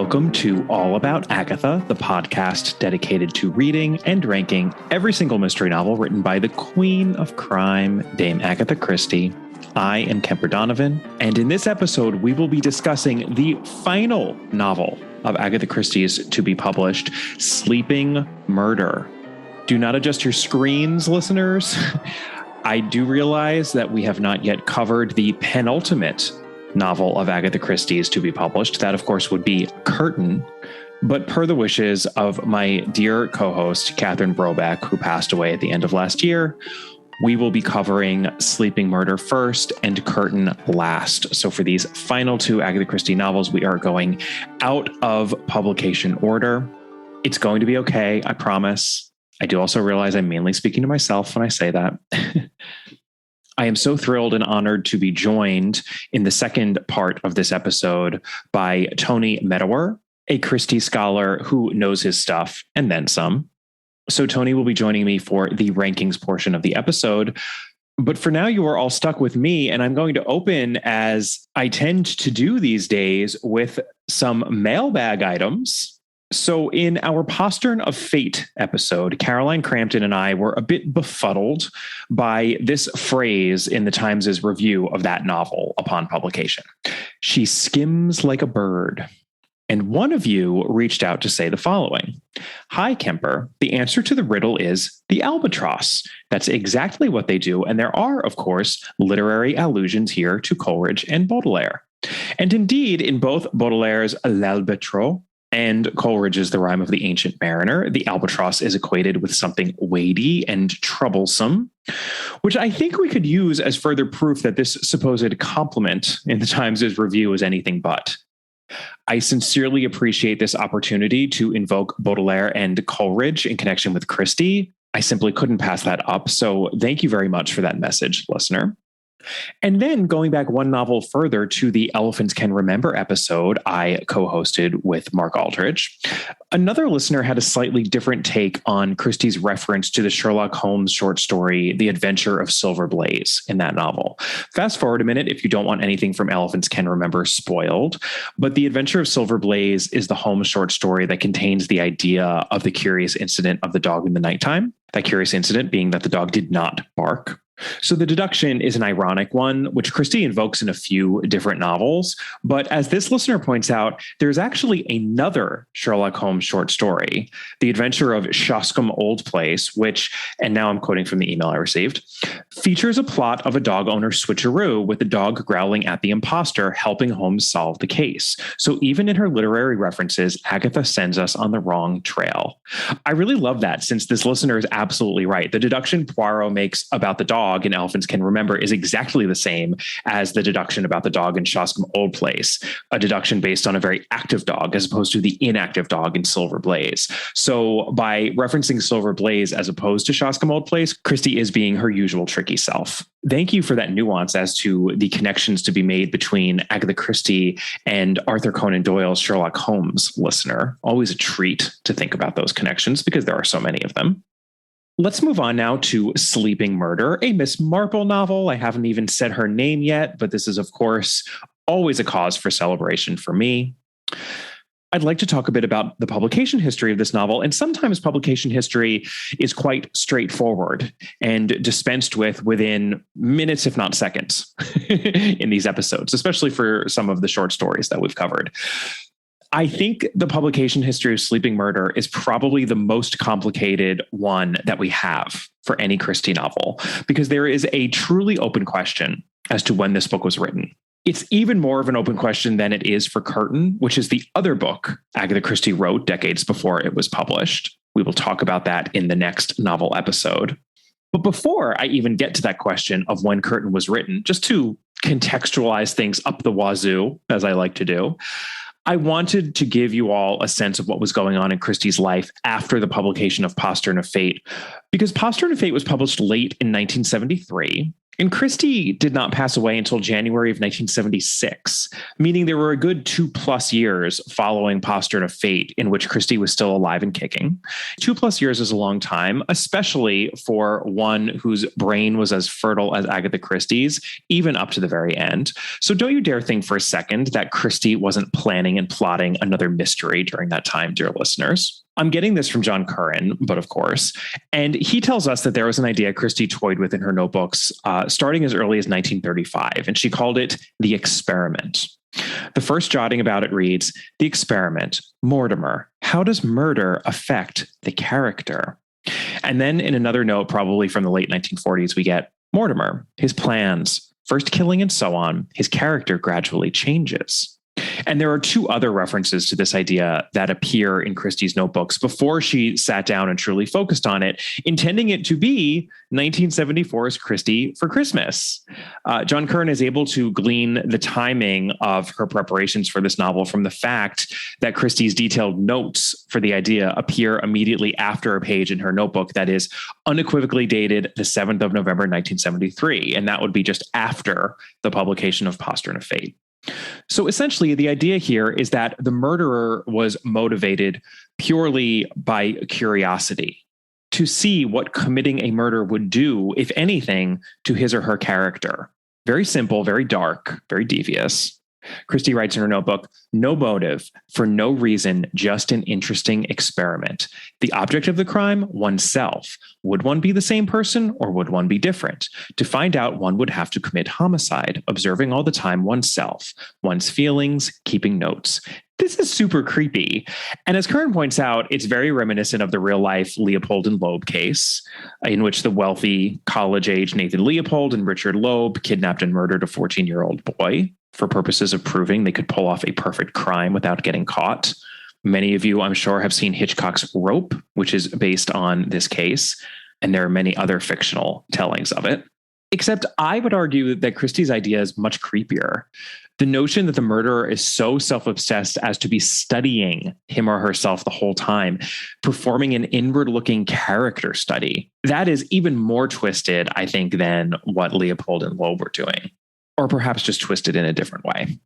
Welcome to All About Agatha, the podcast dedicated to reading and ranking every single mystery novel written by the Queen of Crime, Dame Agatha Christie. I am Kemper Donovan, and in this episode, we will be discussing the final novel of Agatha Christie's to be published, Sleeping Murder. Do not adjust your screens, listeners. I do realize that we have not yet covered the penultimate novel of Agatha Christie's to be published. That, of course, would be Curtain. But per the wishes of my dear co-host, Catherine Brobeck, who passed away at the end of last year, we will be covering Sleeping Murder first and Curtain last. So for these final two Agatha Christie novels, we are going out of publication order. It's going to be okay, I promise. I do also realize I'm mainly speaking to myself when I say that. I am so thrilled and honored to be joined in the second part of this episode by Tony Medawar, a Christie scholar who knows his stuff and then some. So Tony will be joining me for the rankings portion of the episode. But for now, you are all stuck with me, and I'm going to open, as I tend to do these days, with some mailbag items. So in our Postern of Fate episode, Caroline Crampton and I were a bit befuddled by this phrase in the Times' review of that novel upon publication. She skims like a bird. And one of you reached out to say the following: "Hi, Kemper. The answer to the riddle is the albatross. That's exactly what they do. And there are, of course, literary allusions here to Coleridge and Baudelaire. And indeed, in both Baudelaire's L'Albatros and Coleridge's The Rime of the Ancient Mariner, the albatross is equated with something weighty and troublesome, which I think we could use as further proof that this supposed compliment in the Times' review is anything but. I sincerely appreciate this opportunity to invoke Baudelaire and Coleridge in connection with Christie. I simply couldn't pass that up, so thank you very much for that message, listener." And then going back one novel further to the Elephants Can Remember episode I co-hosted with Mark Aldridge, another listener had a slightly different take on Christie's reference to the Sherlock Holmes short story, The Adventure of Silver Blaze, in that novel. Fast forward a minute if you don't want anything from Elephants Can Remember spoiled, but The Adventure of Silver Blaze is the Holmes short story that contains the idea of the curious incident of the dog in the nighttime, that curious incident being that the dog did not bark. So the deduction is an ironic one, which Christie invokes in a few different novels. But as this listener points out, there's actually another Sherlock Holmes short story, The Adventure of Shoscombe Old Place, which, and now I'm quoting from the email I received, features a plot of a dog owner switcheroo with the dog growling at the imposter, helping Holmes solve the case. So even in her literary references, Agatha sends us on the wrong trail. I really love that, since this listener is absolutely right. The deduction Poirot makes about the dog in Elephants Can Remember is exactly the same as the deduction about the dog in Shoscombe Old Place, a deduction based on a very active dog as opposed to the inactive dog in Silver Blaze. So by referencing Silver Blaze as opposed to Shoscombe Old Place, Christie is being her usual tricky self. Thank you for that nuance as to the connections to be made between Agatha Christie and Arthur Conan Doyle's Sherlock Holmes, listener. Always a treat to think about those connections because there are so many of them. Let's move on now to Sleeping Murder, a Miss Marple novel. I haven't even said her name yet, but this is, of course, always a cause for celebration for me. I'd like to talk a bit about the publication history of this novel, and sometimes publication history is quite straightforward and dispensed with within minutes, if not seconds, in these episodes, especially for some of the short stories that we've covered. I think the publication history of Sleeping Murder is probably the most complicated one that we have for any Christie novel, because there is a truly open question as to when this book was written. It's even more of an open question than it is for Curtain, which is the other book Agatha Christie wrote decades before it was published. We will talk about that in the next novel episode. But before I even get to that question of when Curtain was written, just to contextualize things up the wazoo, as I like to do, I wanted to give you all a sense of what was going on in Christie's life after the publication of Postern of Fate, because Postern of Fate was published late in 1973. And Christie did not pass away until January of 1976, meaning there were a good 2+ years following Postern of Fate in which Christie was still alive and kicking. 2+ years is a long time, especially for one whose brain was as fertile as Agatha Christie's, even up to the very end. So don't you dare think for a second that Christie wasn't planning and plotting another mystery during that time, dear listeners. I'm getting this from John Curran, but of course. And he tells us that there was an idea Christie toyed with in her notebooks starting as early as 1935, and she called it the experiment. The first jotting about it reads, "The experiment, Mortimer, how does murder affect the character?" And then in another note, probably from the late 1940s, we get Mortimer, his plans, first killing and so on, his character gradually changes. And there are two other references to this idea that appear in Christie's notebooks before she sat down and truly focused on it, intending it to be 1974's Christie for Christmas. John Curran is able to glean the timing of her preparations for this novel from the fact that Christie's detailed notes for the idea appear immediately after a page in her notebook that is unequivocally dated the 7th of November, 1973. And that would be just after the publication of Postern of Fate. So essentially, the idea here is that the murderer was motivated purely by curiosity to see what committing a murder would do, if anything, to his or her character. Very simple, very dark, very devious. Christie writes in her notebook, "No motive, for no reason, just an interesting experiment. The object of the crime, oneself. Would one be the same person or would one be different? To find out, one would have to commit homicide, observing all the time oneself, one's feelings, keeping notes." This is super creepy. And as Curran points out, it's very reminiscent of the real-life Leopold and Loeb case, in which the wealthy college-age Nathan Leopold and Richard Loeb kidnapped and murdered a 14-year-old boy for purposes of proving they could pull off a perfect crime without getting caught. Many of you, I'm sure, have seen Hitchcock's Rope, which is based on this case, and there are many other fictional tellings of it. Except I would argue that Christie's idea is much creepier. The notion that the murderer is so self-obsessed as to be studying him or herself the whole time, performing an inward-looking character study, that is even more twisted, I think, than what Leopold and Loeb were doing. Or perhaps just twisted in a different way.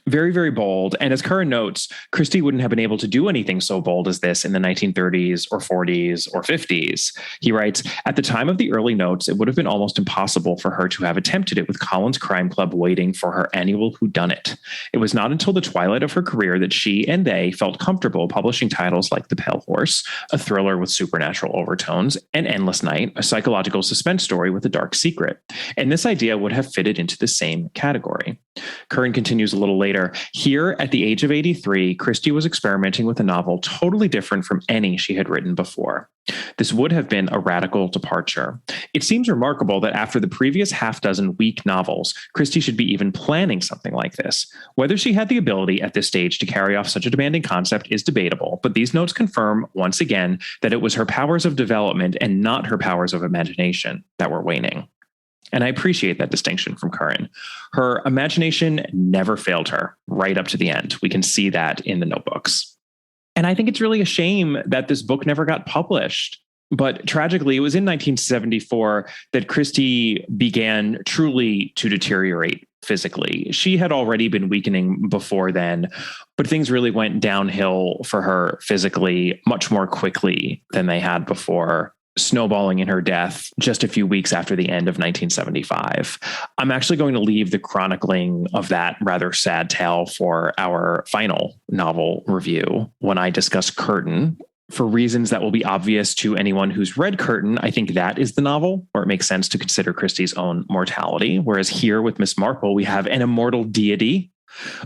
Very, very bold. And as Curran notes, Christie wouldn't have been able to do anything so bold as this in the 1930s or 40s or 50s. He writes, "At the time of the early notes, it would have been almost impossible for her to have attempted it with Collins Crime Club waiting for her annual whodunit. It was not until the twilight of her career that she and they felt comfortable publishing titles like The Pale Horse, a thriller with supernatural overtones, and Endless Night, a psychological suspense story with a dark secret. And this idea would have fitted into the same category." Curran continues a little later. "Here, at the age of 83, Christie was experimenting with a novel totally different from any she had written before. This would have been a radical departure. It seems remarkable that after the previous half-dozen weak novels, Christie should be even planning something like this. Whether she had the ability at this stage to carry off such a demanding concept is debatable, but these notes confirm once again that it was her powers of development and not her powers of imagination that were waning." And I appreciate that distinction from Curran. Her imagination never failed her right up to the end. We can see that in the notebooks. And I think it's really a shame that this book never got published. But tragically, it was in 1974 that Christie began truly to deteriorate physically. She had already been weakening before then, but things really went downhill for her physically much more quickly than they had before, snowballing in her death just a few weeks after the end of 1975. I'm actually going to leave the chronicling of that rather sad tale for our final novel review when I discuss Curtain. For reasons that will be obvious to anyone who's read Curtain, I think that is the novel where it makes sense to consider Christie's own mortality. Whereas here with Miss Marple, we have an immortal deity,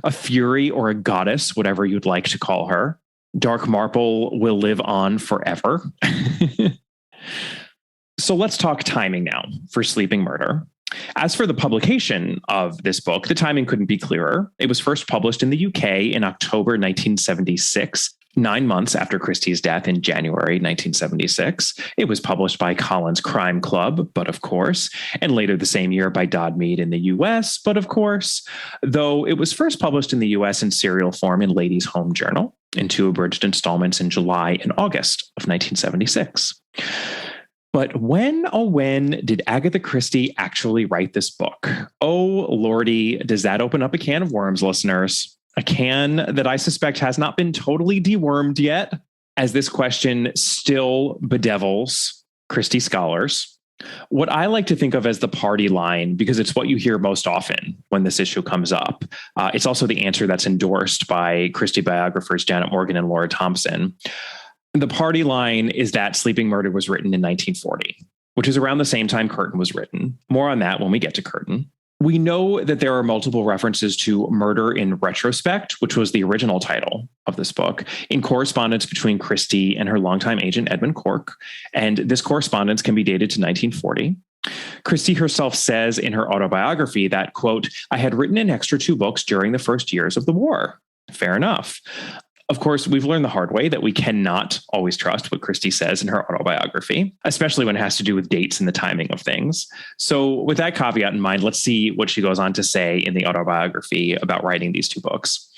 a fury or a goddess, whatever you'd like to call her. Dark Marple will live on forever. So let's talk timing now for Sleeping Murder. As for the publication of this book, the timing couldn't be clearer. It was first published in the UK in October 1976, 9 months after Christie's death in January 1976. It was published by Collins Crime Club, but of course, and later the same year by Dodd Mead in the US, but of course, though it was first published in the US in serial form in Ladies' Home Journal in 2 abridged installments in July and August of 1976. But when, oh, when did Agatha Christie actually write this book? Oh, Lordy, does that open up a can of worms, listeners? A can that I suspect has not been totally dewormed yet, as this question still bedevils Christie scholars. What I like to think of as the party line, because it's what you hear most often when this issue comes up. It's also the answer that's endorsed by Christie biographers Janet Morgan and Laura Thompson. The party line is that Sleeping Murder was written in 1940, which is around the same time Curtain was written. More on that when we get to Curtain. We know that there are multiple references to Murder in Retrospect, which was the original title of this book, in correspondence between Christie and her longtime agent, Edmund Cork. And this correspondence can be dated to 1940. Christie herself says in her autobiography that, quote, "I had written an extra 2 books during the first years of the war." Fair enough. Of course, we've learned the hard way that we cannot always trust what Christie says in her autobiography, especially when it has to do with dates and the timing of things. So with that caveat in mind, let's see what she goes on to say in the autobiography about writing these 2 books.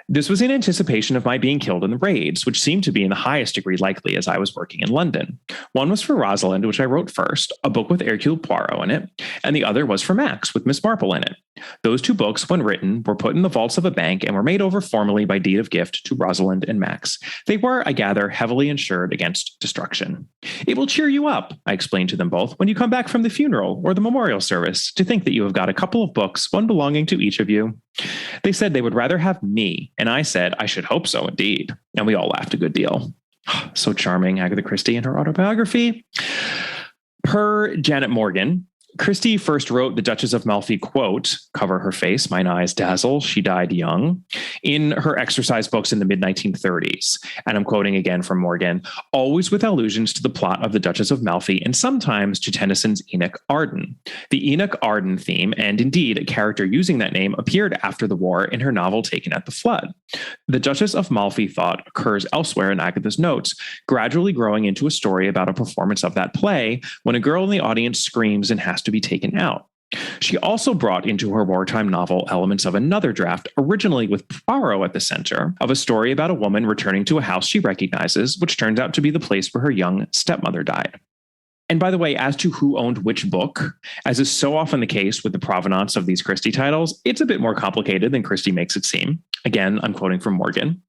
"This was in anticipation of my being killed in the raids, which seemed to be in the highest degree likely as I was working in London. One was for Rosalind, which I wrote first, a book with Hercule Poirot in it, and the other was for Max, with Miss Marple in it. Those 2 books, when written, were put in the vaults of a bank and were made over formally by deed of gift to Rosalind and Max. They were, I gather, heavily insured against destruction. It will cheer you up," I explained to them both, "when you come back from the funeral or the memorial service, to think that you have got a couple of books, one belonging to each of you." They said they would rather have me, and I said, "I should hope so indeed." And we all laughed a good deal. So charming, Agatha Christie in her autobiography. Per Janet Morgan, Christie first wrote the Duchess of Malfi, quote, "Cover her face, mine eyes dazzle, she died young," in her exercise books in the mid-1930s. And I'm quoting again from Morgan, "always with allusions to the plot of the Duchess of Malfi and sometimes to Tennyson's Enoch Arden. The Enoch Arden theme, and indeed a character using that name, appeared after the war in her novel Taken at the Flood. The Duchess of Malfi thought occurs elsewhere in Agatha's notes, gradually growing into a story about a performance of that play when a girl in the audience screams and has to be taken out. She also brought into her wartime novel elements of another draft, originally with Poirot at the center, of a story about a woman returning to a house she recognizes, which turns out to be the place where her young stepmother died." And by the way, as to who owned which book, as is so often the case with the provenance of these Christie titles, it's a bit more complicated than Christie makes it seem. Again, I'm quoting from Morgan.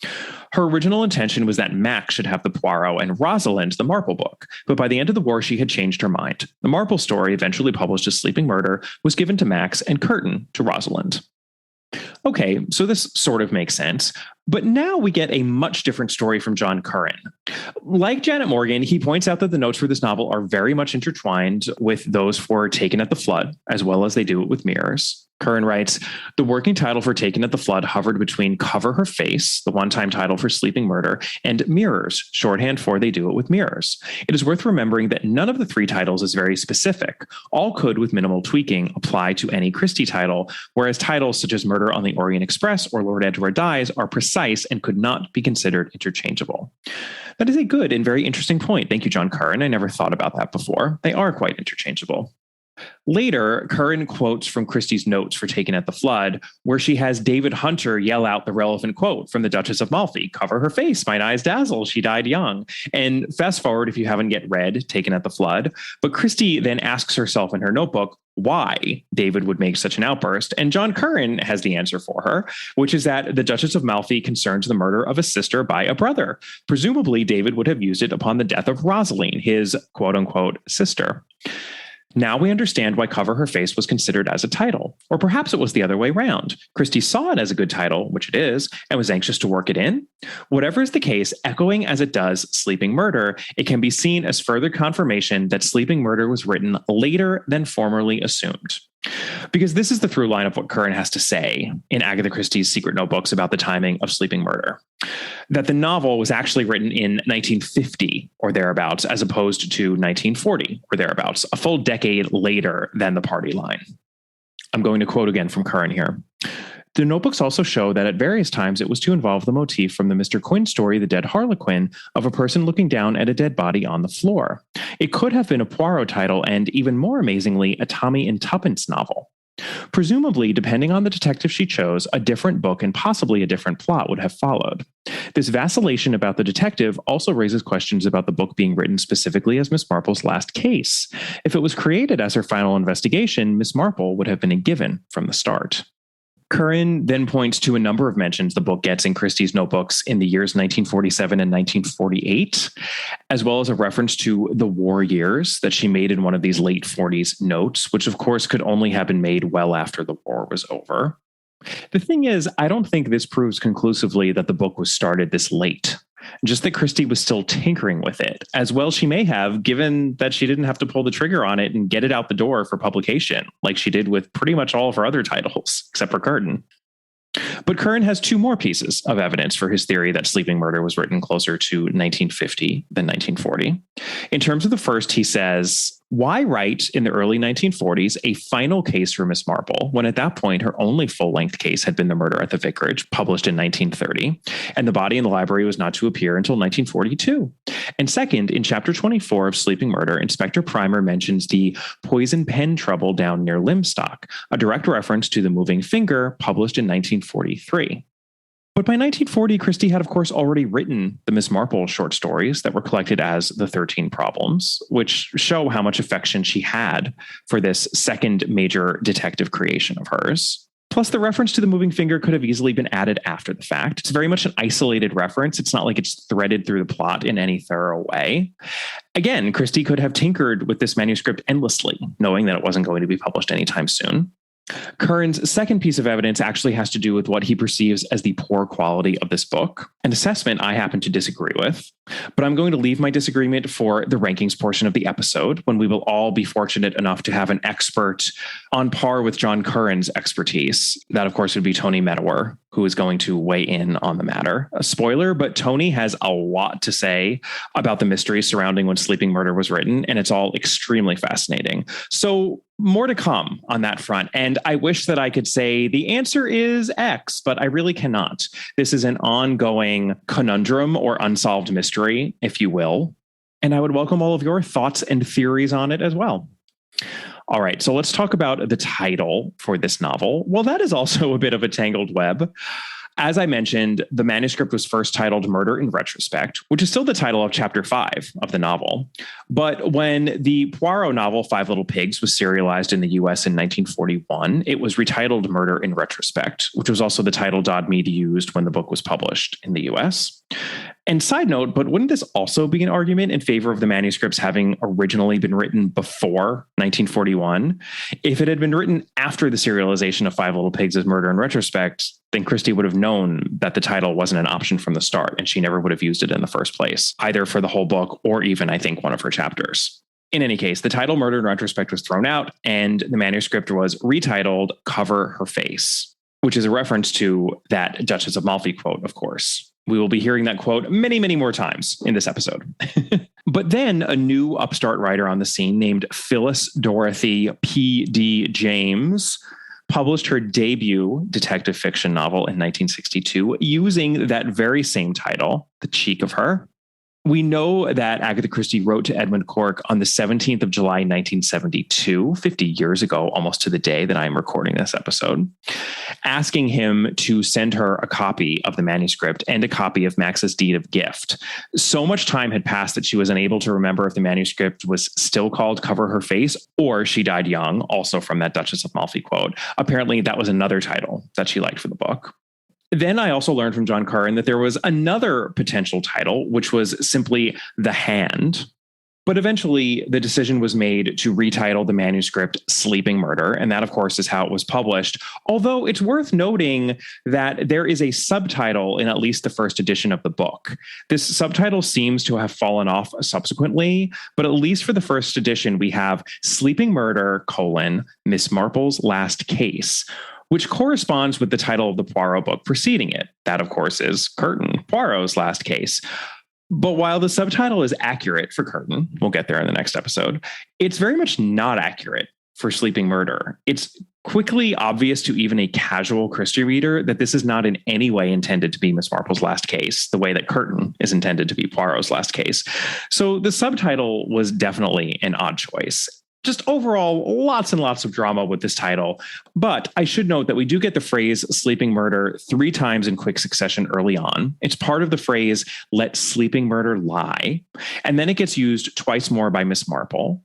Her original intention was that Max should have the Poirot and Rosalind the Marple book, but by the end of the war, she had changed her mind. The Marple story, eventually published as Sleeping Murder, was given to Max and Curtain to Rosalind. Okay, so this sort of makes sense. But now we get a much different story from John Curran. Like Janet Morgan, he points out that the notes for this novel are very much intertwined with those for Taken at the Flood, as well as they do it with Mirrors. Curran writes, "The working title for Taken at the Flood hovered between Cover Her Face, the one-time title for Sleeping Murder, and Mirrors, shorthand for They Do It with Mirrors. It is worth remembering that none of the 3 titles is very specific. All could, with minimal tweaking, apply to any Christie title, whereas titles such as Murder on the Orient Express or Lord Edward Dies are precise and could not be considered interchangeable." That is a good and very interesting point. Thank you, John Curran. I never thought about that before. They are quite interchangeable. Later, Curran quotes from Christie's notes for Taken at the Flood, where she has David Hunter yell out the relevant quote from the Duchess of Malfi, "Cover her face, mine eyes dazzle, she died young." And fast forward if you haven't yet read Taken at the Flood. But Christie then asks herself in her notebook why David would make such an outburst. And John Curran has the answer for her, which is that the Duchess of Malfi concerns the murder of a sister by a brother. Presumably, David would have used it upon the death of Rosaline, his quote-unquote sister. Now we understand why Cover Her Face was considered as a title. Or perhaps it was the other way round. Christie saw it as a good title, which it is, and was anxious to work it in. Whatever is the case, echoing as it does Sleeping Murder, it can be seen as further confirmation that Sleeping Murder was written later than formerly assumed. Because this is the through line of what Curran has to say in Agatha Christie's secret notebooks about the timing of Sleeping Murder. That the novel was actually written in 1950 or thereabouts, as opposed to 1940 or thereabouts, a full decade later than the party line. I'm going to quote again from Curran here. The notebooks also show that at various times it was to involve the motif from the Mr. Quinn story, The Dead Harlequin, of a person looking down at a dead body on the floor. It could have been a Poirot title and, even more amazingly, a Tommy and Tuppence novel. Presumably, depending on the detective she chose, a different book and possibly a different plot would have followed. This vacillation about the detective also raises questions about the book being written specifically as Miss Marple's last case. If it was created as her final investigation, Miss Marple would have been a given from the start. Curran then points to a number of mentions the book gets in Christie's notebooks in the years 1947 and 1948, as well as a reference to the war years that she made in one of these late 40s notes, which of course could only have been made well after the war was over. The thing is, I don't think this proves conclusively that the book was started this late. Just that Christie was still tinkering with it, as well she may have, given that she didn't have to pull the trigger on it and get it out the door for publication, like she did with pretty much all of her other titles, except for Curtin. But Curran has two more pieces of evidence for his theory that Sleeping Murder was written closer to 1950 than 1940. In terms of the first, he says, why write in the early 1940s a final case for Miss Marple, when at that point her only full-length case had been The Murder at the Vicarage, published in 1930, and the body in the library was not to appear until 1942? And second, in chapter 24 of Sleeping Murder, Inspector Primer mentions the poison pen trouble down near Limstock, a direct reference to The Moving Finger, published in 1943. But by 1940, Christie had, of course, already written the Miss Marple short stories that were collected as The 13 Problems, which show how much affection she had for this second major detective creation of hers. Plus, the reference to The Moving Finger could have easily been added after the fact. It's very much an isolated reference. It's not like it's threaded through the plot in any thorough way. Again, Christie could have tinkered with this manuscript endlessly, knowing that it wasn't going to be published anytime soon. Curran's second piece of evidence actually has to do with what he perceives as the poor quality of this book, an assessment I happen to disagree with. But I'm going to leave my disagreement for the rankings portion of the episode, when we will all be fortunate enough to have an expert on par with John Curran's expertise. That, of course, would be Tony Medawar, who is going to weigh in on the matter. A spoiler, but Tony has a lot to say about the mystery surrounding when Sleeping Murder was written, and it's all extremely fascinating. So more to come on that front. And I wish that I could say the answer is X, but I really cannot. This is an ongoing conundrum or unsolved mystery, if you will. And I would welcome all of your thoughts and theories on it as well. All right, so let's talk about the title for this novel. Well, that is also a bit of a tangled web. As I mentioned, the manuscript was first titled Murder in Retrospect, which is still the title of chapter 5 of the novel. But when the Poirot novel Five Little Pigs was serialized in the US in 1941, it was retitled Murder in Retrospect, which was also the title Dodd Mead used when the book was published in the US. And side note, but wouldn't this also be an argument in favor of the manuscripts having originally been written before 1941? If it had been written after the serialization of Five Little Pigs as Murder in Retrospect, then Christie would have known that the title wasn't an option from the start, and she never would have used it in the first place, either for the whole book or even, I think, one of her chapters. In any case, the title Murder in Retrospect was thrown out, and the manuscript was retitled Cover Her Face, which is a reference to that Duchess of Malfi quote, of course. We will be hearing that quote many, many more times in this episode. But then a new upstart writer on the scene named Phyllis Dorothy P.D. James published her debut detective fiction novel in 1962 using that very same title, The Cheek of Her. We know that Agatha Christie wrote to Edmund Cork on the 17th of July, 1972, 50 years ago, almost to the day that I'm recording this episode, asking him to send her a copy of the manuscript and a copy of Max's deed of gift. So much time had passed that she was unable to remember if the manuscript was still called Cover Her Face or She Died Young, also from that Duchess of Malfi quote. Apparently, that was another title that she liked for the book. Then I also learned from John Curran that there was another potential title, which was simply The Hand. But eventually, the decision was made to retitle the manuscript Sleeping Murder, and that, of course, is how it was published. Although it's worth noting that there is a subtitle in at least the first edition of the book. This subtitle seems to have fallen off subsequently, but at least for the first edition, we have Sleeping Murder, Miss Marple's Last Case, which corresponds with the title of the Poirot book preceding it. That, of course, is Curtin, Poirot's Last Case. But while the subtitle is accurate for Curtin, we'll get there in the next episode, it's very much not accurate for Sleeping Murder. It's quickly obvious to even a casual Christie reader that this is not in any way intended to be Miss Marple's Last Case, the way that Curtin is intended to be Poirot's Last Case. So the subtitle was definitely an odd choice. Just overall, lots and lots of drama with this title. But I should note that we do get the phrase sleeping murder 3 times in quick succession early on. It's part of the phrase, let sleeping murder lie. And then it gets used twice more by Miss Marple.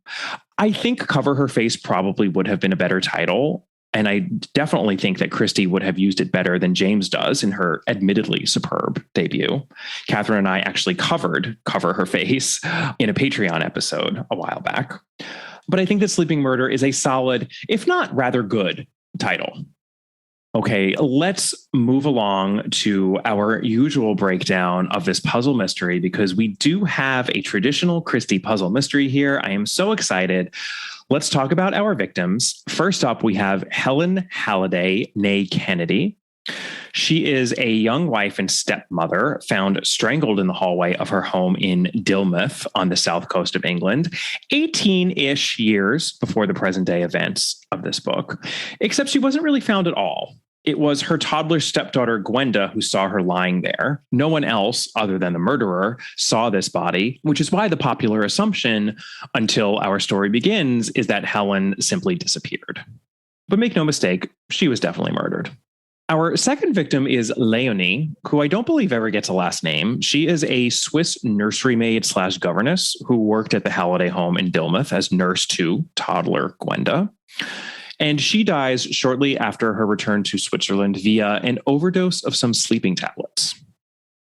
I think Cover Her Face probably would have been a better title. And I definitely think that Christie would have used it better than James does in her admittedly superb debut. Catherine and I actually covered Cover Her Face in a Patreon episode a while back. But I think that Sleeping Murder is a solid, if not rather good, title. Okay, let's move along to our usual breakdown of this puzzle mystery because we do have a traditional Christie puzzle mystery here. I am so excited. Let's talk about our victims. First up, we have Helen Halliday, née Kennedy. She is a young wife and stepmother found strangled in the hallway of her home in Dilmouth on the south coast of England, 18-ish years before the present day events of this book, except she wasn't really found at all. It was her toddler stepdaughter, Gwenda, who saw her lying there. No one else, other than the murderer, saw this body, which is why the popular assumption until our story begins is that Helen simply disappeared. But make no mistake, she was definitely murdered. Our second victim is Leonie, who I don't believe ever gets a last name. She is a Swiss nursery maid / governess who worked at the Halliday home in Dilmouth as nurse to toddler Gwenda. And she dies shortly after her return to Switzerland via an overdose of some sleeping tablets.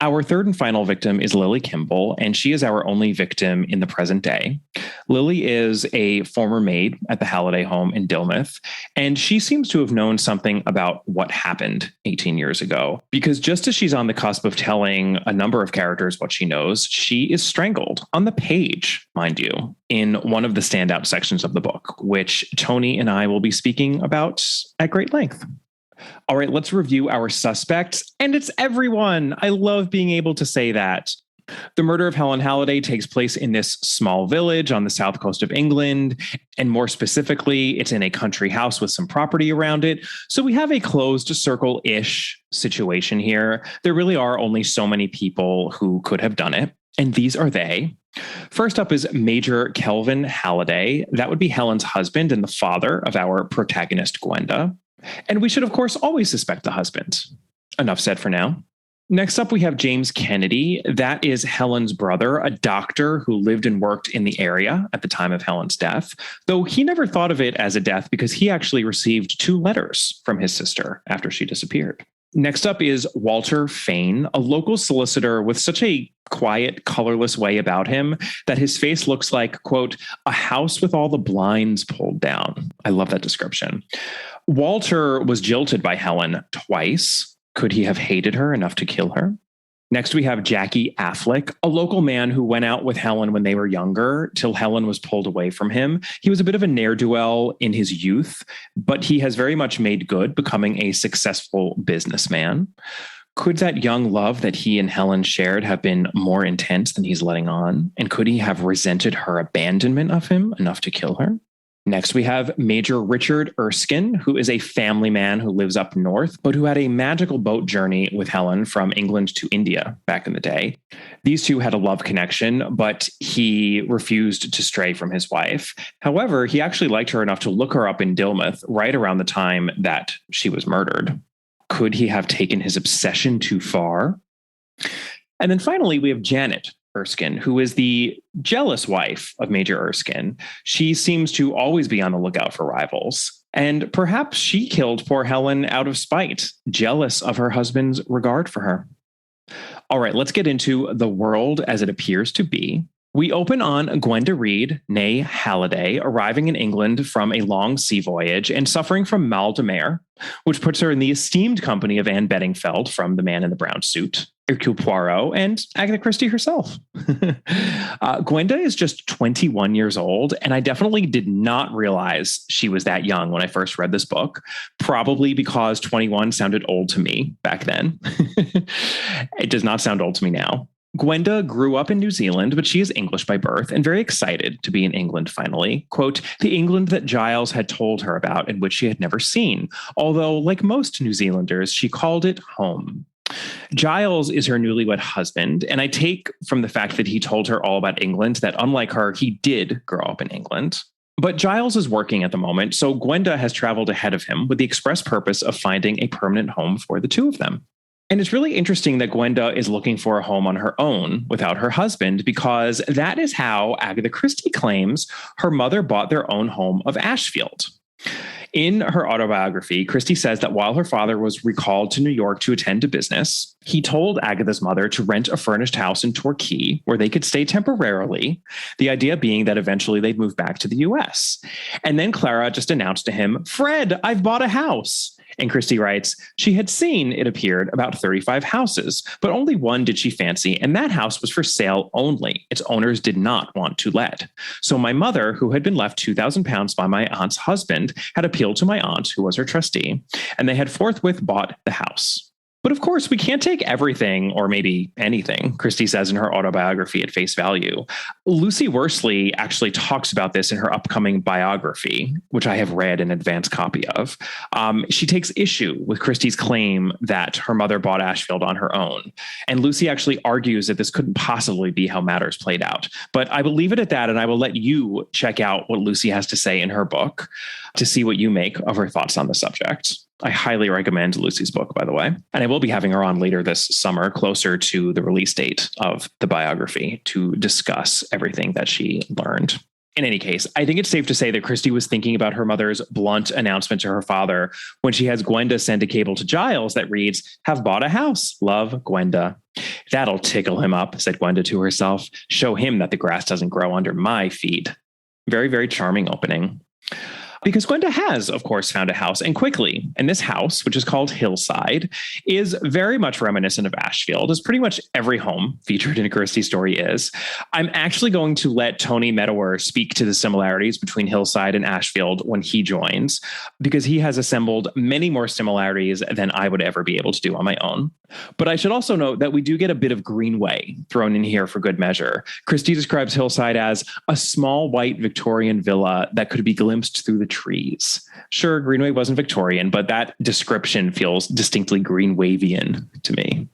Our third and final victim is Lily Kimball, and she is our only victim in the present day. Lily is a former maid at the Halliday home in Dilmouth, and she seems to have known something about what happened 18 years ago, because just as she's on the cusp of telling a number of characters what she knows, she is strangled on the page, mind you, in one of the standout sections of the book, which Tony and I will be speaking about at great length. All right, let's review our suspects. And it's everyone. I love being able to say that. The murder of Helen Halliday takes place in this small village on the south coast of England. And more specifically, it's in a country house with some property around it. So we have a closed circle-ish situation here. There really are only so many people who could have done it. And these are they. First up is Major Kelvin Halliday. That would be Helen's husband and the father of our protagonist, Gwenda. And we should, of course, always suspect the husband. Enough said for now. Next up, we have James Kennedy. That is Helen's brother, a doctor who lived and worked in the area at the time of Helen's death, though he never thought of it as a death because he actually received 2 letters from his sister after she disappeared. Next up is Walter Fane, a local solicitor with such a quiet, colorless way about him that his face looks like, quote, a house with all the blinds pulled down. I love that description. Walter was jilted by Helen twice. Could he have hated her enough to kill her? Next, we have Jackie Affleck, a local man who went out with Helen when they were younger till Helen was pulled away from him. He was a bit of a ne'er-do-well in his youth, but he has very much made good, becoming a successful businessman. Could that young love that he and Helen shared have been more intense than he's letting on? And could he have resented her abandonment of him enough to kill her? Next, we have Major Richard Erskine, who is a family man who lives up north, but who had a magical boat journey with Helen from England to India back in the day. These two had a love connection, but he refused to stray from his wife. However, he actually liked her enough to look her up in Dilmouth right around the time that she was murdered. Could he have taken his obsession too far? And then finally, we have Janet Erskine, who is the jealous wife of Major Erskine. She seems to always be on the lookout for rivals. And perhaps she killed poor Helen out of spite, jealous of her husband's regard for her. All right, let's get into the world as it appears to be. We open on Gwenda Reed, née Halliday, arriving in England from a long sea voyage and suffering from mal de mer, which puts her in the esteemed company of Anne Bedingfeld from The Man in the Brown Suit, Hercule Poirot, and Agatha Christie herself. Gwenda is just 21 years old, and I definitely did not realize she was that young when I first read this book, probably because 21 sounded old to me back then. It does not sound old to me now. Gwenda grew up in New Zealand, but she is English by birth and very excited to be in England finally. Quote, the England that Giles had told her about and which she had never seen, although, like most New Zealanders, she called it home. Giles is her newlywed husband, and I take from the fact that he told her all about England that, unlike her, he did grow up in England. But Giles is working at the moment, so Gwenda has traveled ahead of him with the express purpose of finding a permanent home for the two of them. And it's really interesting that Gwenda is looking for a home on her own without her husband, because that is how Agatha Christie claims her mother bought their own home of Ashfield. In her autobiography, Christie says that while her father was recalled to New York to attend to business, he told Agatha's mother to rent a furnished house in Torquay where they could stay temporarily, the idea being that eventually they'd move back to the US. And then Clara just announced to him, "Fred, I've bought a house." And Christie writes, she had seen, it appeared, about 35 houses, but only one did she fancy, and that house was for sale only. Its owners did not want to let. So my mother, who had been left £2,000 by my aunt's husband, had appealed to my aunt, who was her trustee, and they had forthwith bought the house. But of course, we can't take everything, or maybe anything, Christie says in her autobiography, at face value. Lucy Worsley actually talks about this in her upcoming biography, which I have read an advance copy of. She takes issue with Christie's claim that her mother bought Ashfield on her own. And Lucy actually argues that this couldn't possibly be how matters played out. But I will leave it at that, and I will let you check out what Lucy has to say in her book to see what you make of her thoughts on the subject. I highly recommend Lucy's book, by the way. And I will be having her on later this summer, closer to the release date of the biography, to discuss everything that she learned. In any case, I think it's safe to say that Christie was thinking about her mother's blunt announcement to her father when she has Gwenda send a cable to Giles that reads, "Have bought a house. Love, Gwenda." "That'll tickle him up," said Gwenda to herself. "Show him that the grass doesn't grow under my feet." Very, very charming opening. Because Gwenda has, of course, found a house, and quickly. And this house, which is called Hillside, is very much reminiscent of Ashfield, as pretty much every home featured in a Christie story is. I'm actually going to let Tony Medawar speak to the similarities between Hillside and Ashfield when he joins, because he has assembled many more similarities than I would ever be able to do on my own. But I should also note that we do get a bit of Greenway thrown in here for good measure. Christie describes Hillside as a small white Victorian villa that could be glimpsed through the trees. Sure, Greenway wasn't Victorian, but that description feels distinctly Greenwavian to me.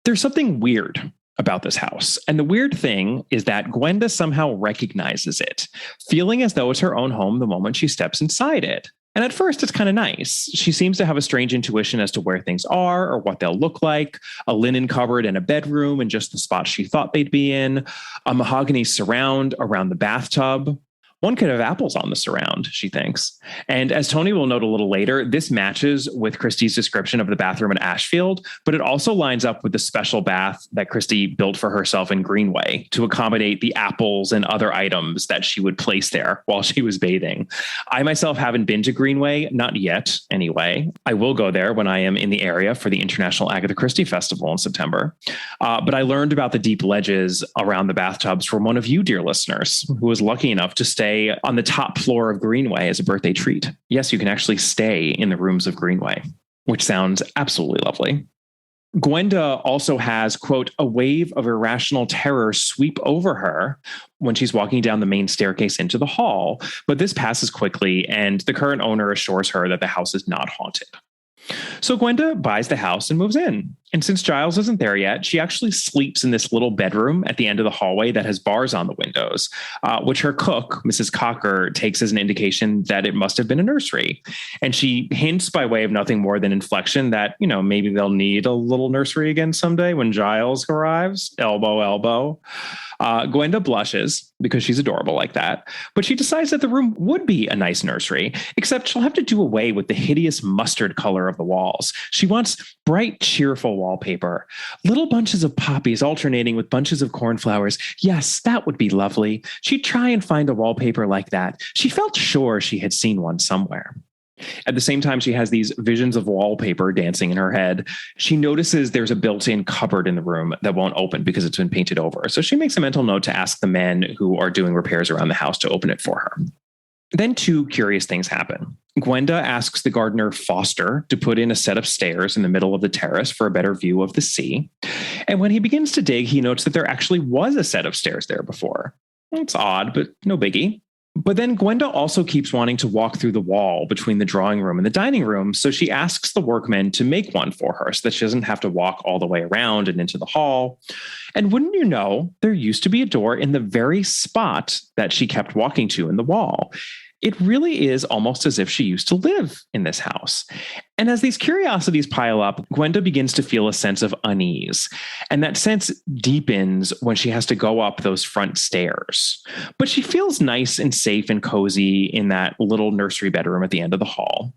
There's something weird about this house. And the weird thing is that Gwenda somehow recognizes it, feeling as though it's her own home the moment she steps inside it. And at first, it's kind of nice. She seems to have a strange intuition as to where things are or what they'll look like. A linen cupboard in a bedroom in just the spot she thought they'd be in. A mahogany surround around the bathtub. One could have apples on the surround, she thinks. And as Tony will note a little later, this matches with Christie's description of the bathroom at Ashfield, but it also lines up with the special bath that Christie built for herself in Greenway to accommodate the apples and other items that she would place there while she was bathing. I myself haven't been to Greenway, not yet anyway. I will go there when I am in the area for the International Agatha Christie Festival in September. But I learned about the deep ledges around the bathtubs from one of you, dear listeners, who was lucky enough to stay on the top floor of Greenway as a birthday treat. Yes, you can actually stay in the rooms of Greenway, which sounds absolutely lovely. Gwenda also has, quote, a wave of irrational terror sweep over her when she's walking down the main staircase into the hall. But this passes quickly, and the current owner assures her that the house is not haunted. So Gwenda buys the house and moves in. And since Giles isn't there yet, she actually sleeps in this little bedroom at the end of the hallway that has bars on the windows, which her cook, Mrs. Cocker, takes as an indication that it must have been a nursery. And she hints by way of nothing more than inflection that, maybe they'll need a little nursery again someday when Giles arrives. Elbow, elbow. Gwenda blushes because she's adorable like that, but she decides that the room would be a nice nursery, except she'll have to do away with the hideous mustard color of the walls. She wants bright, cheerful wallpaper, little bunches of poppies alternating with bunches of cornflowers. Yes, that would be lovely. She'd try and find a wallpaper like that. She felt sure she had seen one somewhere. At the same time, she has these visions of wallpaper dancing in her head. She notices there's a built-in cupboard in the room that won't open because it's been painted over. So she makes a mental note to ask the men who are doing repairs around the house to open it for her. Then two curious things happen. Gwenda asks the gardener Foster to put in a set of stairs in the middle of the terrace for a better view of the sea. And when he begins to dig, he notes that there actually was a set of stairs there before. It's odd, but no biggie. But then Gwenda also keeps wanting to walk through the wall between the drawing room and the dining room, so she asks the workmen to make one for her so that she doesn't have to walk all the way around and into the hall. And wouldn't you know, there used to be a door in the very spot that she kept walking to in the wall. It really is almost as if she used to live in this house. And as these curiosities pile up, Gwenda begins to feel a sense of unease. And that sense deepens when she has to go up those front stairs. But she feels nice and safe and cozy in that little nursery bedroom at the end of the hall.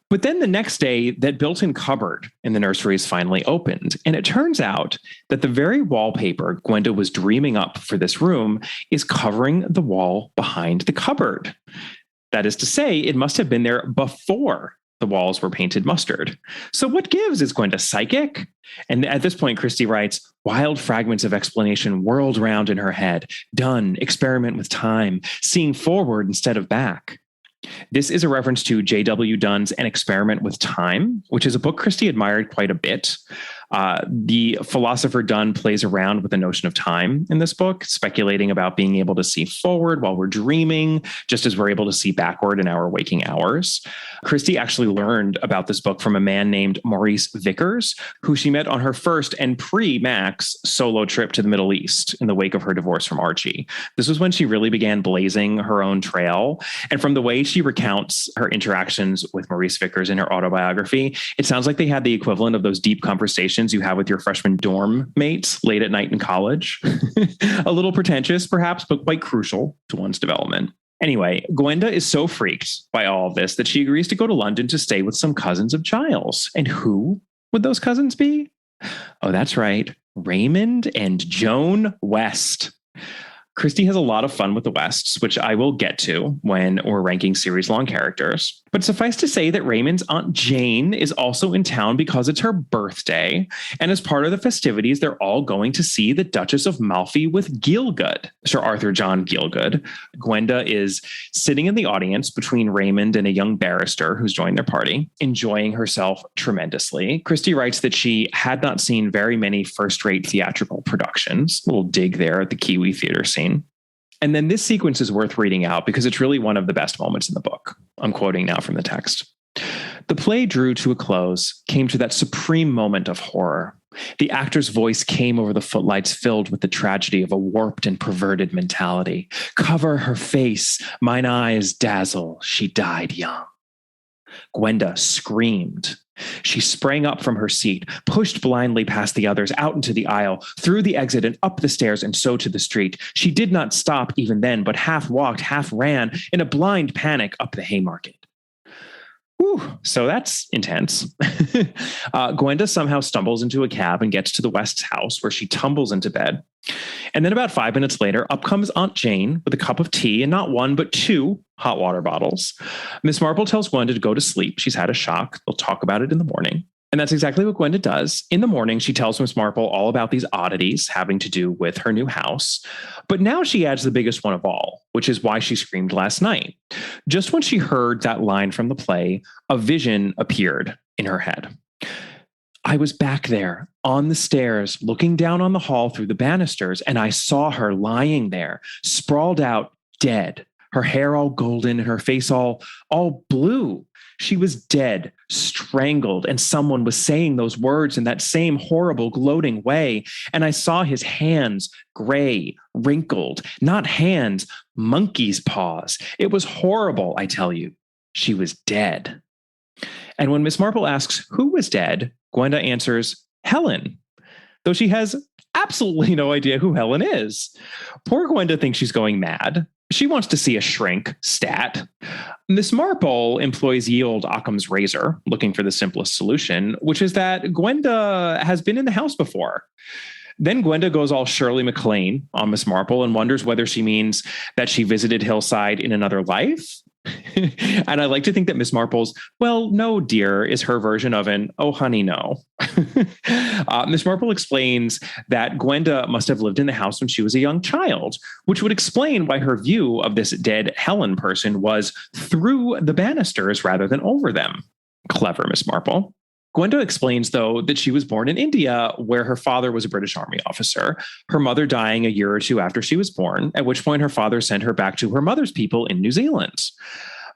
But then the next day, that built-in cupboard in the nursery is finally opened. And it turns out that the very wallpaper Gwenda was dreaming up for this room is covering the wall behind the cupboard. That is to say, it must have been there before the walls were painted mustard. So what gives? Is Gwenda psychic? And at this point, Christie writes, wild fragments of explanation whirled round in her head. Done, experiment with time, seeing forward instead of back. This is a reference to J.W. Dunn's An Experiment with Time, which is a book Christie admired quite a bit. The philosopher Dunn plays around with the notion of time in this book, speculating about being able to see forward while we're dreaming, just as we're able to see backward in our waking hours. Christie actually learned about this book from a man named Maurice Vickers, who she met on her first and pre-Max solo trip to the Middle East in the wake of her divorce from Archie. This was when she really began blazing her own trail. And from the way she recounts her interactions with Maurice Vickers in her autobiography, it sounds like they had the equivalent of those deep conversations you have with your freshman dorm mates late at night in college. A little pretentious, perhaps, but quite crucial to one's development. Anyway, Gwenda is so freaked by all of this that she agrees to go to London to stay with some cousins of Giles. And who would those cousins be? Oh, that's right. Raymond and Joan West. Christie has a lot of fun with the Wests, which I will get to when we're ranking series-long characters. But suffice to say that Raymond's Aunt Jane is also in town because it's her birthday. And as part of the festivities, they're all going to see the Duchess of Malfi with Gielgud, Sir Arthur John Gielgud. Gwenda is sitting in the audience between Raymond and a young barrister who's joined their party, enjoying herself tremendously. Christie writes that she had not seen very many first-rate theatrical productions. A little dig there at the Kiwi theater scene. And then this sequence is worth reading out because it's really one of the best moments in the book. I'm quoting now from the text. The play drew to a close, came to that supreme moment of horror. The actor's voice came over the footlights filled with the tragedy of a warped and perverted mentality. Cover her face, mine eyes dazzle, she died young. Gwenda screamed. She sprang up from her seat, pushed blindly past the others out into the aisle, through the exit and up the stairs and so to the street. She did not stop even then, but half walked, half ran in a blind panic up the Haymarket. Whew, so that's intense. Gwenda somehow stumbles into a cab and gets to the West's house where she tumbles into bed. And then about 5 minutes later, up comes Aunt Jane with a cup of tea and not one, but 2 hot water bottles. Miss Marple tells Gwenda to go to sleep. She's had a shock. They'll talk about it in the morning. And that's exactly what Gwenda does. In the morning, she tells Miss Marple all about these oddities having to do with her new house. But now she adds the biggest one of all, which is why she screamed last night. Just when she heard that line from the play, a vision appeared in her head. I was back there on the stairs, looking down on the hall through the banisters, and I saw her lying there, sprawled out, dead. Her hair all golden and her face all blue. She was dead, strangled, and someone was saying those words in that same horrible, gloating way. And I saw his hands, gray, wrinkled, not hands, monkey's paws. It was horrible, I tell you. She was dead. And when Miss Marple asks who was dead, Gwenda answers, Helen, though she has absolutely no idea who Helen is. Poor Gwenda thinks she's going mad. She wants to see a shrink stat. Miss Marple employs Ye Olde Occam's razor, looking for the simplest solution, which is that Gwenda has been in the house before. Then Gwenda goes all Shirley MacLaine on Miss Marple and wonders whether she means that she visited Hillside in another life. And I like to think that Miss Marple's, well, no, dear, is her version of an, oh, honey, no. Miss Marple explains that Gwenda must have lived in the house when she was a young child, which would explain why her view of this dead Helen person was through the banisters rather than over them. Clever, Miss Marple. Gwenda explains, though, that she was born in India, where her father was a British Army officer, her mother dying a year or two after she was born, at which point her father sent her back to her mother's people in New Zealand.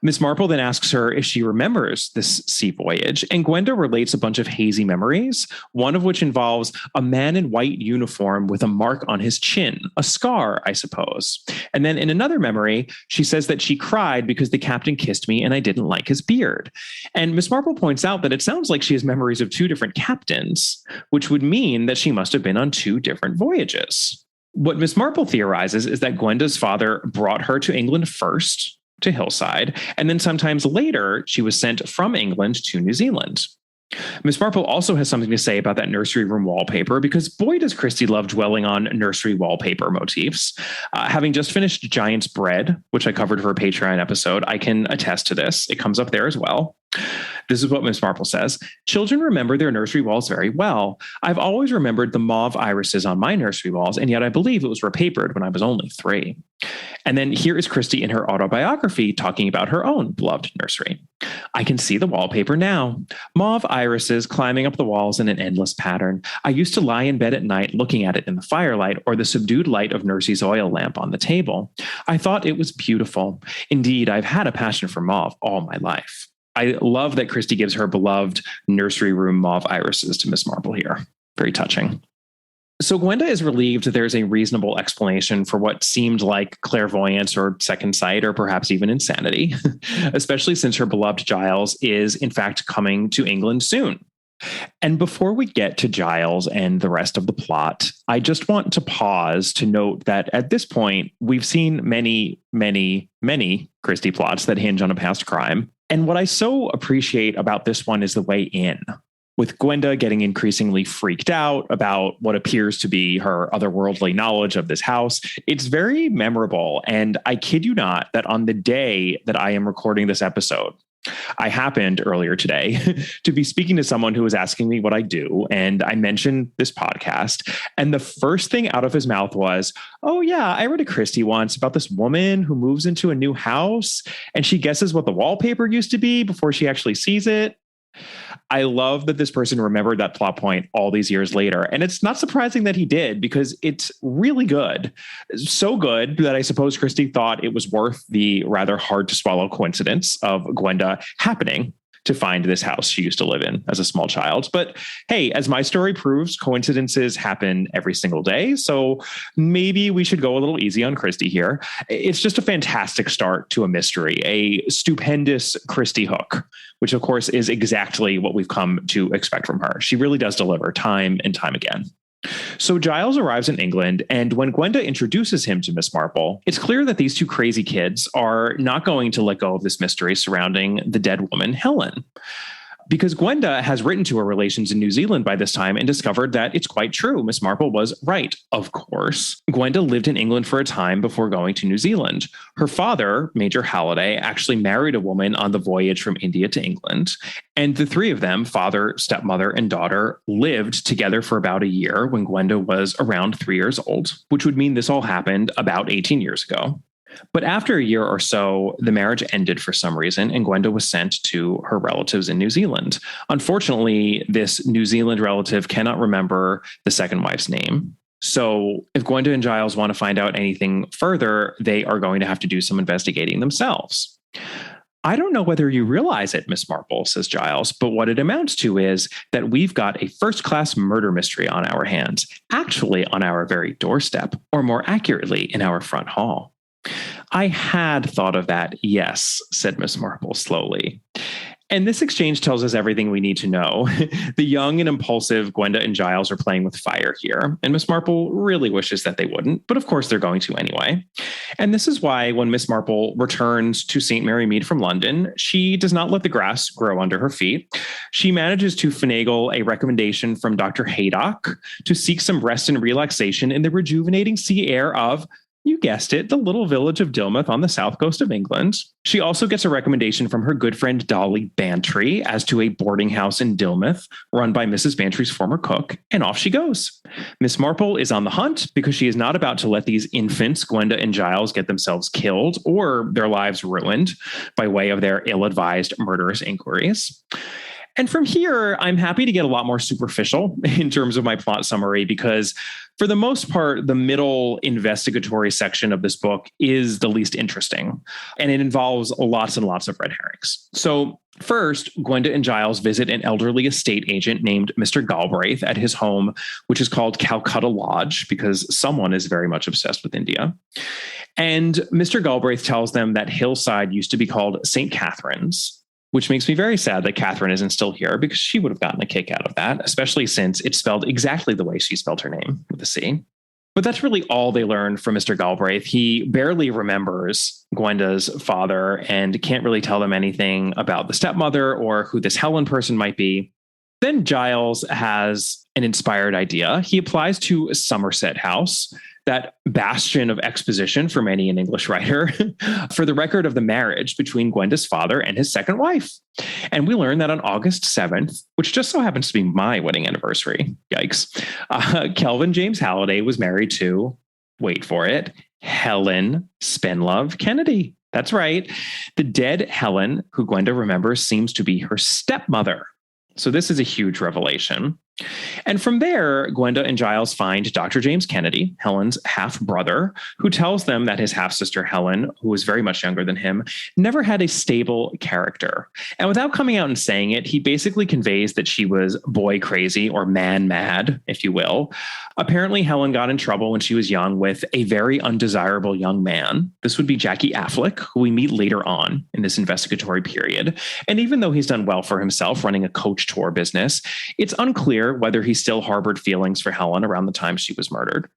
Miss Marple then asks her if she remembers this sea voyage, and Gwenda relates a bunch of hazy memories, one of which involves a man in white uniform with a mark on his chin, a scar, I suppose. And then in another memory, she says that she cried because the captain kissed me and I didn't like his beard. And Miss Marple points out that it sounds like she has memories of two different captains, which would mean that she must have been on two different voyages. What Miss Marple theorizes is that Gwenda's father brought her to England first, to Hillside, and then sometimes later she was sent from England to New Zealand. Miss Marple also has something to say about that nursery room wallpaper, because boy does Christie love dwelling on nursery wallpaper motifs. Having just finished Giant's Bread, which I covered for a Patreon episode, I can attest to this. It comes up there as well. This is what Miss Marple says. Children remember their nursery walls very well. I've always remembered the mauve irises on my nursery walls, and yet I believe it was repapered when I was only 3. And then here is Christie in her autobiography talking about her own beloved nursery. I can see the wallpaper now. Mauve irises climbing up the walls in an endless pattern. I used to lie in bed at night looking at it in the firelight or the subdued light of Nursey's oil lamp on the table. I thought it was beautiful. Indeed, I've had a passion for mauve all my life. I love that Christie gives her beloved nursery room mauve irises to Miss Marple here. Very touching. So Gwenda is relieved that there's a reasonable explanation for what seemed like clairvoyance or second sight or perhaps even insanity, especially since her beloved Giles is in fact coming to England soon. And before we get to Giles and the rest of the plot, I just want to pause to note that at this point, we've seen many Christie plots that hinge on a past crime. And what I so appreciate about this one is the way in, with Gwenda getting increasingly freaked out about what appears to be her otherworldly knowledge of this house. It's very memorable. And I kid you not that on the day that I am recording this episode, I happened earlier today to be speaking to someone who was asking me what I do. And I mentioned this podcast. And the first thing out of his mouth was, oh, yeah, I read a Christie once about this woman who moves into a new house and she guesses what the wallpaper used to be before she actually sees it. I love that this person remembered that plot point all these years later. And it's not surprising that he did, because it's really good. So good that I suppose Christie thought it was worth the rather hard to swallow coincidence of Gwenda happening to find this house she used to live in as a small child. But hey, as my story proves, coincidences happen every single day. So maybe we should go a little easy on Christie here. It's just a fantastic start to a mystery, a stupendous Christie hook, which of course is exactly what we've come to expect from her. She really does deliver time and time again. So Giles arrives in England, and when Gwenda introduces him to Miss Marple, it's clear that these two crazy kids are not going to let go of this mystery surrounding the dead woman, Helen. Because Gwenda has written to her relations in New Zealand by this time and discovered that it's quite true. Miss Marple was right, of course. Gwenda lived in England for a time before going to New Zealand. Her father, Major Halliday, actually married a woman on the voyage from India to England. And the three of them, father, stepmother, and daughter, lived together for about a year when Gwenda was around 3 years old, which would mean this all happened about 18 years ago. But after a year or so, the marriage ended for some reason, and Gwenda was sent to her relatives in New Zealand. Unfortunately, this New Zealand relative cannot remember the second wife's name. So if Gwenda and Giles want to find out anything further, they are going to have to do some investigating themselves. I don't know whether you realize it, Miss Marple, says Giles, but what it amounts to is that we've got a first-class murder mystery on our hands, actually on our very doorstep, or more accurately, in our front hall. I had thought of that, yes, said Miss Marple slowly. And this exchange tells us everything we need to know. The young and impulsive Gwenda and Giles are playing with fire here, and Miss Marple really wishes that they wouldn't, but of course they're going to anyway. And this is why when Miss Marple returns to St. Mary Mead from London, she does not let the grass grow under her feet. She manages to finagle a recommendation from Dr. Haydock to seek some rest and relaxation in the rejuvenating sea air of, you guessed it, the little village of Dilmouth on the south coast of England. She also gets a recommendation from her good friend Dolly Bantry as to a boarding house in Dilmouth run by Mrs. Bantry's former cook, and off she goes. Miss Marple is on the hunt because she is not about to let these infants, Gwenda and Giles, get themselves killed or their lives ruined by way of their ill-advised murderous inquiries. And from here, I'm happy to get a lot more superficial in terms of my plot summary, because for the most part, the middle investigatory section of this book is the least interesting, and it involves lots and lots of red herrings. So first, Gwenda and Giles visit an elderly estate agent named Mr. Galbraith at his home, which is called Calcutta Lodge, because someone is very much obsessed with India. And Mr. Galbraith tells them that Hillside used to be called St. Catherine's, which makes me very sad that Catherine isn't still here, because she would have gotten a kick out of that, especially since it's spelled exactly the way she spelled her name, with a C. But that's really all they learned from Mr. Galbraith. He barely remembers Gwenda's father and can't really tell them anything about the stepmother or who this Helen person might be. Then Giles has an inspired idea. He applies to Somerset House, that bastion of exposition for many an English writer, for the record of the marriage between Gwenda's father and his second wife. And we learn that on August 7th, which just so happens to be my wedding anniversary, yikes, Kelvin James Halliday was married to, wait for it, Helen Spenlove Kennedy. That's right. The dead Helen, who Gwenda remembers, seems to be her stepmother. So this is a huge revelation. And from there, Gwenda and Giles find Dr. James Kennedy, Helen's half-brother, who tells them that his half-sister Helen, who was very much younger than him, never had a stable character. And without coming out and saying it, he basically conveys that she was boy crazy or man mad, if you will. Apparently, Helen got in trouble when she was young with a very undesirable young man. This would be Jackie Affleck, who we meet later on in this investigatory period. And even though he's done well for himself running a coach tour business, it's unclear whether he still harbored feelings for Helen around the time she was murdered.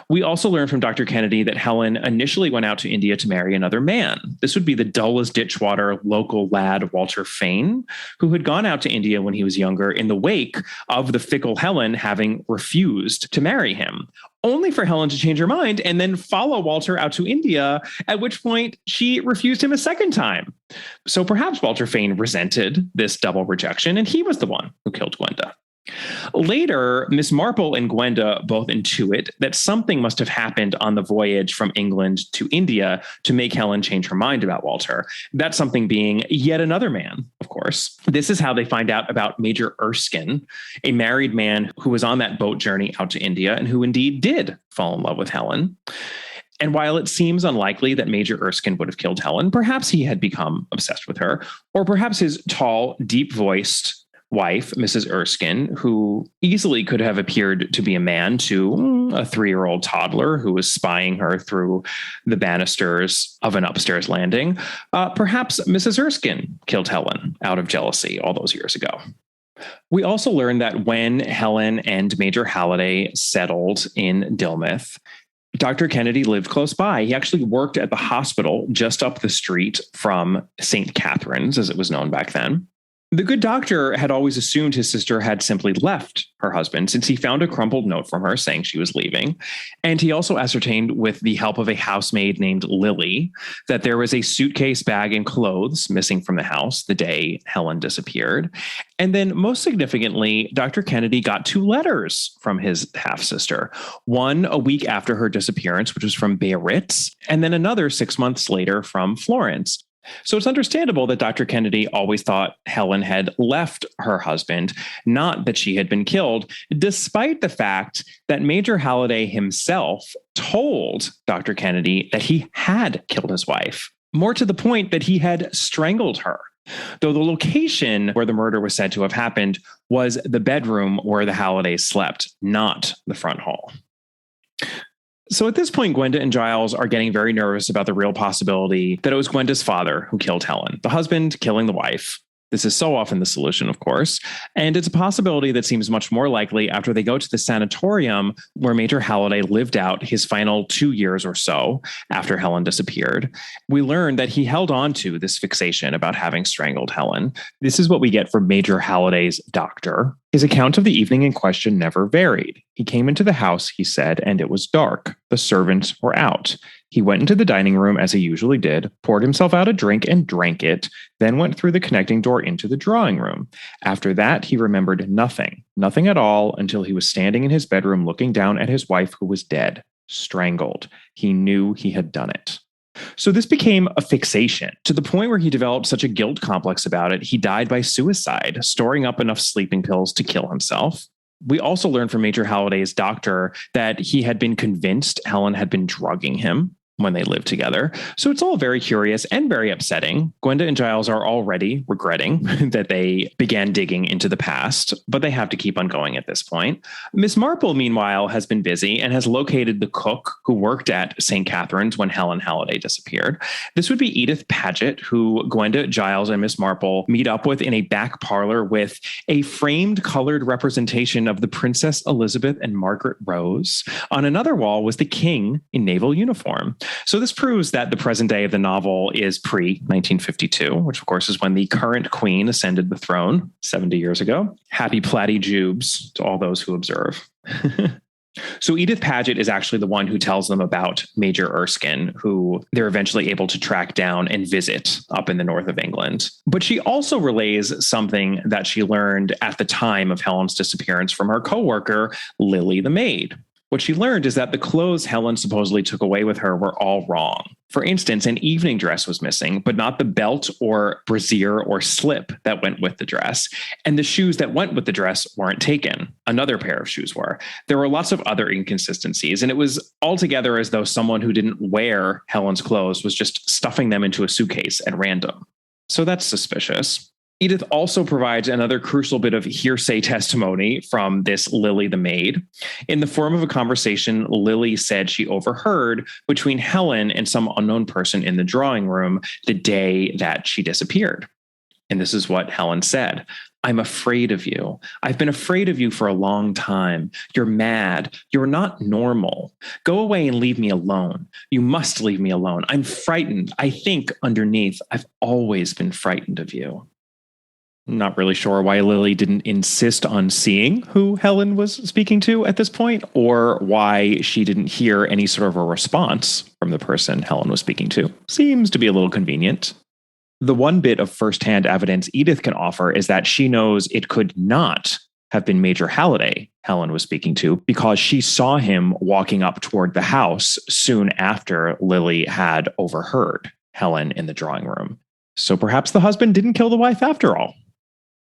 We also learned from Dr. Kennedy that Helen initially went out to India to marry another man. This would be the dull as ditchwater local lad, Walter Fane, who had gone out to India when he was younger in the wake of the fickle Helen having refused to marry him, only for Helen to change her mind and then follow Walter out to India, at which point she refused him a second time. So perhaps Walter Fane resented this double rejection, and he was the one who killed Gwenda. Later, Miss Marple and Gwenda both intuit that something must have happened on the voyage from England to India to make Helen change her mind about Walter. That something being yet another man, of course. This is how they find out about Major Erskine, a married man who was on that boat journey out to India and who indeed did fall in love with Helen. And while it seems unlikely that Major Erskine would have killed Helen, perhaps he had become obsessed with her, or perhaps his tall, deep-voiced wife, Mrs. Erskine, who easily could have appeared to be a man to a 3-year-old toddler who was spying her through the banisters of an upstairs landing. Perhaps Mrs. Erskine killed Helen out of jealousy all those years ago. We also learned that when Helen and Major Halliday settled in Dilmouth, Dr. Kennedy lived close by. He actually worked at the hospital just up the street from St. Catherine's, as it was known back then. The good doctor had always assumed his sister had simply left her husband, since he found a crumpled note from her saying she was leaving. And he also ascertained, with the help of a housemaid named Lily, that there was a suitcase, bag, and clothes missing from the house the day Helen disappeared. And then, most significantly, Dr. Kennedy got 2 letters from his half-sister. One a week after her disappearance, which was from Biarritz, and then another 6 months later from Florence. So it's understandable that Dr. Kennedy always thought Helen had left her husband, not that she had been killed, despite the fact that Major Halliday himself told Dr. Kennedy that he had killed his wife. More to the point, that he had strangled her, though the location where the murder was said to have happened was the bedroom where the Hallidays slept, not the front hall. So at this point, Gwenda and Giles are getting very nervous about the real possibility that it was Gwenda's father who killed Helen, the husband killing the wife. This is so often the solution, of course, and it's a possibility that seems much more likely after they go to the sanatorium where Major Halliday lived out his final 2 years or so after Helen disappeared. We learn that he held on to this fixation about having strangled Helen. This is what we get from Major Halliday's doctor. His account of the evening in question never varied. He came into the house, he said, and it was dark. The servants were out. He went into the dining room as he usually did, poured himself out a drink and drank it, then went through the connecting door into the drawing room. After that, he remembered nothing at all, until he was standing in his bedroom looking down at his wife, who was dead, strangled. He knew he had done it. So this became a fixation to the point where he developed such a guilt complex about it, he died by suicide, storing up enough sleeping pills to kill himself. We also learned from Major Halliday's doctor that he had been convinced Helen had been drugging him when they lived together. So it's all very curious and very upsetting. Gwenda and Giles are already regretting that they began digging into the past, but they have to keep on going at this point. Miss Marple, meanwhile, has been busy and has located the cook who worked at St. Catherine's when Helen Halliday disappeared. This would be Edith Paget, who Gwenda, Giles, and Miss Marple meet up with in a back parlor with a framed colored representation of the Princess Elizabeth and Margaret Rose. On another wall was the king in naval uniform. So this proves that the present day of the novel is pre-1952, which of course is when the current queen ascended the throne 70 years ago. Happy Platty Jubes to all those who observe. So Edith Paget is actually the one who tells them about Major Erskine, who they're eventually able to track down and visit up in the north of England. But she also relays something that she learned at the time of Helen's disappearance from her coworker, Lily the maid. What she learned is that the clothes Helen supposedly took away with her were all wrong. For instance, an evening dress was missing, but not the belt or brassiere or slip that went with the dress. And the shoes that went with the dress weren't taken. Another pair of shoes were. There were lots of other inconsistencies, and it was altogether as though someone who didn't wear Helen's clothes was just stuffing them into a suitcase at random. So that's suspicious. Edith also provides another crucial bit of hearsay testimony from this Lily the maid. In the form of a conversation Lily said she overheard between Helen and some unknown person in the drawing room the day that she disappeared. And this is what Helen said. "I'm afraid of you. I've been afraid of you for a long time. You're mad. You're not normal. Go away and leave me alone. You must leave me alone. I'm frightened. I think underneath, I've always been frightened of you." Not really sure why Lily didn't insist on seeing who Helen was speaking to at this point, or why she didn't hear any sort of a response from the person Helen was speaking to. Seems to be a little convenient. The one bit of firsthand evidence Edith can offer is that she knows it could not have been Major Halliday Helen was speaking to, because she saw him walking up toward the house soon after Lily had overheard Helen in the drawing room. So perhaps the husband didn't kill the wife after all.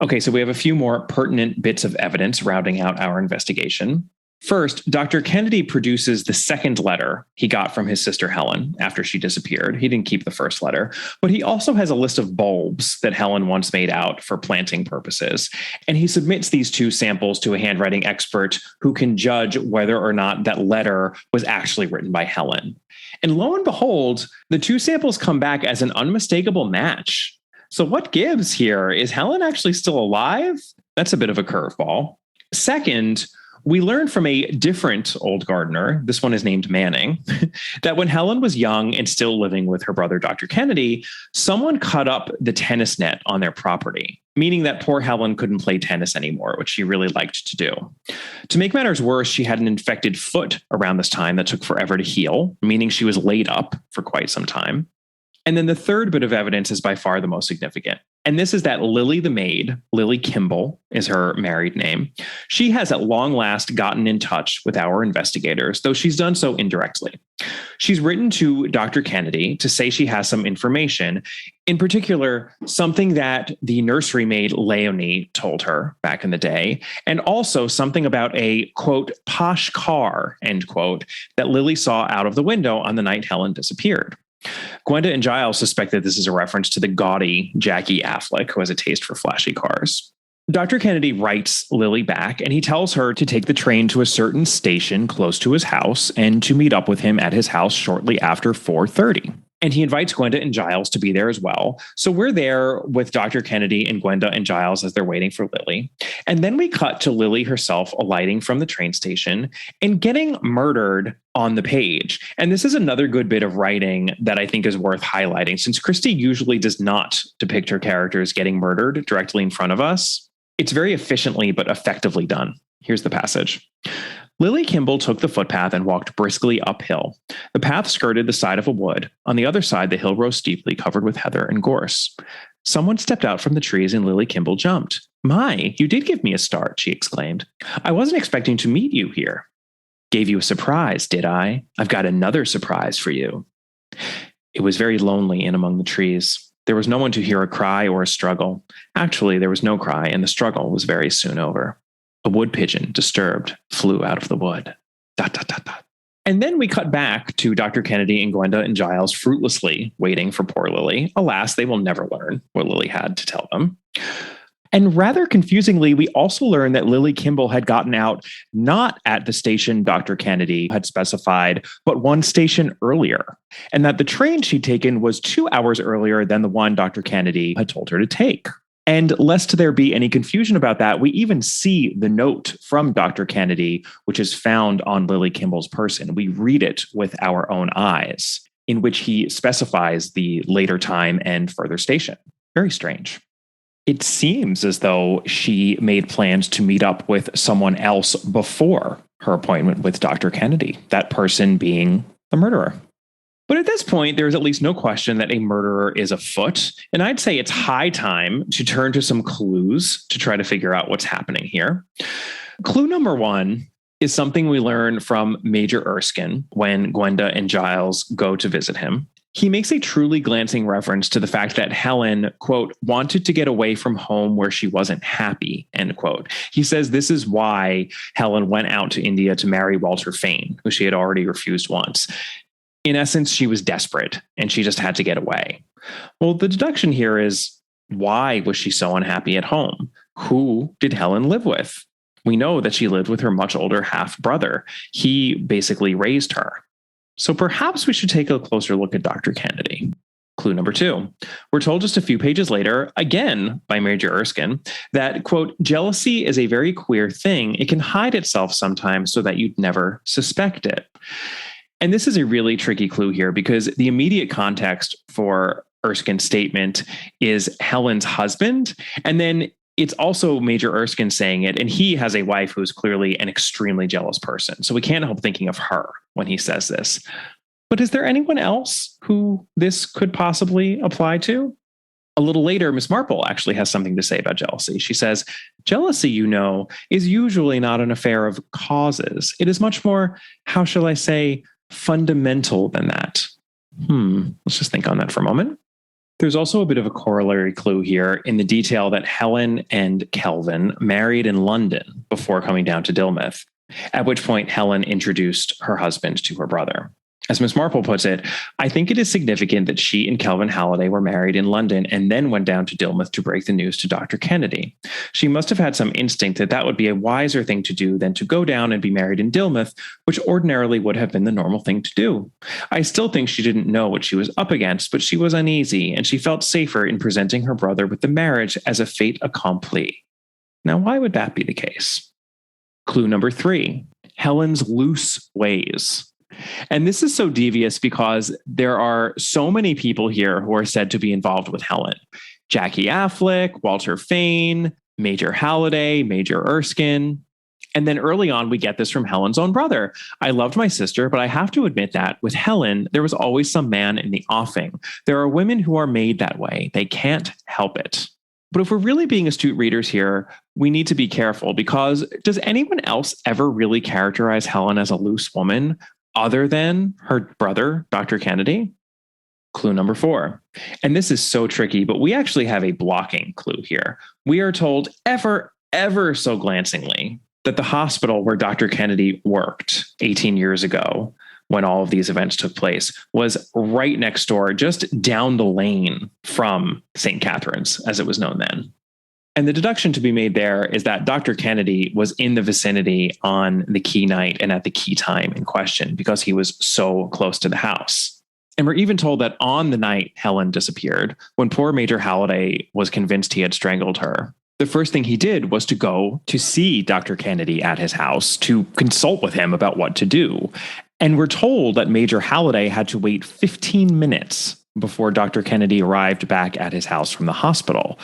Okay, so we have a few more pertinent bits of evidence rounding out our investigation. First, Dr. Kennedy produces the second letter he got from his sister Helen after she disappeared. He didn't keep the first letter, but he also has a list of bulbs that Helen once made out for planting purposes. And he submits these two samples to a handwriting expert who can judge whether or not that letter was actually written by Helen. And lo and behold, the two samples come back as an unmistakable match. So what gives here? Is Helen actually still alive? That's a bit of a curveball. Second, we learned from a different old gardener, this one is named Manning, that when Helen was young and still living with her brother, Dr. Kennedy, someone cut up the tennis net on their property, meaning that poor Helen couldn't play tennis anymore, which she really liked to do. To make matters worse, she had an infected foot around this time that took forever to heal, meaning she was laid up for quite some time. And then the third bit of evidence is by far the most significant. And this is that Lily the maid, Lily Kimball is her married name. She has at long last gotten in touch with our investigators, though she's done so indirectly. She's written to Dr. Kennedy to say she has some information, in particular, something that the nursery maid Leonie told her back in the day, and also something about a, quote, posh car, end quote, that Lily saw out of the window on the night Helen disappeared. Gwenda and Giles suspect that this is a reference to the gaudy Jackie Affleck, who has a taste for flashy cars. Dr. Kennedy writes Lily back, and he tells her to take the train to a certain station close to his house and to meet up with him at his house shortly after 4:30. And he invites Gwenda and Giles to be there as well. So we're there with Dr. Kennedy and Gwenda and Giles as they're waiting for Lily. And then we cut to Lily herself alighting from the train station and getting murdered on the page. And this is another good bit of writing that I think is worth highlighting, since Christie usually does not depict her characters getting murdered directly in front of us. It's very efficiently but effectively done. Here's the passage. Lily Kimball took the footpath and walked briskly uphill. The path skirted the side of a wood. On the other side, the hill rose steeply, covered with heather and gorse. Someone stepped out from the trees and Lily Kimball jumped. "My, you did give me a start," she exclaimed. "I wasn't expecting to meet you here." "Gave you a surprise, did I? I've got another surprise for you." It was very lonely in among the trees. There was no one to hear a cry or a struggle. Actually, there was no cry, and the struggle was very soon over. A wood pigeon, disturbed, flew out of the wood. Dot, dot, dot, dot. And then we cut back to Dr. Kennedy and Gwenda and Giles fruitlessly waiting for poor Lily. Alas, they will never learn what Lily had to tell them. And rather confusingly, we also learned that Lily Kimball had gotten out not at the station Dr. Kennedy had specified, but one station earlier, and that the train she'd taken was 2 hours earlier than the one Dr. Kennedy had told her to take. And lest there be any confusion about that, we even see the note from Dr. Kennedy, which is found on Lily Kimball's person. We read it with our own eyes, in which he specifies the later time and further station. Very strange. It seems as though she made plans to meet up with someone else before her appointment with Dr. Kennedy, that person being the murderer. But at this point, there is at least no question that a murderer is afoot. And I'd say it's high time to turn to some clues to try to figure out what's happening here. Clue number one is something we learn from Major Erskine when Gwenda and Giles go to visit him. He makes a truly glancing reference to the fact that Helen, quote, wanted to get away from home where she wasn't happy, end quote. He says this is why Helen went out to India to marry Walter Fane, who she had already refused once. In essence, she was desperate and she just had to get away. Well, the deduction here is, why was she so unhappy at home? Who did Helen live with? We know that she lived with her much older half-brother. He basically raised her. So perhaps we should take a closer look at Dr. Kennedy. Clue number two. We're told just a few pages later, again by Major Erskine, that, quote, jealousy is a very queer thing. It can hide itself sometimes so that you'd never suspect it. And this is a really tricky clue here because the immediate context for Erskine's statement is Helen's husband. And then it's also Major Erskine saying it, and he has a wife who's clearly an extremely jealous person. So we can't help thinking of her when he says this. But is there anyone else who this could possibly apply to? A little later, Miss Marple actually has something to say about jealousy. She says, jealousy, you know, is usually not an affair of causes. It is much more, how shall I say, fundamental than that. Let's just think on that for a moment. There's also a bit of a corollary clue here in the detail that Helen and Kelvin married in London before coming down to Dilmouth, at which point Helen introduced her husband to her brother. As Miss Marple puts it, I think it is significant that she and Kelvin Halliday were married in London and then went down to Dilmouth to break the news to Dr. Kennedy. She must have had some instinct that that would be a wiser thing to do than to go down and be married in Dilmouth, which ordinarily would have been the normal thing to do. I still think she didn't know what she was up against, but she was uneasy, and she felt safer in presenting her brother with the marriage as a fait accompli. Now, why would that be the case? Clue number 3, Helen's loose ways. And this is so devious because there are so many people here who are said to be involved with Helen. Jackie Affleck, Walter Fane, Major Halliday, Major Erskine. And then early on, we get this from Helen's own brother. I loved my sister, but I have to admit that with Helen, there was always some man in the offing. There are women who are made that way. They can't help it. But if we're really being astute readers here, we need to be careful because does anyone else ever really characterize Helen as a loose woman other than her brother, Dr. Kennedy? Clue number 4. And this is so tricky, but we actually have a blocking clue here. We are told ever so glancingly that the hospital where Dr. Kennedy worked 18 years ago when all of these events took place was right next door, just down the lane from St. Catherine's, as it was known then. And the deduction to be made there is that Dr. Kennedy was in the vicinity on the key night and at the key time in question because he was so close to the house. And we're even told that on the night Helen disappeared, when poor Major Halliday was convinced he had strangled her, the first thing he did was to go to see Dr. Kennedy at his house to consult with him about what to do. And we're told that Major Halliday had to wait 15 minutes before Dr. Kennedy arrived back at his house from the hospital.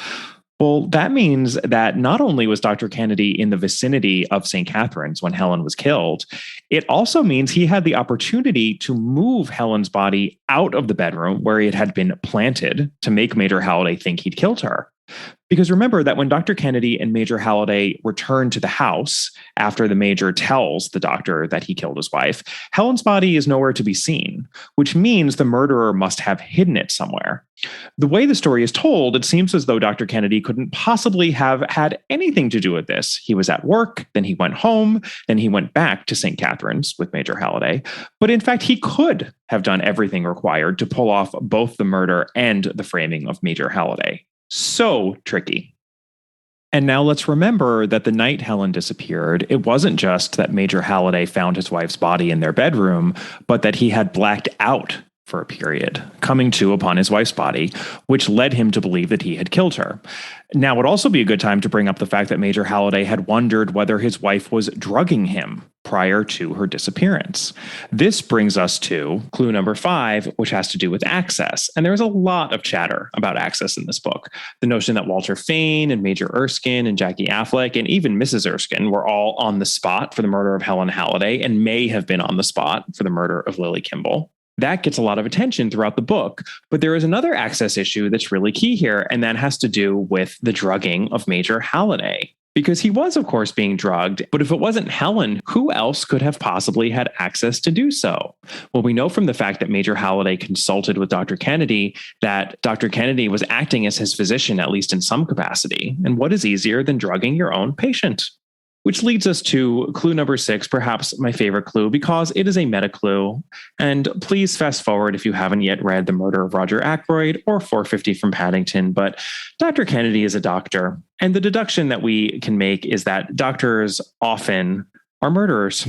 Well, that means that not only was Dr. Kennedy in the vicinity of St. Catherine's when Helen was killed, it also means he had the opportunity to move Helen's body out of the bedroom where it had been planted to make Major Halliday think he'd killed her. Because remember that when Dr. Kennedy and Major Halliday return to the house after the Major tells the doctor that he killed his wife, Helen's body is nowhere to be seen, which means the murderer must have hidden it somewhere. The way the story is told, it seems as though Dr. Kennedy couldn't possibly have had anything to do with this. He was at work, then he went home, then he went back to St. Catherine's with Major Halliday. But in fact, he could have done everything required to pull off both the murder and the framing of Major Halliday. So tricky. And now let's remember that the night Helen disappeared, it wasn't just that Major Halliday found his wife's body in their bedroom, but that he had blacked out for a period, coming to upon his wife's body, which led him to believe that he had killed her. Now would also be a good time to bring up the fact that Major Halliday had wondered whether his wife was drugging him prior to her disappearance. This brings us to clue number 5, which has to do with access. And there's a lot of chatter about access in this book. The notion that Walter Fane and Major Erskine and Jackie Affleck and even Mrs. Erskine were all on the spot for the murder of Helen Halliday and may have been on the spot for the murder of Lily Kimball. That gets a lot of attention throughout the book. But there is another access issue that's really key here, and that has to do with the drugging of Major Halliday. Because he was, of course, being drugged, but if it wasn't Helen, who else could have possibly had access to do so? Well, we know from the fact that Major Halliday consulted with Dr. Kennedy that Dr. Kennedy was acting as his physician, at least in some capacity. And what is easier than drugging your own patient? Which leads us to clue number 6, perhaps my favorite clue, because it is a meta clue. And please fast forward if you haven't yet read The Murder of Roger Ackroyd or 450 from Paddington. But Dr. Kennedy is a doctor. And the deduction that we can make is that doctors often are murderers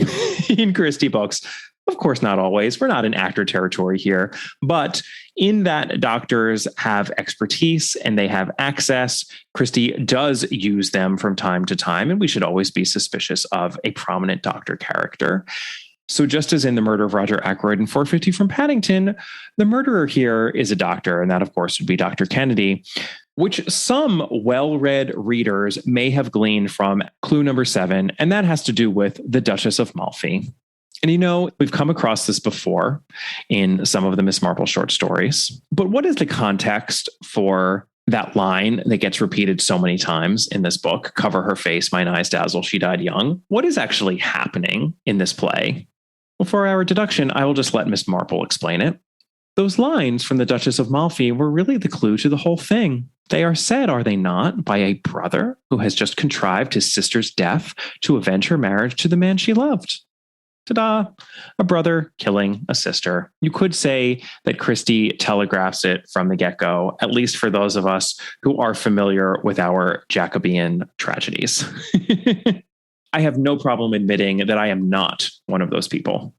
in Christie books. Of course, not always. We're not in actor territory here. But in that doctors have expertise and they have access, Christie does use them from time to time, and we should always be suspicious of a prominent doctor character. So just as in The Murder of Roger Ackroyd and 450 from Paddington, the murderer here is a doctor, and that, of course, would be Dr. Kennedy, which some well-read readers may have gleaned from clue number 7, and that has to do with the Duchess of Malfi. And we've come across this before in some of the Miss Marple short stories. But what is the context for that line that gets repeated so many times in this book? Cover her face, mine eyes dazzle, she died young. What is actually happening in this play? Well, for our deduction, I will just let Miss Marple explain it. Those lines from the Duchess of Malfi were really the clue to the whole thing. They are said, are they not, by a brother who has just contrived his sister's death to avenge her marriage to the man she loved. Ta-da! A brother killing a sister. You could say that Christie telegraphs it from the get-go, at least for those of us who are familiar with our Jacobean tragedies. I have no problem admitting that I am not one of those people.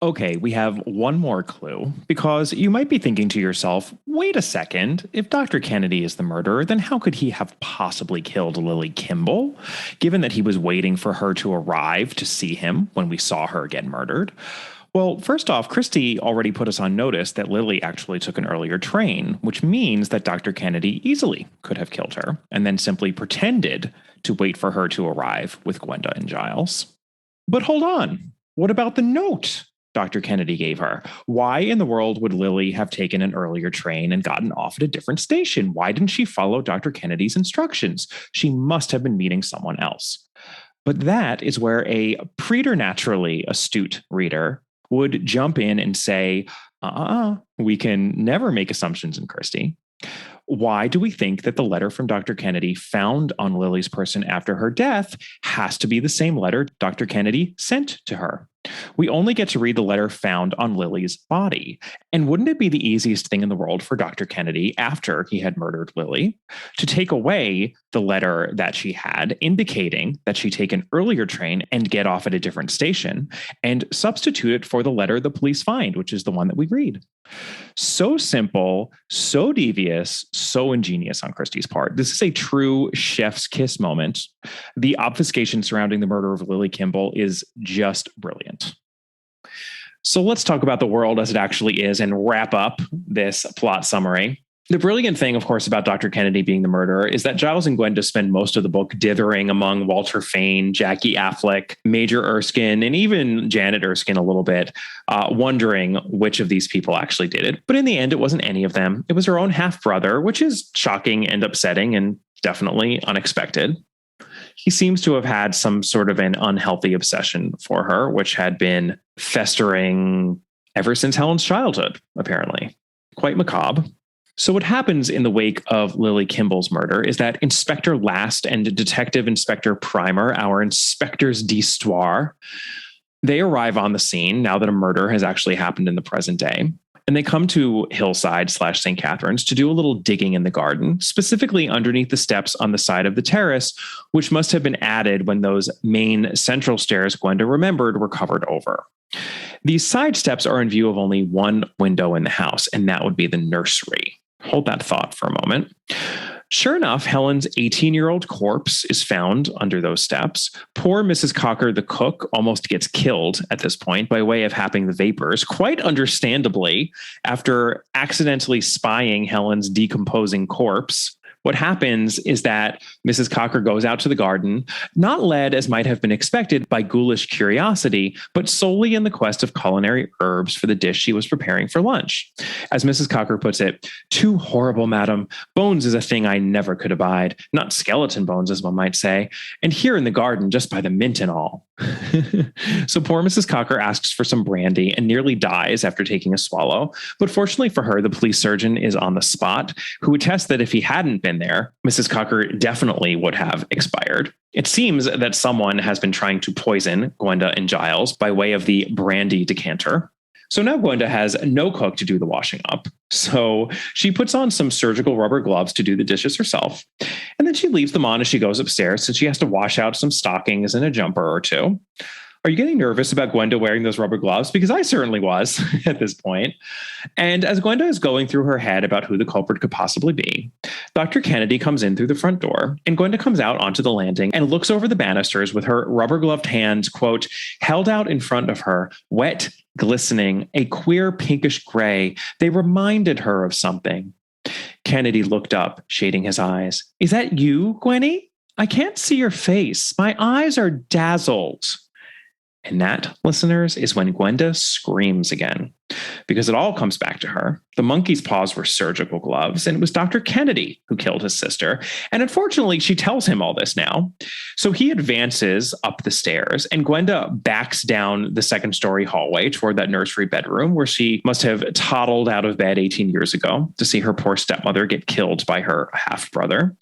Okay, we have one more clue, because you might be thinking to yourself, wait a second, if Dr. Kennedy is the murderer, then how could he have possibly killed Lily Kimball, given that he was waiting for her to arrive to see him when we saw her get murdered? Well, first off, Christie already put us on notice that Lily actually took an earlier train, which means that Dr. Kennedy easily could have killed her, and then simply pretended to wait for her to arrive with Gwenda and Giles. But hold on, what about the note Dr. Kennedy gave her? Why in the world would Lily have taken an earlier train and gotten off at a different station? Why didn't she follow Dr. Kennedy's instructions? She must have been meeting someone else. But that is where a preternaturally astute reader would jump in and say, we can never make assumptions in Christie. Why do we think that the letter from Dr. Kennedy found on Lily's person after her death has to be the same letter Dr. Kennedy sent to her? We only get to read the letter found on Lily's body. And wouldn't it be the easiest thing in the world for Dr. Kennedy, after he had murdered Lily, to take away the letter that she had, indicating that she'd take an earlier train and get off at a different station, and substitute it for the letter the police find, which is the one that we read? So simple, so devious, so ingenious on Christie's part. This is a true chef's kiss moment. The obfuscation surrounding the murder of Lily Kimball is just brilliant. So let's talk about the world as it actually is and wrap up this plot summary. The brilliant thing, of course, about Dr. Kennedy being the murderer is that Giles and Gwenda spend most of the book dithering among Walter Fane, Jackie Affleck, Major Erskine, and even Janet Erskine a little bit, wondering which of these people actually did it. But in the end, it wasn't any of them. It was her own half-brother, which is shocking and upsetting and definitely unexpected. He seems to have had some sort of an unhealthy obsession for her, which had been festering ever since Helen's childhood, apparently. Quite macabre. So what happens in the wake of Lily Kimball's murder is that Inspector Last and Detective Inspector Primer, our inspectors d'histoire, they arrive on the scene now that a murder has actually happened in the present day. And they come to Hillside/St. Catherine's to do a little digging in the garden, specifically underneath the steps on the side of the terrace, which must have been added when those main central stairs Gwenda remembered were covered over. These side steps are in view of only one window in the house, and that would be the nursery. Hold that thought for a moment. Sure enough, Helen's 18-year-old corpse is found under those steps. Poor Mrs. Cocker, the cook, almost gets killed at this point by way of happing the vapors, quite understandably, after accidentally spying Helen's decomposing corpse. What happens is that Mrs. Cocker goes out to the garden, not led as might have been expected by ghoulish curiosity, but solely in the quest of culinary herbs for the dish she was preparing for lunch. As Mrs. Cocker puts it, "Too horrible, madam. Bones is a thing I never could abide. Not skeleton bones, as one might say. And here in the garden, just by the mint and all." So poor Mrs. Cocker asks for some brandy and nearly dies after taking a swallow. But fortunately for her, the police surgeon is on the spot, who attests that if he hadn't been there, Mrs. Cocker definitely would have expired. It seems that someone has been trying to poison Gwenda and Giles by way of the brandy decanter. So now Gwenda has no cook to do the washing up. So she puts on some surgical rubber gloves to do the dishes herself. And then she leaves them on as she goes upstairs since she has to wash out some stockings and a jumper or two. Are you getting nervous about Gwenda wearing those rubber gloves? Because I certainly was at this point. And as Gwenda is going through her head about who the culprit could possibly be, Dr. Kennedy comes in through the front door, and Gwenda comes out onto the landing and looks over the banisters with her rubber-gloved hands, quote, held out in front of her, wet, glistening, a queer pinkish gray. They reminded her of something. Kennedy looked up, shading his eyes. "Is that you, Gwenny? I can't see your face. My eyes are dazzled." And that, listeners, is when Gwenda screams again, because it all comes back to her. The monkey's paws were surgical gloves, and it was Dr. Kennedy who killed his sister. And unfortunately, she tells him all this now. So he advances up the stairs, and Gwenda backs down the second-story hallway toward that nursery bedroom where she must have toddled out of bed 18 years ago to see her poor stepmother get killed by her half-brother.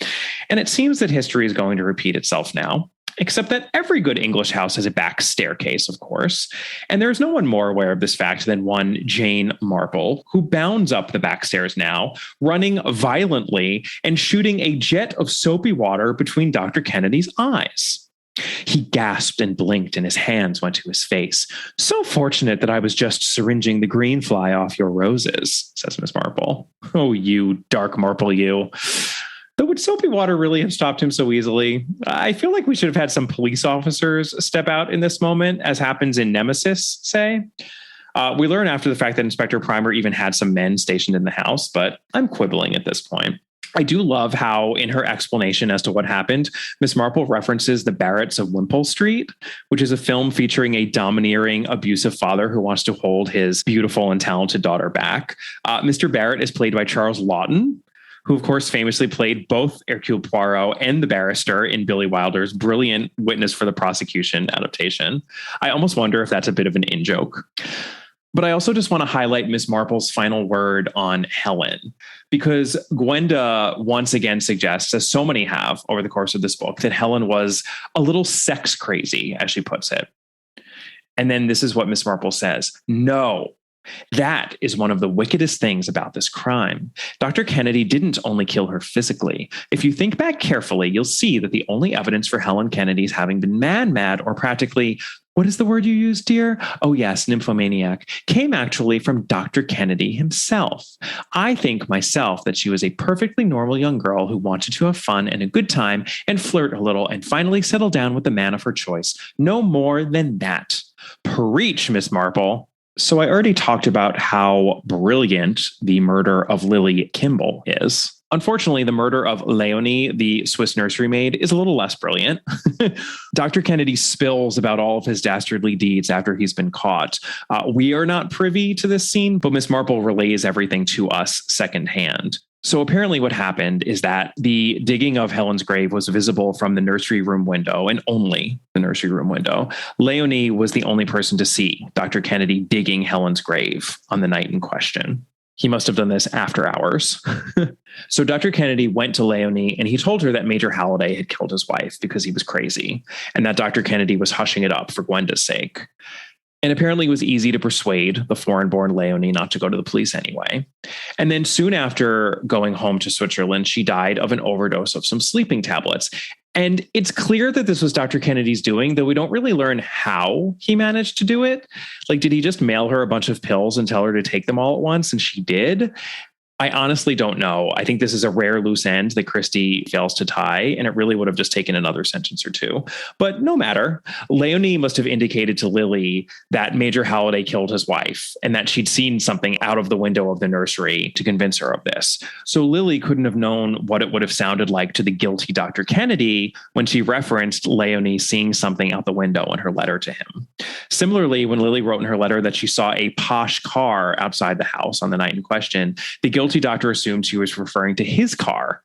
And it seems that history is going to repeat itself now. Except that every good English house has a back staircase, of course. And there's no one more aware of this fact than one Jane Marple, who bounds up the back stairs now, running violently and shooting a jet of soapy water between Dr. Kennedy's eyes. He gasped and blinked, and his hands went to his face. "So fortunate that I was just syringing the green fly off your roses," says Miss Marple. "Oh, you dark Marple, you." Though would soapy water really have stopped him so easily? I feel like we should have had some police officers step out in this moment, as happens in Nemesis, say. We learn after the fact that Inspector Primer even had some men stationed in the house, but I'm quibbling at this point. I do love how, in her explanation as to what happened, Miss Marple references The Barretts of Wimpole Street, which is a film featuring a domineering, abusive father who wants to hold his beautiful and talented daughter back. Mr. Barrett is played by Charles Laughton, who, of course, famously played both Hercule Poirot and the barrister in Billy Wilder's brilliant Witness for the Prosecution adaptation. I almost wonder if that's a bit of an in-joke. But I also just want to highlight Miss Marple's final word on Helen, because Gwenda once again suggests, as so many have over the course of this book, that Helen was a little sex crazy, as she puts it. And then this is what Miss Marple says. "No. That is one of the wickedest things about this crime. Dr. Kennedy didn't only kill her physically. If you think back carefully, you'll see that the only evidence for Helen Kennedy's having been mad or practically, what is the word you used, dear? Oh, yes, nymphomaniac, came actually from Dr. Kennedy himself. I think myself that she was a perfectly normal young girl who wanted to have fun and a good time and flirt a little and finally settle down with the man of her choice. No more than that." Preach, Miss Marple. So I already talked about how brilliant the murder of Lily Kimball is. Unfortunately, the murder of Leonie, the Swiss nursery maid, is a little less brilliant. Dr. Kennedy spills about all of his dastardly deeds after he's been caught. We are not privy to this scene, but Miss Marple relays everything to us secondhand. So apparently what happened is that the digging of Helen's grave was visible from the nursery room window, and only the nursery room window. Leonie was the only person to see Dr. Kennedy digging Helen's grave on the night in question. He must have done this after hours. So Dr. Kennedy went to Leonie and he told her that Major Halliday had killed his wife because he was crazy, and that Dr. Kennedy was hushing it up for Gwenda's sake. And apparently it was easy to persuade the foreign-born Leonie not to go to the police anyway. And then soon after going home to Switzerland, she died of an overdose of some sleeping tablets. And it's clear that this was Dr. Kennedy's doing, though we don't really learn how he managed to do it. Like, did he just mail her a bunch of pills and tell her to take them all at once? And she did? I honestly don't know. I think this is a rare loose end that Christie fails to tie, and it really would have just taken another sentence or two. But no matter. Leonie must have indicated to Lily that Major Halliday killed his wife and that she'd seen something out of the window of the nursery to convince her of this. So Lily couldn't have known what it would have sounded like to the guilty Dr. Kennedy when she referenced Leonie seeing something out the window in her letter to him. Similarly, when Lily wrote in her letter that she saw a posh car outside the house on the night in question, the guilty doctor assumed she was referring to his car.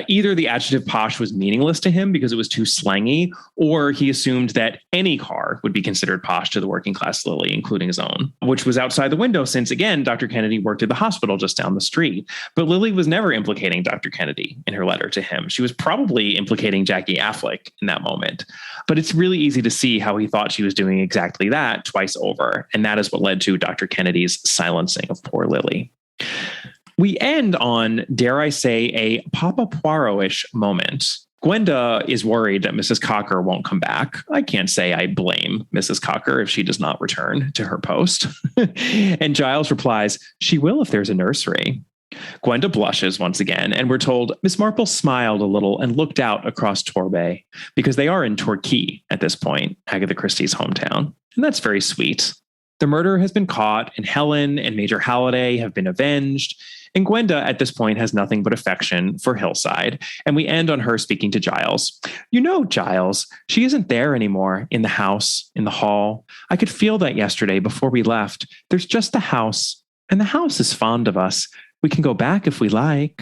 Either the adjective posh was meaningless to him because it was too slangy, or he assumed that any car would be considered posh to the working class Lily, including his own, which was outside the window since, again, Dr. Kennedy worked at the hospital just down the street. But Lily was never implicating Dr. Kennedy in her letter to him. She was probably implicating Jackie Affleck in that moment. But it's really easy to see how he thought she was doing exactly that twice over. And that is what led to Dr. Kennedy's silencing of poor Lily. We end on, dare I say, a Papa Poirot-ish moment. Gwenda is worried that Mrs. Cocker won't come back. I can't say I blame Mrs. Cocker if she does not return to her post. And Giles replies, she will if there's a nursery. Gwenda blushes once again, and we're told Miss Marple smiled a little and looked out across Torbay, because they are in Torquay at this point, Agatha Christie's hometown. And that's very sweet. The murderer has been caught, and Helen and Major Halliday have been avenged. And Gwenda, at this point, has nothing but affection for Hillside. And we end on her speaking to Giles. You know, Giles, she isn't there anymore in the house, in the hall. I could feel that yesterday before we left. There's just the house, and the house is fond of us. We can go back if we like.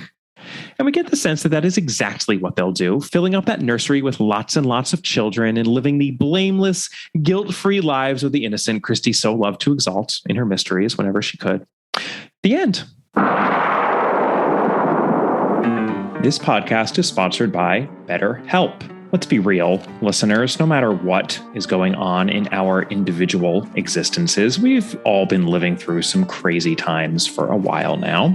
And we get the sense that that is exactly what they'll do, filling up that nursery with lots and lots of children and living the blameless, guilt-free lives of the innocent Christie so loved to exalt in her mysteries whenever she could. The end. This podcast is sponsored by BetterHelp. Let's be real, listeners, no matter what is going on in our individual existences, we've all been living through some crazy times for a while now,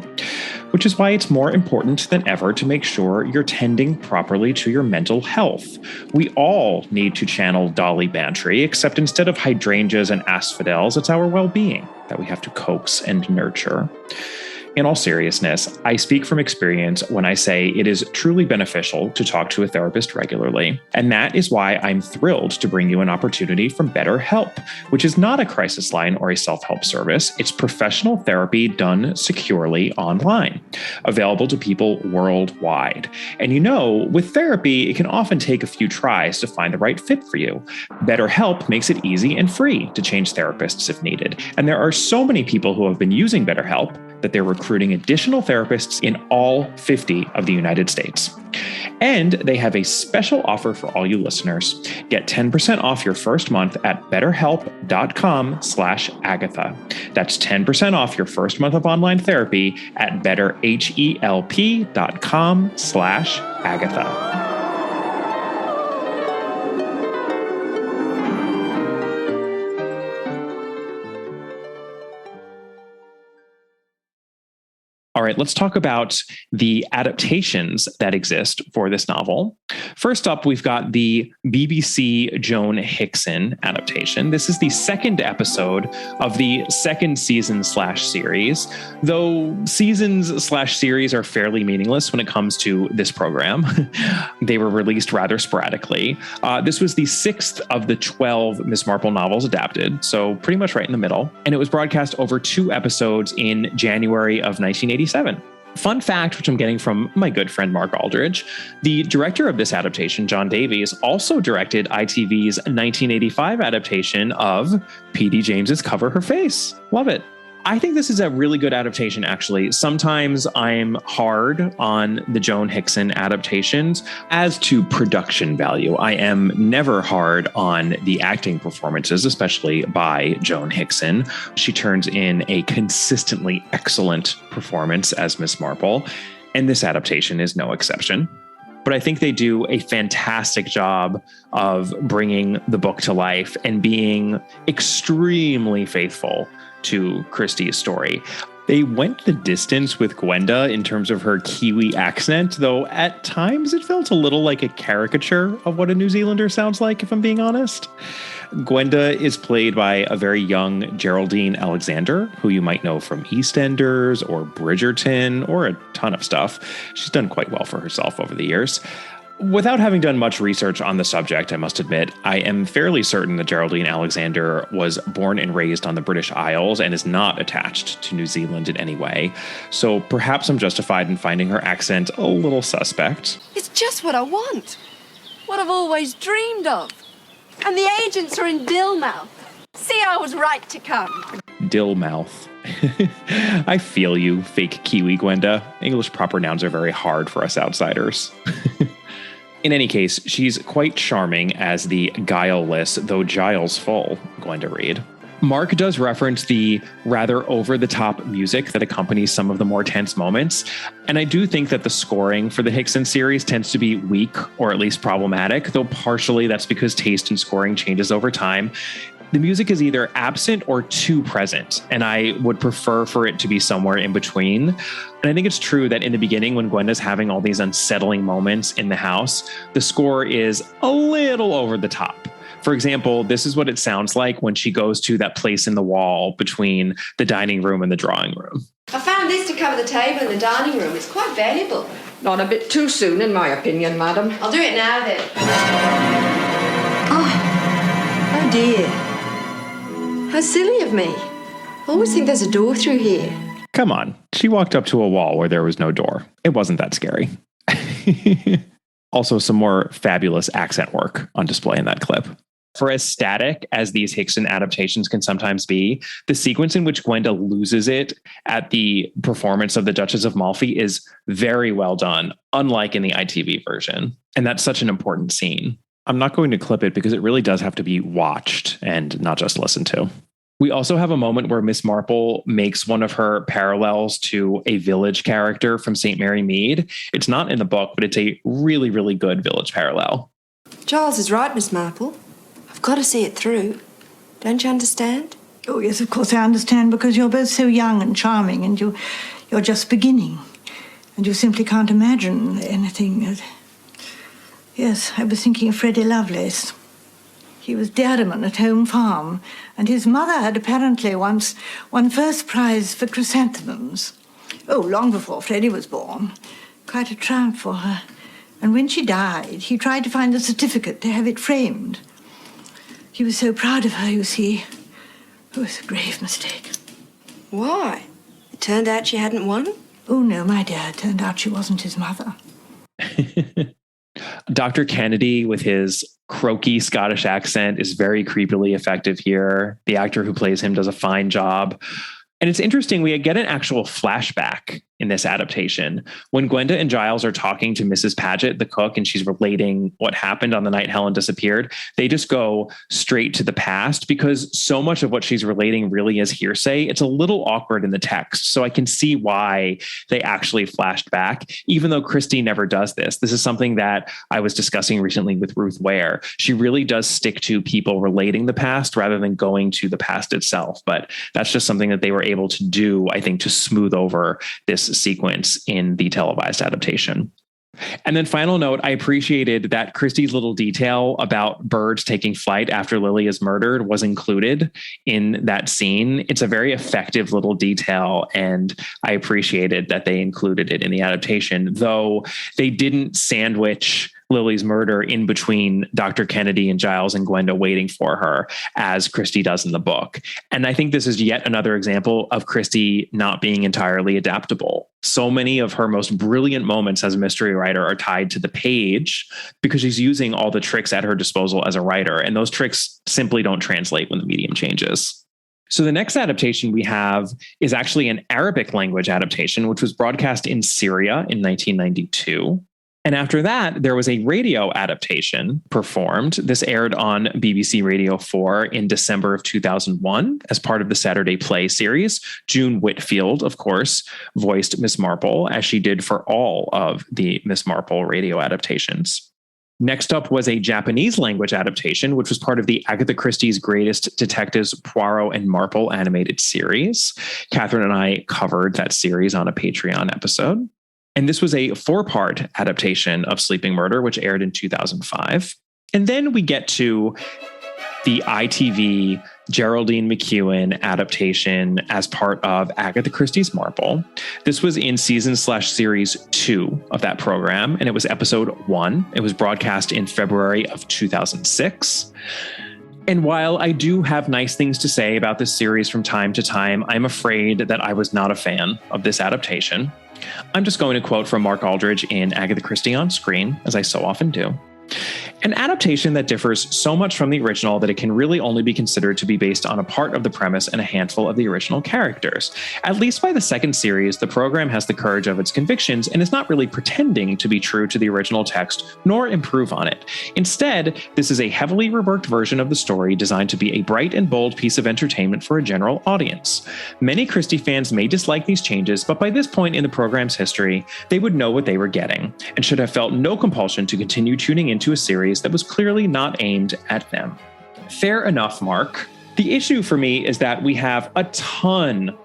which is why it's more important than ever to make sure you're tending properly to your mental health. We all need to channel Dolly Bantry, except instead of hydrangeas and asphodels, it's our well-being that we have to coax and nurture. In all seriousness, I speak from experience when I say it is truly beneficial to talk to a therapist regularly. And that is why I'm thrilled to bring you an opportunity from BetterHelp, which is not a crisis line or a self-help service. It's professional therapy done securely online, available to people worldwide. And you know, with therapy, it can often take a few tries to find the right fit for you. BetterHelp makes it easy and free to change therapists if needed. And there are so many people who have been using BetterHelp that they're recruiting additional therapists in all 50 of the United States. And they have a special offer for all you listeners. Get 10% off your first month at betterhelp.com/Agatha. That's 10% off your first month of online therapy at betterhelp.com/Agatha. All right, let's talk about the adaptations that exist for this novel. First up, we've got the BBC Joan Hickson adaptation. This is the second episode of the second season/series, though seasons/series are fairly meaningless when it comes to this program. They were released rather sporadically. This was the sixth of the 12 Miss Marple novels adapted, so pretty much right in the middle. And it was broadcast over 2 episodes in January of 1987. Fun fact, which I'm getting from my good friend Mark Aldridge, the director of this adaptation, John Davies, also directed ITV's 1985 adaptation of P.D. James's Cover Her Face. Love it. I think this is a really good adaptation, actually. Sometimes I'm hard on the Joan Hickson adaptations. As to production value, I am never hard on the acting performances, especially by Joan Hickson. She turns in a consistently excellent performance as Miss Marple, and this adaptation is no exception. But I think they do a fantastic job of bringing the book to life and being extremely faithful to Christie's story. They went the distance with Gwenda in terms of her Kiwi accent, though at times it felt a little like a caricature of what a New Zealander sounds like, if I'm being honest. Gwenda is played by a very young Geraldine Alexander, who you might know from EastEnders or Bridgerton or a ton of stuff. She's done quite well for herself over the years. Without having done much research on the subject, I must admit, I am fairly certain that Geraldine Alexander was born and raised on the British Isles and is not attached to New Zealand in any way. So perhaps I'm justified in finding her accent a little suspect. It's just what I want. What I've always dreamed of. And the agents are in Dillmouth. See, I was right to come. Dillmouth. I feel you, fake Kiwi Gwenda. English proper nouns are very hard for us outsiders. In any case, she's quite charming as the guileless, though Gilesful, Gwenda Reed. Mark does reference the rather over-the-top music that accompanies some of the more tense moments, and I do think that the scoring for the Hickson series tends to be weak, or at least problematic, though partially that's because taste in scoring changes over time. The music is either absent or too present, and I would prefer for it to be somewhere in between. And I think it's true that in the beginning, when Gwenda's having all these unsettling moments in the house, the score is a little over the top. For example, this is what it sounds like when she goes to that place in the wall between the dining room and the drawing room. I found this to cover the table in the dining room. It's quite valuable. Not a bit too soon, in my opinion, madam. I'll do it now, then. Oh dear. How silly of me. I always think there's a door through here. Come on. She walked up to a wall where there was no door. It wasn't that scary. Also, some more fabulous accent work on display in that clip. For as static as these Hickson adaptations can sometimes be, the sequence in which Gwenda loses it at the performance of the Duchess of Malfi is very well done, unlike in the ITV version. And that's such an important scene. I'm not going to clip it because it really does have to be watched and not just listened to. We also have a moment where Miss Marple makes one of her parallels to a village character from St. Mary Mead. It's not in the book, but it's a really, really good village parallel. Charles is right, Miss Marple. I've got to see it through. Don't you understand? Oh, yes, of course I understand, because you're both so young and charming, and you're just beginning. And you simply can't imagine anything. Yes, I was thinking of Freddie Lovelace. He was dairyman at Home Farm, and his mother had apparently once won first prize for chrysanthemums. Oh, long before Freddie was born. Quite a triumph for her. And when she died, he tried to find the certificate to have it framed. He was so proud of her, you see. It was a grave mistake. Why? It turned out she hadn't won? Oh, no, my dear. It turned out she wasn't his mother. Dr. Kennedy, with his croaky Scottish accent, is very creepily effective here. The actor who plays him does a fine job. And it's interesting, we get an actual flashback in this adaptation. When Gwenda and Giles are talking to Mrs. Paget, the cook, and she's relating what happened on the night Helen disappeared, they just go straight to the past because so much of what she's relating really is hearsay. It's a little awkward in the text. So I can see why they actually flashed back, even though Christie never does this. This is something that I was discussing recently with Ruth Ware. She really does stick to people relating the past rather than going to the past itself. But that's just something that they were able to do, I think, to smooth over this sequence in the televised adaptation. And then final note, I appreciated that Christie's little detail about birds taking flight after Lily is murdered was included in that scene. It's a very effective little detail, and I appreciated that they included it in the adaptation, though they didn't sandwich Lily's murder in between Dr. Kennedy and Giles and Gwenda waiting for her, as Christie does in the book. And I think this is yet another example of Christie not being entirely adaptable. So many of her most brilliant moments as a mystery writer are tied to the page because she's using all the tricks at her disposal as a writer. And those tricks simply don't translate when the medium changes. So the next adaptation we have is actually an Arabic language adaptation, which was broadcast in Syria in 1992. And after that, there was a radio adaptation performed. This aired on BBC Radio 4 in December of 2001 as part of the Saturday Play series. June Whitfield, of course, voiced Miss Marple, as she did for all of the Miss Marple radio adaptations. Next up was a Japanese language adaptation, which was part of the Agatha Christie's Greatest Detectives Poirot and Marple animated series. Catherine and I covered that series on a Patreon episode. And this was a 4-part adaptation of Sleeping Murder, which aired in 2005. And then we get to the ITV Geraldine McEwen adaptation as part of Agatha Christie's Marple. This was in season/series 2 of that program, and it was episode 1. It was broadcast in February of 2006. And while I do have nice things to say about this series from time to time, I'm afraid that I was not a fan of this adaptation. I'm just going to quote from Mark Aldridge in Agatha Christie on Screen, as I so often do. An adaptation that differs so much from the original that it can really only be considered to be based on a part of the premise and a handful of the original characters. At least by the second series, the program has the courage of its convictions and is not really pretending to be true to the original text, nor improve on it. Instead, this is a heavily reworked version of the story designed to be a bright and bold piece of entertainment for a general audience. Many Christie fans may dislike these changes, but by this point in the program's history, they would know what they were getting, and should have felt no compulsion to continue tuning into a series that was clearly not aimed at them. Fair enough, Mark. The issue for me is that we have a ton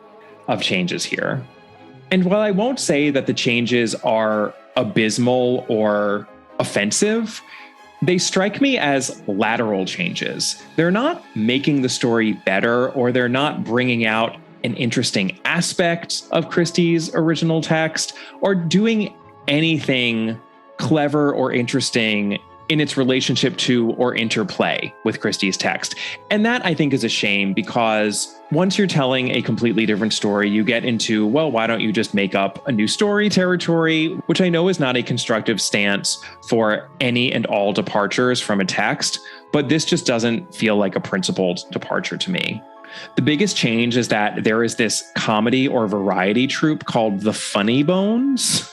of changes here. And while I won't say that the changes are abysmal or offensive, they strike me as lateral changes. They're not making the story better, or they're not bringing out an interesting aspect of Christie's original text, or doing anything clever or interesting in its relationship to or interplay with Christie's text. And that, I think, is a shame, because once you're telling a completely different story, you get into, well, why don't you just make up a new story territory, which I know is not a constructive stance for any and all departures from a text, but this just doesn't feel like a principled departure to me. The biggest change is that there is this comedy or variety troupe called the Funny Bones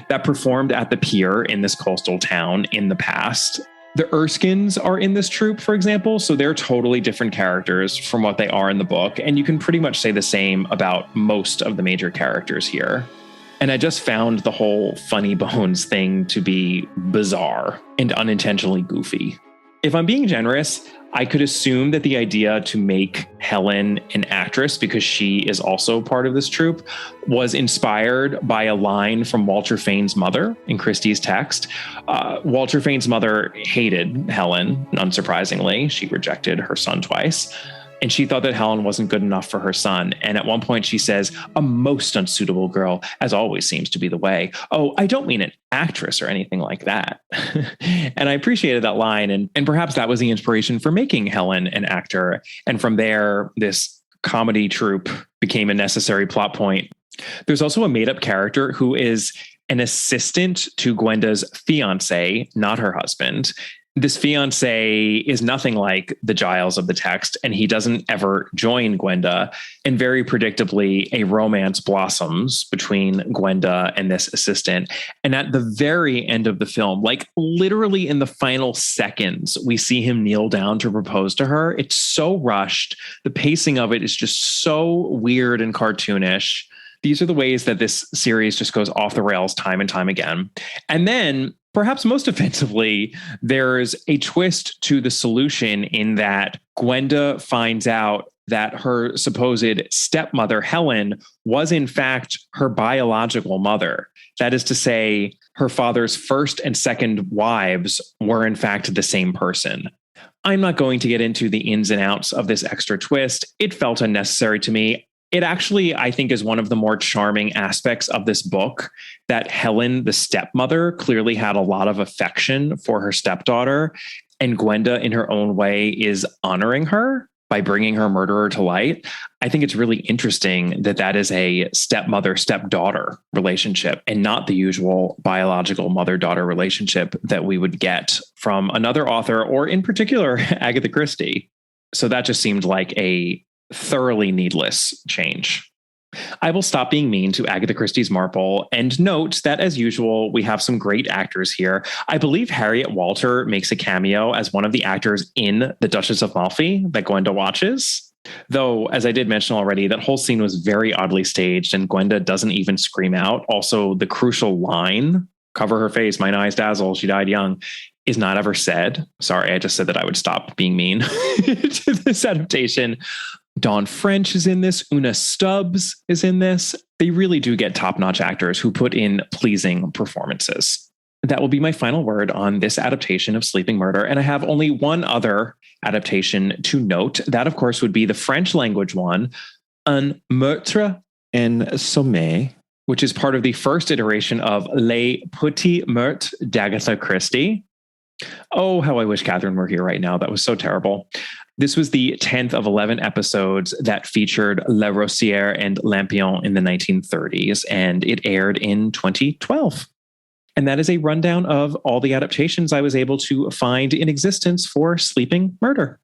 that performed at the pier in this coastal town in the past. The Erskines are in this troupe, for example, so they're totally different characters from what they are in the book, and you can pretty much say the same about most of the major characters here. And I just found the whole Funny Bones thing to be bizarre and unintentionally goofy. If I'm being generous, I could assume that the idea to make Helen an actress, because she is also part of this troupe, was inspired by a line from Walter Fane's mother in Christie's text. Walter Fane's mother hated Helen, unsurprisingly. She rejected her son twice. And she thought that Helen wasn't good enough for her son. And at one point she says, "A most unsuitable girl, as always seems to be the way. Oh, I don't mean an actress or anything like that." And I appreciated that line. And perhaps that was the inspiration for making Helen an actor. And from there, this comedy troupe became a necessary plot point. There's also a made-up character who is an assistant to Gwenda's fiance, not her husband. This fiance is nothing like the Giles of the text, and he doesn't ever join Gwenda. And very predictably, a romance blossoms between Gwenda and this assistant. And at the very end of the film, like literally in the final seconds, we see him kneel down to propose to her. It's so rushed. The pacing of it is just so weird and cartoonish. These are the ways that this series just goes off the rails time and time again. And then, perhaps most offensively, there's a twist to the solution in that Gwenda finds out that her supposed stepmother, Helen, was in fact her biological mother. That is to say, her father's first and second wives were in fact the same person. I'm not going to get into the ins and outs of this extra twist. It felt unnecessary to me. It actually, I think, is one of the more charming aspects of this book, that Helen, the stepmother, clearly had a lot of affection for her stepdaughter, and Gwenda, in her own way, is honoring her by bringing her murderer to light. I think it's really interesting that that is a stepmother-stepdaughter relationship and not the usual biological mother-daughter relationship that we would get from another author, or in particular, Agatha Christie. So that just seemed like a thoroughly needless change. I will stop being mean to Agatha Christie's Marple and note that, as usual, we have some great actors here. I believe Harriet Walter makes a cameo as one of the actors in The Duchess of Malfi that Gwenda watches. Though, as I did mention already, that whole scene was very oddly staged and Gwenda doesn't even scream out. Also, the crucial line, "Cover her face, mine eyes dazzle, she died young," is not ever said. Sorry, I just said that I would stop being mean to this adaptation. Dawn French is in this. Una Stubbs is in this. They really do get top-notch actors who put in pleasing performances. That will be my final word on this adaptation of Sleeping Murder. And I have only one other adaptation to note. That, of course, would be the French language one, Un meurtre en sommeil, which is part of the first iteration of Les Petits Meurtres d'Agatha Christie. Oh, how I wish Catherine were here right now. That was so terrible. This was the 10th of 11 episodes that featured La Rosière and Lampion in the 1930s, and it aired in 2012. And that is a rundown of all the adaptations I was able to find in existence for Sleeping Murder.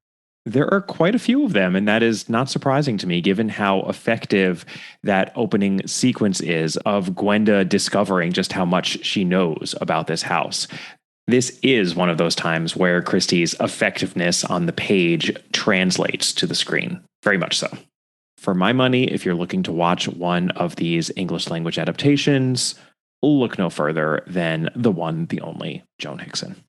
There are quite a few of them, and that is not surprising to me, given how effective that opening sequence is of Gwenda discovering just how much she knows about this house. This is one of those times where Christie's effectiveness on the page translates to the screen. Very much so. For my money, if you're looking to watch one of these English language adaptations, look no further than the one, the only Joan Hickson.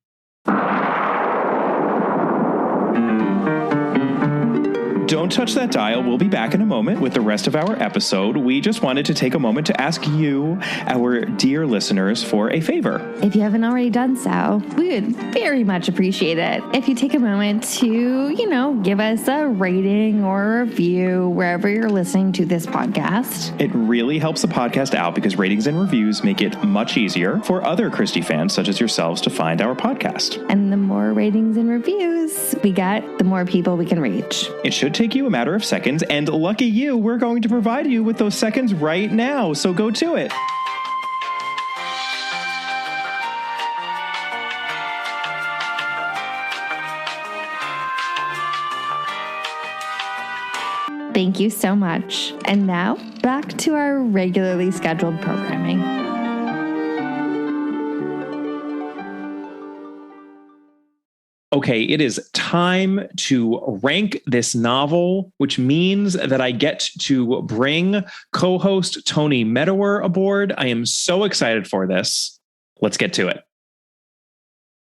Don't touch that dial. We'll be back in a moment with the rest of our episode. We just wanted to take a moment to ask you, our dear listeners, for a favor. If you haven't already done so, we would very much appreciate it if you take a moment to, give us a rating or a review wherever you're listening to this podcast. It really helps the podcast out because ratings and reviews make it much easier for other Christie fans such as yourselves to find our podcast. And the more ratings and reviews we get, the more people we can reach. It should take you a matter of seconds, and lucky you, we're going to provide you with those seconds right now, so go to it. Thank you so much. And now, back to our regularly scheduled programming. Okay, it is time to rank this novel, which means that I get to bring co-host Tony Medawar aboard. I am so excited for this. Let's get to it.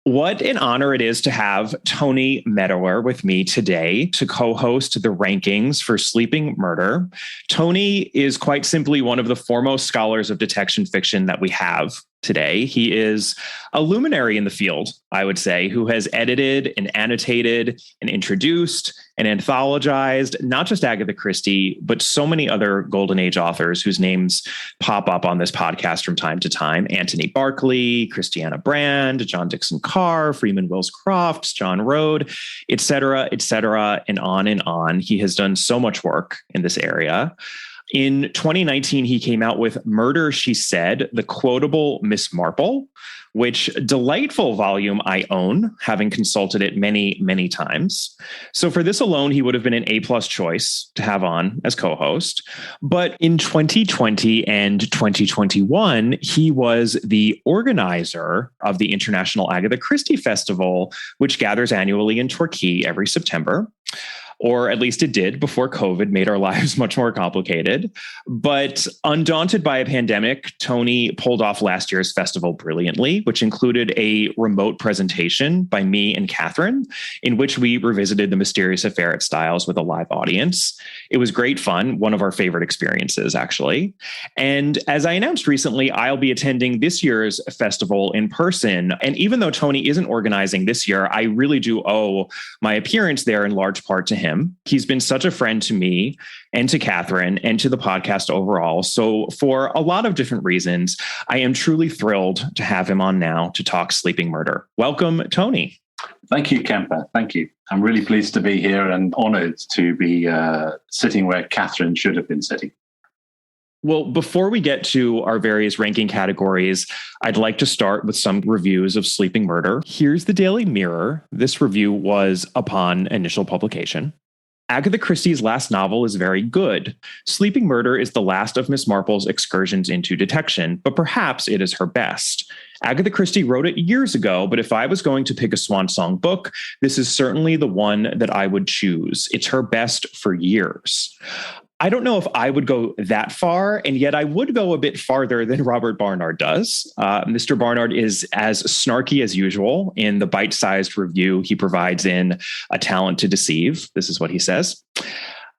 What an honor it is to have Tony Medawar with me today to co-host the rankings for Sleeping Murder. Tony is quite simply one of the foremost scholars of detection fiction that we have today. He is a luminary in the field, I would say, who has edited and annotated and introduced and anthologized not just Agatha Christie, but so many other Golden Age authors whose names pop up on this podcast from time to time. Anthony Barclay, Christiana Brand, John Dixon Carr, Freeman Wills Crofts, John Rode, et cetera, and on and on. He has done so much work in this area. In 2019, he came out with Murder, She Said, the quotable Miss Marple, which delightful volume I own, having consulted it many, many times. So for this alone, he would have been an A+ choice to have on as co-host. But in 2020 and 2021, he was the organizer of the International Agatha Christie Festival, which gathers annually in Torquay every September. or at least it did before COVID made our lives much more complicated. But undaunted by a pandemic, Tony pulled off last year's festival brilliantly, which included a remote presentation by me and Catherine, in which we revisited the mysterious affair at Styles with a live audience. It was great fun, one of our favorite experiences, actually. And as I announced recently, I'll be attending this year's festival in person. And even though Tony isn't organizing this year, I really do owe my appearance there in large part to him. He's been such a friend to me and to Catherine and to the podcast overall. So for a lot of different reasons, I am truly thrilled to have him on now to talk Sleeping Murder. Welcome, Tony. Thank you, Kemper. Thank you. I'm really pleased to be here and honored to be sitting where Catherine should have been sitting. Well, before we get to our various ranking categories, I'd like to start with some reviews of Sleeping Murder. Here's the Daily Mirror. This review was upon initial publication. Agatha Christie's last novel is very good. Sleeping Murder is the last of Miss Marple's excursions into detection, but perhaps it is her best. Agatha Christie wrote it years ago, but if I was going to pick a swan song book, this is certainly the one that I would choose. It's her best for years. I don't know if I would go that far, and yet I would go a bit farther than Robert Barnard does. Mr. Barnard is as snarky as usual in the bite-sized review he provides in A Talent to Deceive. This is what he says.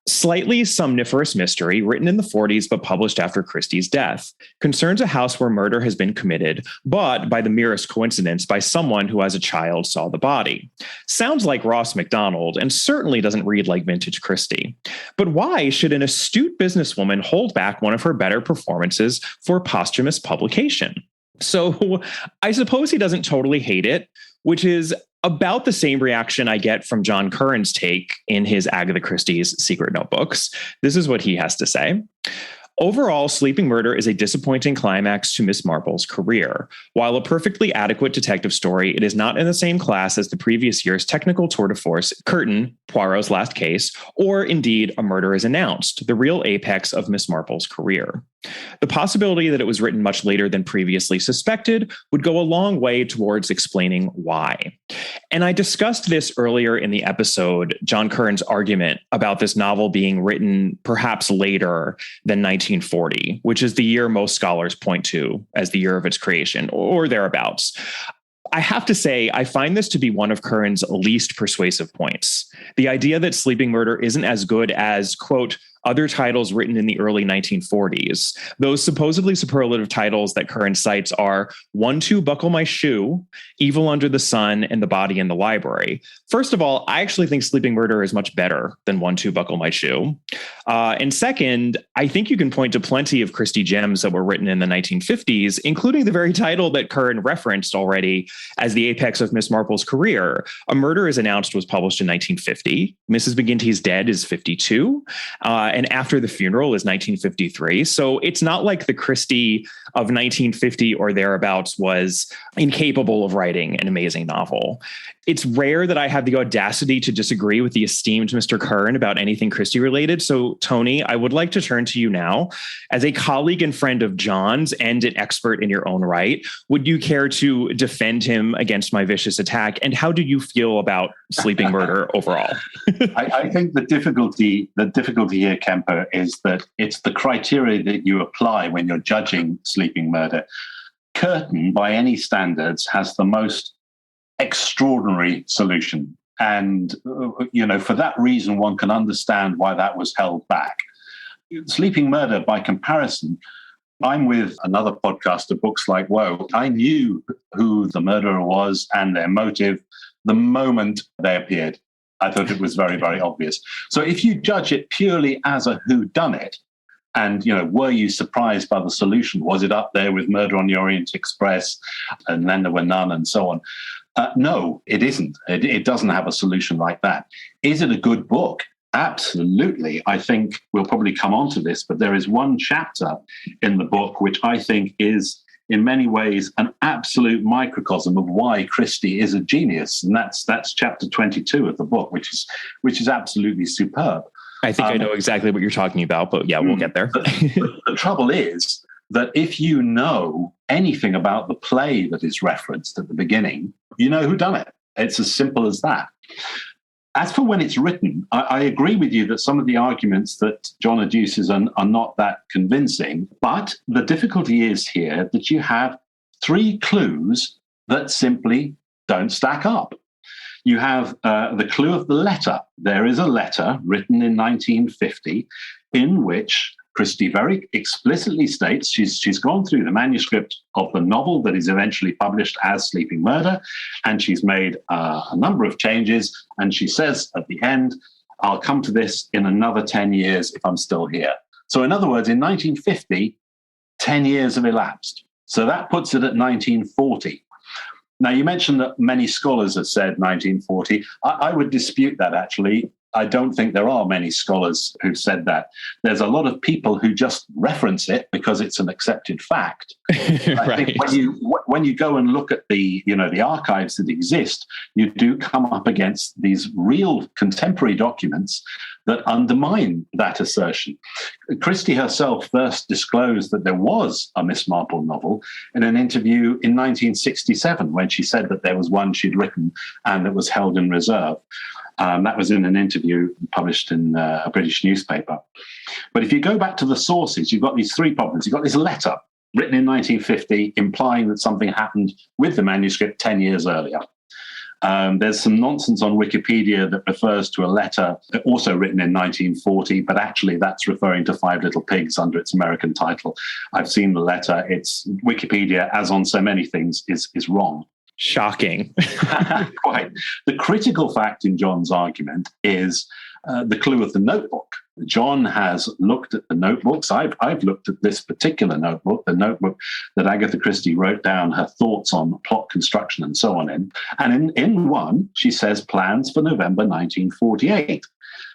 Slightly somniferous mystery written in the 40s but published after Christie's death. Concerns a house where murder has been committed, but by the merest coincidence by someone who as a child saw the body. Sounds like Ross MacDonald and certainly doesn't read like vintage Christie. But why should an astute businesswoman hold back one of her better performances for posthumous publication? So I suppose he doesn't totally hate it, which is about the same reaction I get from John Curran's take in his Agatha Christie's Secret Notebooks. This is what he has to say. Overall, Sleeping Murder is a disappointing climax to Miss Marple's career. While a perfectly adequate detective story, it is not in the same class as the previous year's technical tour de force, Curtain, Poirot's Last Case, or indeed A Murder is Announced, the real apex of Miss Marple's career. The possibility that it was written much later than previously suspected would go a long way towards explaining why. And I discussed this earlier in the episode, John Curran's argument about this novel being written perhaps later than 1940, which is the year most scholars point to as the year of its creation, or thereabouts. I have to say, I find this to be one of Curran's least persuasive points. The idea that Sleeping Murder isn't as good as, quote, other titles written in the early 1940s. Those supposedly superlative titles that Curran cites are 1-2 Buckle My Shoe, Evil Under the Sun, and The Body in the Library. First of all, I actually think Sleeping Murder is much better than 1-2 Buckle My Shoe. And second, I think you can point to plenty of Christie gems that were written in the 1950s, including the very title that Curran referenced already as the apex of Miss Marple's career. A Murder is Announced was published in 1950. Mrs. McGinty's Dead is 52. And After the Funeral is 1953. So it's not like the Christie of 1950 or thereabouts was incapable of writing an amazing novel. It's rare that I have the audacity to disagree with the esteemed Mr. Curran about anything Christie related. So, Tony, I would like to turn to you now. As a colleague and friend of John's and an expert in your own right, would you care to defend him against my vicious attack? And how do you feel about Sleeping Murder overall? I think the difficulty here, Kemper, is that it's the criteria that you apply when you're judging Sleeping Murder. Curtain, by any standards, has the most extraordinary solution. And, for that reason, one can understand why that was held back. Sleeping Murder, by comparison, I'm with another podcaster, Books Like Woe. I knew who the murderer was and their motive the moment they appeared. I thought it was very, very obvious. So if you judge it purely as a whodunit, and, were you surprised by the solution? Was it up there with Murder on the Orient Express and Then There Were None and so on? No, it isn't. It doesn't have a solution like that. Is it a good book? Absolutely. I think we'll probably come on to this, but there is one chapter in the book which I think is, in many ways, an absolute microcosm of why Christie is a genius. And that's chapter 22 of the book, which is absolutely superb. I think I know exactly what you're talking about, but yeah, we'll get there. The trouble is that if you know anything about the play that is referenced at the beginning, you know who done it. It's as simple as that. As for when it's written, I agree with you that some of the arguments that John adduces are not that convincing. But the difficulty is here that you have 3 clues that simply don't stack up. You have the clue of the letter. There is a letter written in 1950 in which Christie very explicitly states she's gone through the manuscript of the novel that is eventually published as Sleeping Murder, and she's made a number of changes, and she says at the end, I'll come to this in another 10 years if I'm still here. So in other words, in 1950, 10 years have elapsed. So that puts it at 1940. Now, you mentioned that many scholars have said 1940. I would dispute that, actually. I don't think there are many scholars who've said that. There's a lot of people who just reference it because it's an accepted fact. Right. I think when you go and look at the archives that exist, you do come up against these real contemporary documents that undermine that assertion. Christie herself first disclosed that there was a Miss Marple novel in an interview in 1967 when she said that there was one she'd written and that was held in reserve. That was in an interview published in a British newspaper. But if you go back to the sources, you've got these 3 problems. You've got this letter written in 1950 implying that something happened with the manuscript 10 years earlier. There's some nonsense on Wikipedia that refers to a letter also written in 1940, but actually that's referring to Five Little Pigs under its American title. I've seen the letter. It's Wikipedia, as on so many things, is wrong. Shocking. Quite. The critical fact in John's argument is the clue of the notebook. John has looked at the notebooks. I've looked at this particular notebook, the notebook that Agatha Christie wrote down her thoughts on plot construction and so on in. And in one, she says plans for November 1948.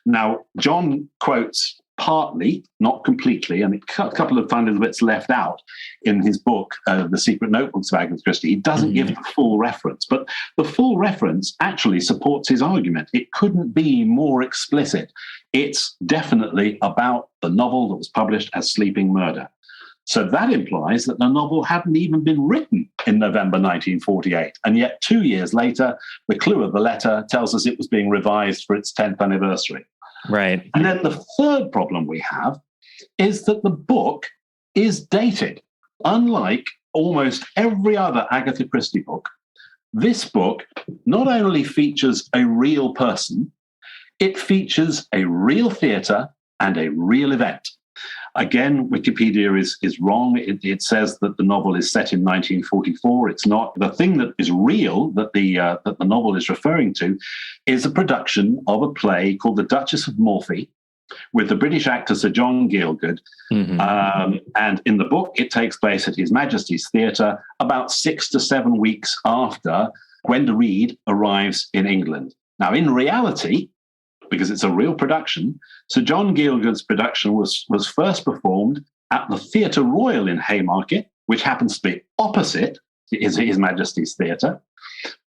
Now, John quotes partly, not completely, and a couple of tiny little bits left out in his book, The Secret Notebooks of Agatha Christie. He doesn't give the full reference, but the full reference actually supports his argument. It couldn't be more explicit. It's definitely about the novel that was published as Sleeping Murder. So that implies that the novel hadn't even been written in November 1948. And yet 2 years later, the clue of the letter tells us it was being revised for its 10th anniversary. Right. And then the third problem we have is that the book is dated. Unlike almost every other Agatha Christie book, this book not only features a real person, it features a real theatre and a real event. Again, Wikipedia is wrong. It says that the novel is set in 1944. It's not. The thing that is real that the novel is referring to is a production of a play called The Duchess of Morphy with the British actor Sir John Gielgud. And in the book, it takes place at His Majesty's Theatre about 6 to 7 weeks after Gwenda Reed arrives in England. Now, in reality, because it's a real production, Sir John Gielgud's production was first performed at the Theatre Royal in Haymarket, which happens to be opposite His Majesty's Theatre,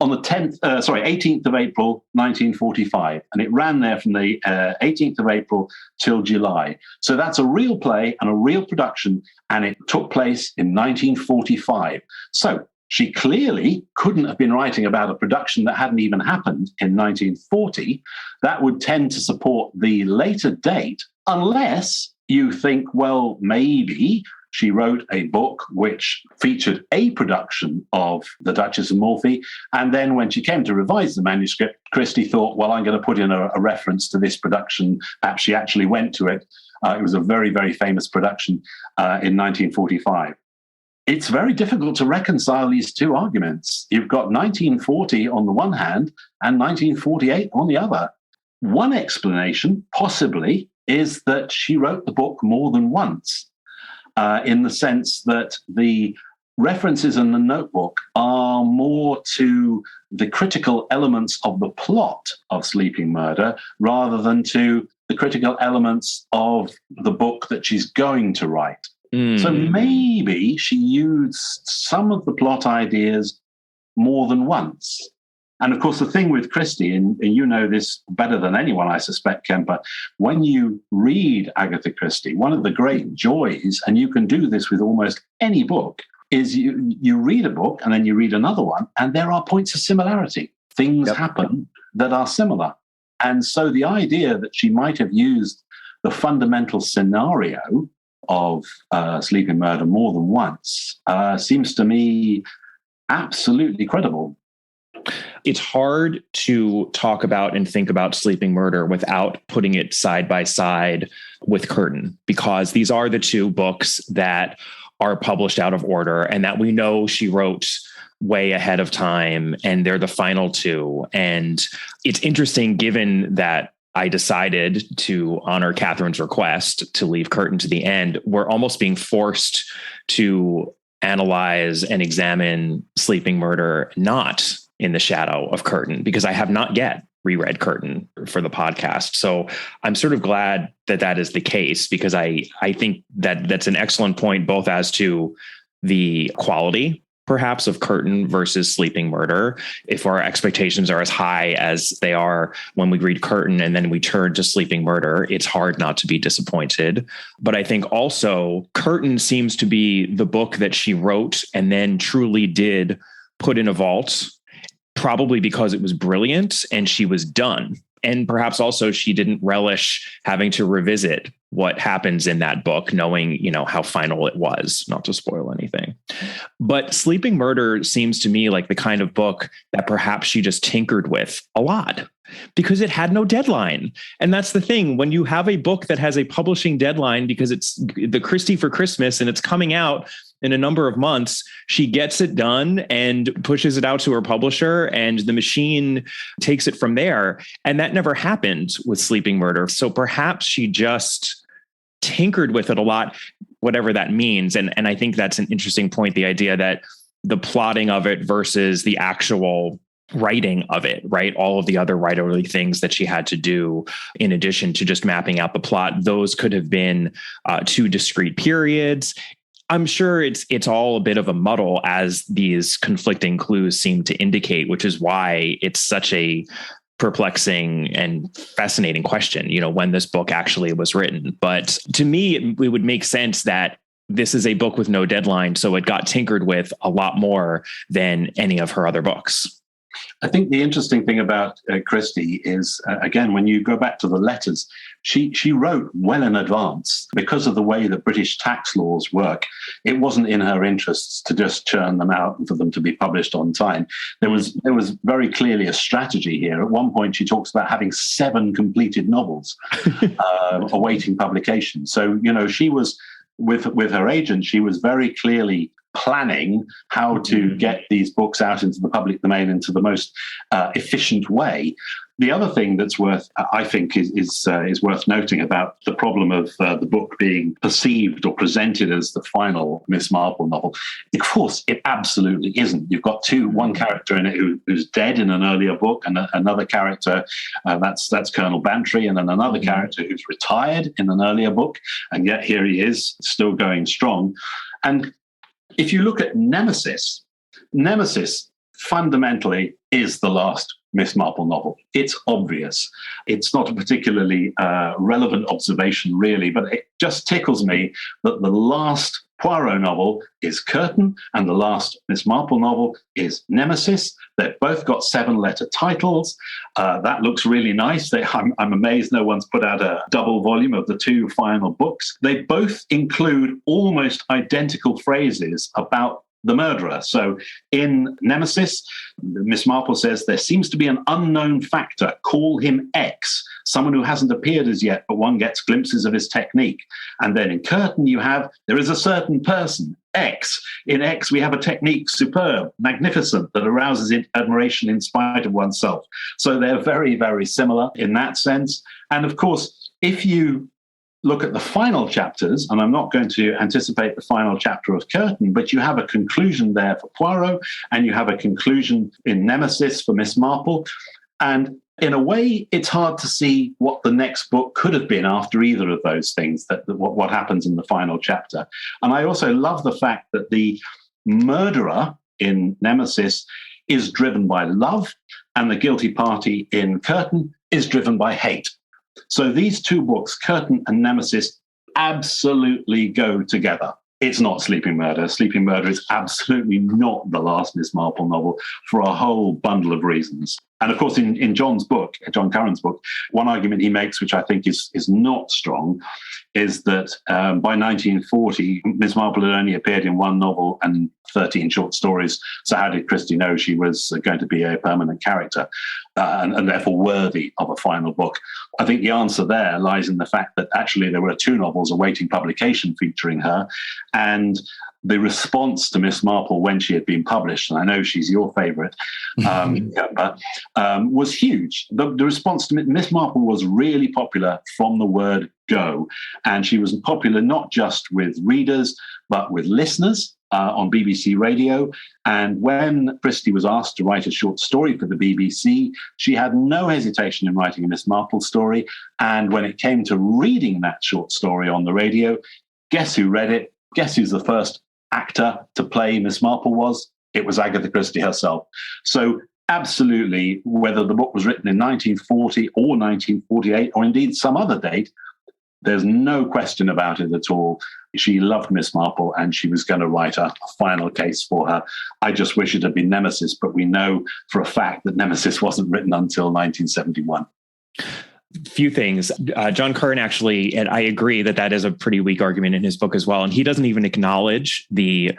on the 18th of April, 1945. And it ran there from the 18th of April till July. So that's a real play and a real production, and it took place in 1945. So she clearly couldn't have been writing about a production that hadn't even happened in 1940. That would tend to support the later date, unless you think, well, maybe she wrote a book which featured a production of The Duchess of Morphy, and then when she came to revise the manuscript, Christie thought, well, I'm going to put in a reference to this production. Perhaps she actually went to it. It was a very, very famous production in 1945. It's very difficult to reconcile these two arguments. You've got 1940 on the one hand and 1948 on the other. One explanation, possibly, is that she wrote the book more than once, in the sense that the references in the notebook are more to the critical elements of the plot of Sleeping Murder rather than to the critical elements of the book that she's going to write. So maybe she used some of the plot ideas more than once. And of course, the thing with Christie, and you know this better than anyone, I suspect, Kemper, when you read Agatha Christie, one of the great joys, and you can do this with almost any book, is you read a book and then you read another one, and there are points of similarity. Things happen that are similar. And so the idea that she might have used the fundamental scenario of Sleeping Murder more than once seems to me absolutely credible. It's hard to talk about and think about Sleeping Murder without putting it side by side with Curtain, because these are the two books that are published out of order and that we know she wrote way ahead of time, and they're the final two. And it's interesting, given that I decided to honor Catherine's request to leave Curtain to the end, we're almost being forced to analyze and examine Sleeping Murder not in the shadow of Curtain, because I have not yet reread Curtain for the podcast. So I'm sort of glad that that is the case, because I think that that's an excellent point, both as to the quality perhaps of Curtain versus Sleeping Murder. If our expectations are as high as they are when we read Curtain and then we turn to Sleeping Murder, it's hard not to be disappointed. But I think also Curtain seems to be the book that she wrote and then truly did put in a vault, probably because it was brilliant and she was done. And perhaps also she didn't relish having to revisit what happens in that book, knowing, how final it was, not to spoil anything. But Sleeping Murder seems to me like the kind of book that perhaps she just tinkered with a lot because it had no deadline. And that's the thing. When you have a book that has a publishing deadline because it's the Christie for Christmas and it's coming out in a number of months, she gets it done and pushes it out to her publisher, and the machine takes it from there. And that never happened with Sleeping Murder. So perhaps she just tinkered with it a lot, whatever that means. And I think that's an interesting point, the idea that the plotting of it versus the actual writing of it, right? All of the other writerly things that she had to do in addition to just mapping out the plot, those could have been two discrete periods. I'm sure it's all a bit of a muddle, as these conflicting clues seem to indicate, which is why it's such a perplexing and fascinating question, when this book actually was written. But to me, it would make sense that this is a book with no deadline, so it got tinkered with a lot more than any of her other books. I think the interesting thing about Christie is, again, when you go back to the letters, she wrote well in advance. Because of the way that British tax laws work, it wasn't in her interests to just churn them out and for them to be published on time. There was very clearly a strategy here. At one point, she talks about having 7 completed novels awaiting publication. So, she was, with her agent, she was very clearly planning how to get these books out into the public domain into the most efficient way. The other thing that's I think is worth noting about the problem of the book being perceived or presented as the final Miss Marple novel. Of course, it absolutely isn't. You've got one character in it who's dead in an earlier book, and another character that's Colonel Bantry, and then another character who's retired in an earlier book, and yet here he is still going strong. And if you look at Nemesis fundamentally is the last Miss Marple novel. It's obvious. It's not a particularly relevant observation, really, but it just tickles me that the last Poirot novel is Curtain and the last Miss Marple novel is Nemesis. They've both got 7-letter titles. That looks really nice. I'm amazed no one's put out a double volume of the 2 final books. They both include almost identical phrases about the murderer. So in Nemesis, Miss Marple says, there seems to be an unknown factor. Call him X, someone who hasn't appeared as yet, but one gets glimpses of his technique. And then in Curtain, there is a certain person, X. In X, we have a technique, superb, magnificent, that arouses admiration in spite of oneself. So they're very, very similar in that sense. And of course, if you look at the final chapters, and I'm not going to anticipate the final chapter of Curtain, but you have a conclusion there for Poirot, and you have a conclusion in Nemesis for Miss Marple. And in a way, it's hard to see what the next book could have been after either of those things, what happens in the final chapter. And I also love the fact that the murderer in Nemesis is driven by love, and the guilty party in Curtain is driven by hate. So these 2 books, Curtain and Nemesis, absolutely go together. It's not Sleeping Murder. Sleeping Murder is absolutely not the last Miss Marple novel for a whole bundle of reasons. And of course, in John's book, John Curran's book, one argument he makes, which I think is not strong, is that by 1940, Miss Marple had only appeared in one novel and 13 short stories. So how did Christie know she was going to be a permanent character and therefore worthy of a final book? I think the answer there lies in the fact that actually there were 2 novels awaiting publication featuring her. And the response to Miss Marple when she had been published, and I know she's your favourite, was huge. The response to Miss Marple was really popular from the word go. And she was popular not just with readers, but with listeners on BBC Radio. And when Christie was asked to write a short story for the BBC, she had no hesitation in writing a Miss Marple story. And when it came to reading that short story on the radio, guess who read it? Guess who's the first actor to play Miss Marple was? It was Agatha Christie herself. So absolutely, whether the book was written in 1940 or 1948, or indeed some other date, there's no question about it at all. She loved Miss Marple and she was going to write a final case for her. I just wish it had been Nemesis, but we know for a fact that Nemesis wasn't written until 1971. Few things. John Curran actually, and I agree that is a pretty weak argument in his book as well. And he doesn't even acknowledge the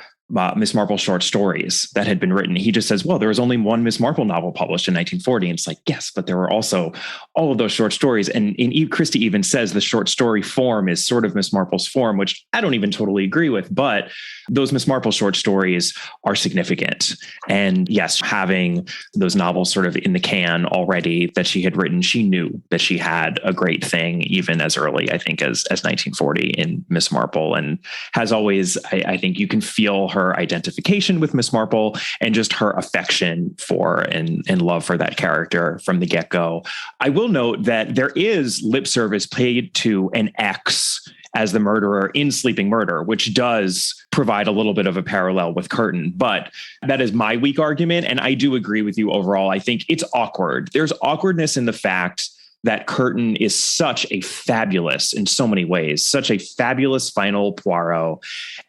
Miss Marple short stories that had been written. He just says, well, there was only one Miss Marple novel published in 1940. And it's like, yes, but there were also all of those short stories. And Christie even says the short story form is sort of Miss Marple's form, which I don't even totally agree with. But those Miss Marple short stories are significant. And yes, having those novels sort of in the can already that she had written, she knew that she had a great thing, even as early, I think, as 1940 in Miss Marple, and has always, I think you can feel her identification with Miss Marple and just her affection for and love for that character from the get-go. I will note that there is lip service paid to an X as the murderer in Sleeping Murder, which does provide a little bit of a parallel with Curtin. But that is my weak argument. And I do agree with you overall. I think it's awkward. There's awkwardness in the fact that Curtin is such a fabulous, in so many ways, such a fabulous final Poirot,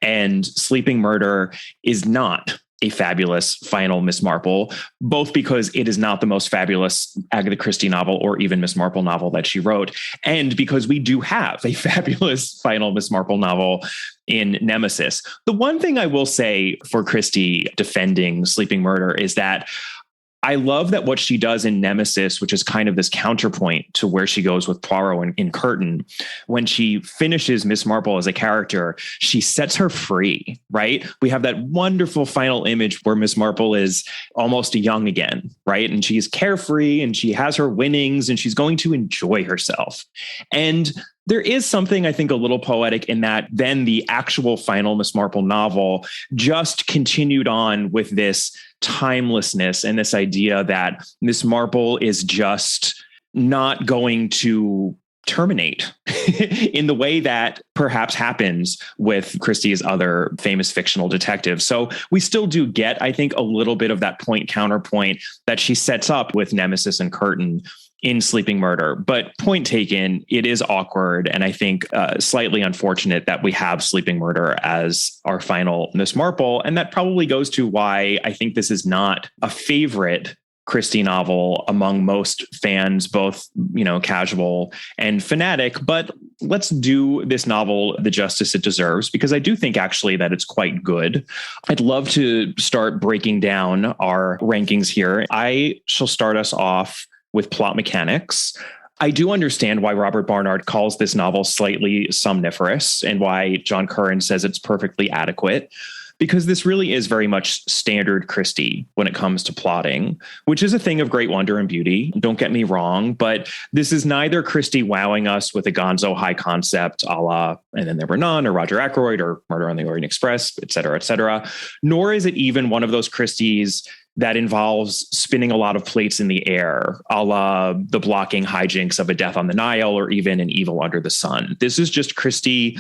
and Sleeping Murder is not a fabulous final Miss Marple, both because it is not the most fabulous Agatha Christie novel or even Miss Marple novel that she wrote, and because we do have a fabulous final Miss Marple novel in Nemesis. The one thing I will say for Christie defending Sleeping Murder is that I love that what she does in Nemesis, which is kind of this counterpoint to where she goes with Poirot in Curtin, when she finishes Miss Marple as a character, she sets her free, right? We have that wonderful final image where Miss Marple is almost young again, right? And she's carefree and she has her winnings and she's going to enjoy herself. And there is something, I think, a little poetic in that then the actual final Miss Marple novel just continued on with this timelessness and this idea that Miss Marple is just not going to terminate in the way that perhaps happens with Christie's other famous fictional detectives. So we still do get, I think, a little bit of that point counterpoint that she sets up with Nemesis and Curtin in Sleeping Murder. But point taken, it is awkward. And I think slightly unfortunate that we have Sleeping Murder as our final Miss Marple. And that probably goes to why I think this is not a favorite Christie novel among most fans, both, casual and fanatic. But let's do this novel the justice it deserves, because I do think actually that it's quite good. I'd love to start breaking down our rankings here. I shall start us off with plot mechanics. I do understand why Robert Barnard calls this novel slightly somniferous and why John Curran says it's perfectly adequate, because this really is very much standard Christie when it comes to plotting, which is a thing of great wonder and beauty. Don't get me wrong, but this is neither Christie wowing us with a gonzo high concept a la And Then There Were None or Roger Ackroyd or Murder on the Orient Express, et cetera, nor is it even one of those Christies that involves spinning a lot of plates in the air, a la the blocking hijinks of A Death on the Nile or even An Evil Under the Sun. This is just Christie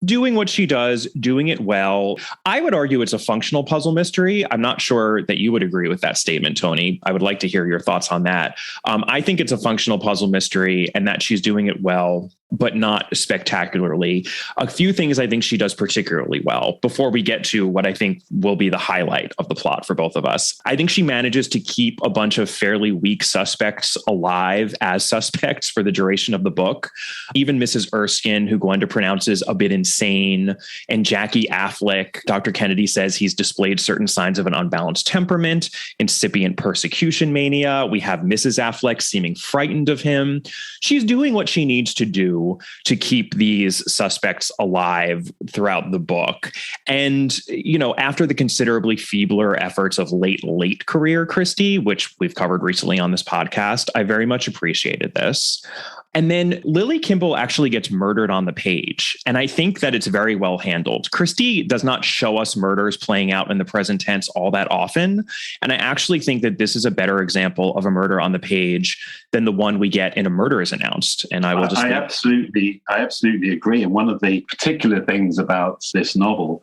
doing what she does, doing it well. I would argue it's a functional puzzle mystery. I'm not sure that you would agree with that statement, Tony. I would like to hear your thoughts on that. I think it's a functional puzzle mystery and that she's doing it well. but not spectacularly. A few things I think she does particularly well before we get to what I think will be the highlight of the plot for both of us. I think she manages to keep a bunch of fairly weak suspects alive as suspects for the duration of the book. Even Mrs. Erskine, who Gwenda pronounces a bit insane, and Jackie Affleck, Dr. Kennedy says he's displayed certain signs of an unbalanced temperament, incipient persecution mania. We have Mrs. Affleck seeming frightened of him. She's doing what she needs to do to keep these suspects alive throughout the book. And, you know, after the considerably feebler efforts of late career Christie, which we've covered recently on this podcast, I very much appreciated this. And then Lily Kimball actually gets murdered on the page. And I think that it's very well handled. Christie does not show us murders playing out in the present tense all that often. And I actually think that this is a better example of a murder on the page than the one we get in A Murder is Announced. And I will just... I absolutely agree. And one of the particular things about this novel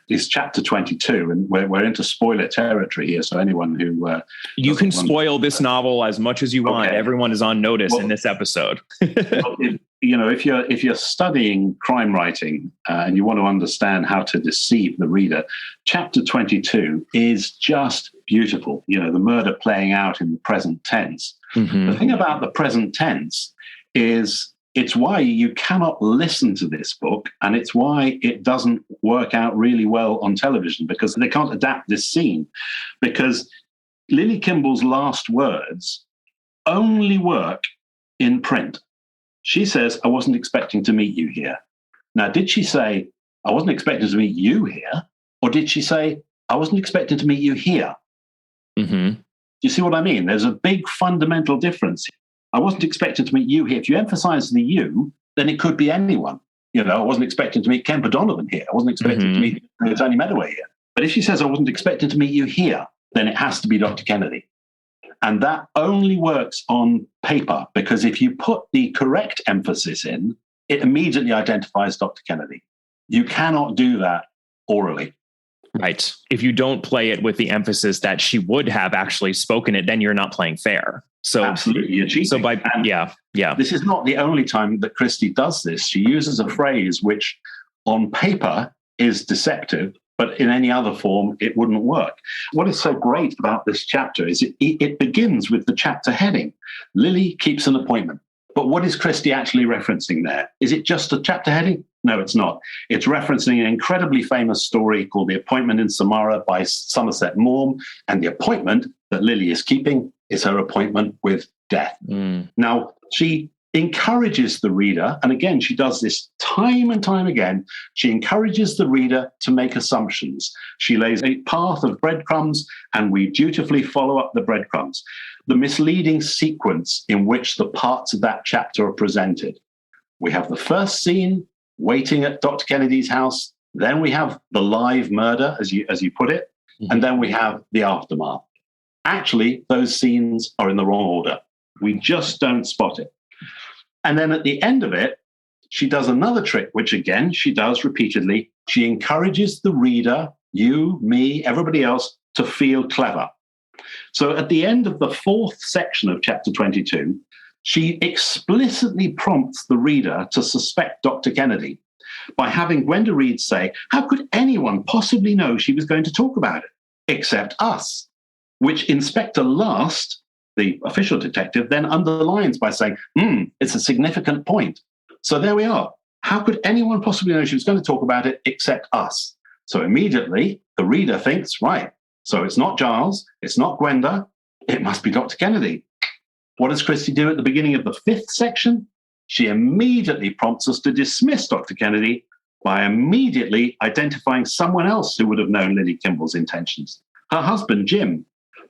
is chapter 22. And we're into spoiler territory here. So anyone who... you can spoil this novel as much as you want. Everyone is on notice in this episode. Well, if you're studying crime writing and you want to understand how to deceive the reader, chapter 22 is just beautiful. You know, the murder playing out in the present tense. Mm-hmm. The thing about the present tense is it's why you cannot listen to this book, and it's why it doesn't work out really well on television, because they can't adapt this scene, because Lily Kimball's last words only work in print. She says, I wasn't expecting to meet you here. Now, did she say, I wasn't expecting to meet you here? Or did she say, I wasn't expecting to meet you here? Mm-hmm. Do you see what I mean? There's a big fundamental difference. I wasn't expecting to meet you here. If you emphasize the you, then it could be anyone. You know, I wasn't expecting to meet Kemper Donovan here. I wasn't expecting to meet Tony Medawar here. But if she says, I wasn't expecting to meet you here, then it has to be Dr. Kennedy. And that only works on paper, because if you put the correct emphasis in, it immediately identifies Dr. Kennedy. You cannot do that orally. Right. If you don't play it with the emphasis that she would have actually spoken it, then you're not playing fair. So absolutely, you're cheating. So yeah. This is not the only time that Christie does this. She uses a phrase which on paper is deceptive, but in any other form, it wouldn't work. What is so great about this chapter is it begins with the chapter heading. Lily keeps an appointment. But what is Christie actually referencing there? Is it just a chapter heading? No, it's not. It's referencing an incredibly famous story called The Appointment in Samara by Somerset Maugham. And the appointment that Lily is keeping is her appointment with death. Now, she encourages the reader, and again, she does this time and time again, she encourages the reader to make assumptions. She lays a path of breadcrumbs, and we dutifully follow up the breadcrumbs. The misleading sequence in which the parts of that chapter are presented. We have the first scene, waiting at Dr. Kennedy's house. Then we have the live murder, as you put it, and then we have the aftermath. Actually, those scenes are in the wrong order. We just don't spot it. And then at the end of it, she does another trick, which again, she does repeatedly. She encourages the reader, you, me, everybody else, to feel clever. So at the end of the fourth section of chapter 22, she explicitly prompts the reader to suspect Dr. Kennedy by having Gwenda Reed say, how could anyone possibly know she was going to talk about it except us? Which Inspector Last, the official detective, then underlines by saying, it's a significant point. So there we are. How could anyone possibly know she was going to talk about it except us? So immediately the reader thinks, right, so it's not Giles, it's not Gwenda, it must be Dr. Kennedy. What does Christie do at the beginning of the fifth section? She immediately prompts us to dismiss Dr. Kennedy by immediately identifying someone else who would have known Lily Kimball's intentions. Her husband, Jim,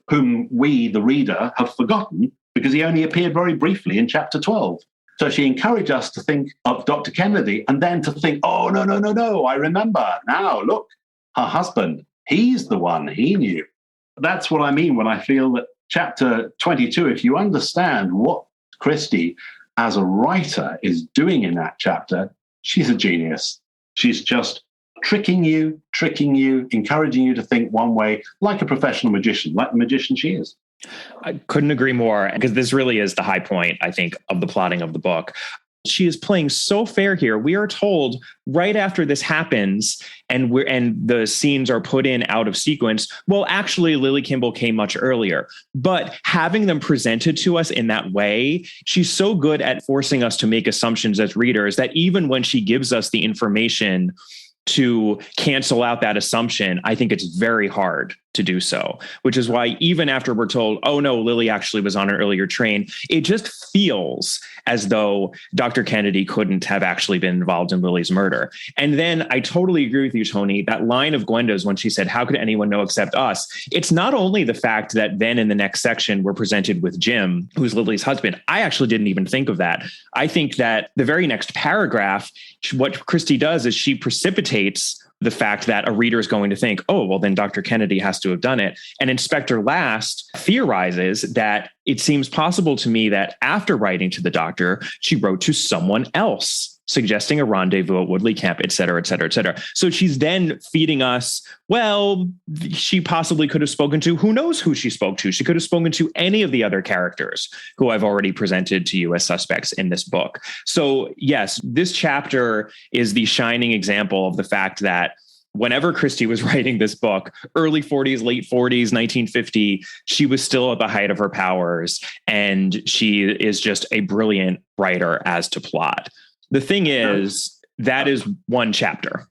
whom we, the reader, have forgotten because he only appeared very briefly in chapter 12. So she encouraged us to think of Dr. Kennedy and then to think, oh, no, I remember. Now, look, her husband, he's the one, he knew. That's what I mean when I feel that chapter 22, if you understand what Christie as a writer is doing in that chapter, she's a genius. She's just tricking you, encouraging you to think one way, like a professional magician, like the magician she is. I couldn't agree more, because this really is the high point, I think, of the plotting of the book. She is playing so fair here. We are told right after this happens and the scenes are put in out of sequence. Well, actually, Lily Kimball came much earlier, but having them presented to us in that way, she's so good at forcing us to make assumptions as readers that even when she gives us the information to cancel out that assumption, I think it's very hard to do so, which is why even after we're told, oh no, Lily actually was on an earlier train, it just feels as though Dr. Kennedy couldn't have actually been involved in Lily's murder. And then I totally agree with you, Tony, that line of Gwenda's when she said, how could anyone know except us? It's not only the fact that then in the next section, we're presented with Jim, who's Lily's husband. I actually didn't even think of that. I think that the very next paragraph, what Christie does is she precipitates the fact that a reader is going to think, oh, well, then Dr. Kennedy has to have done it. And Inspector Last theorizes that it seems possible to me that after writing to the doctor, she wrote to someone else, suggesting a rendezvous at Woodley Camp, et cetera, et cetera, et cetera. So she's then feeding us, well, she possibly could have spoken to, who knows who she spoke to? She could have spoken to any of the other characters who I've already presented to you as suspects in this book. So yes, this chapter is the shining example of the fact that whenever Christie was writing this book, early 40s, late 40s, 1950, she was still at the height of her powers. And she is just a brilliant writer as to plot. The thing is, that is one chapter.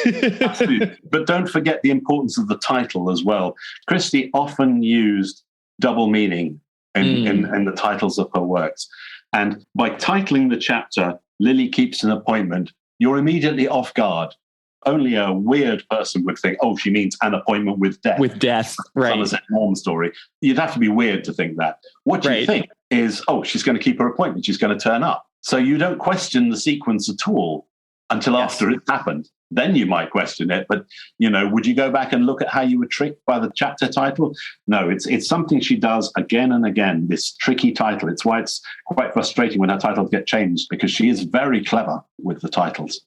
Absolutely. But don't forget the importance of the title as well. Christie often used double meaning in the titles of her works. And by titling the chapter, Lily Keeps an Appointment, you're immediately off guard. Only a weird person would think, oh, she means an appointment with death. With death, right. Somerset Maugham story. You'd have to be weird to think that. What you think is, oh, she's going to keep her appointment. She's going to turn up. So you don't question the sequence at all until after it's happened. Then you might question it. But, would you go back and look at how you were tricked by the chapter title? No, it's something she does again and again, this tricky title. It's why it's quite frustrating when her titles get changed, because she is very clever with the titles.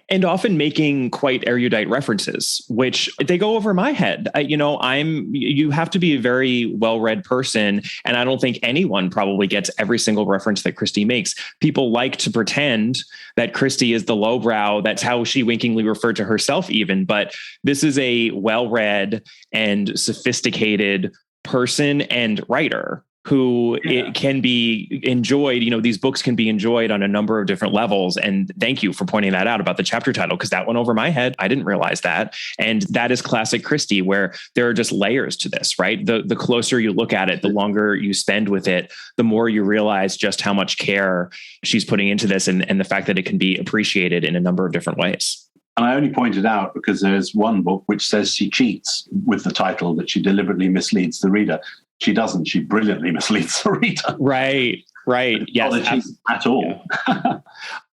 And often making quite erudite references, which they go over my head. You have to be a very well-read person. And I don't think anyone probably gets every single reference that Christie makes. People like to pretend that Christie is the lowbrow. That's how she winkingly referred to herself even. But this is a well-read and sophisticated person and writer who it can be enjoyed. These books can be enjoyed on a number of different levels. And thank you for pointing that out about the chapter title, because that went over my head. I didn't realize that. And that is classic Christie, where there are just layers to this, right? The closer you look at it, the longer you spend with it, the more you realize just how much care she's putting into this and the fact that it can be appreciated in a number of different ways. And I only pointed out because there's one book which says she cheats with the title, that she deliberately misleads the reader. She doesn't. She brilliantly misleads the reader. Right. Yes. At all. Yeah.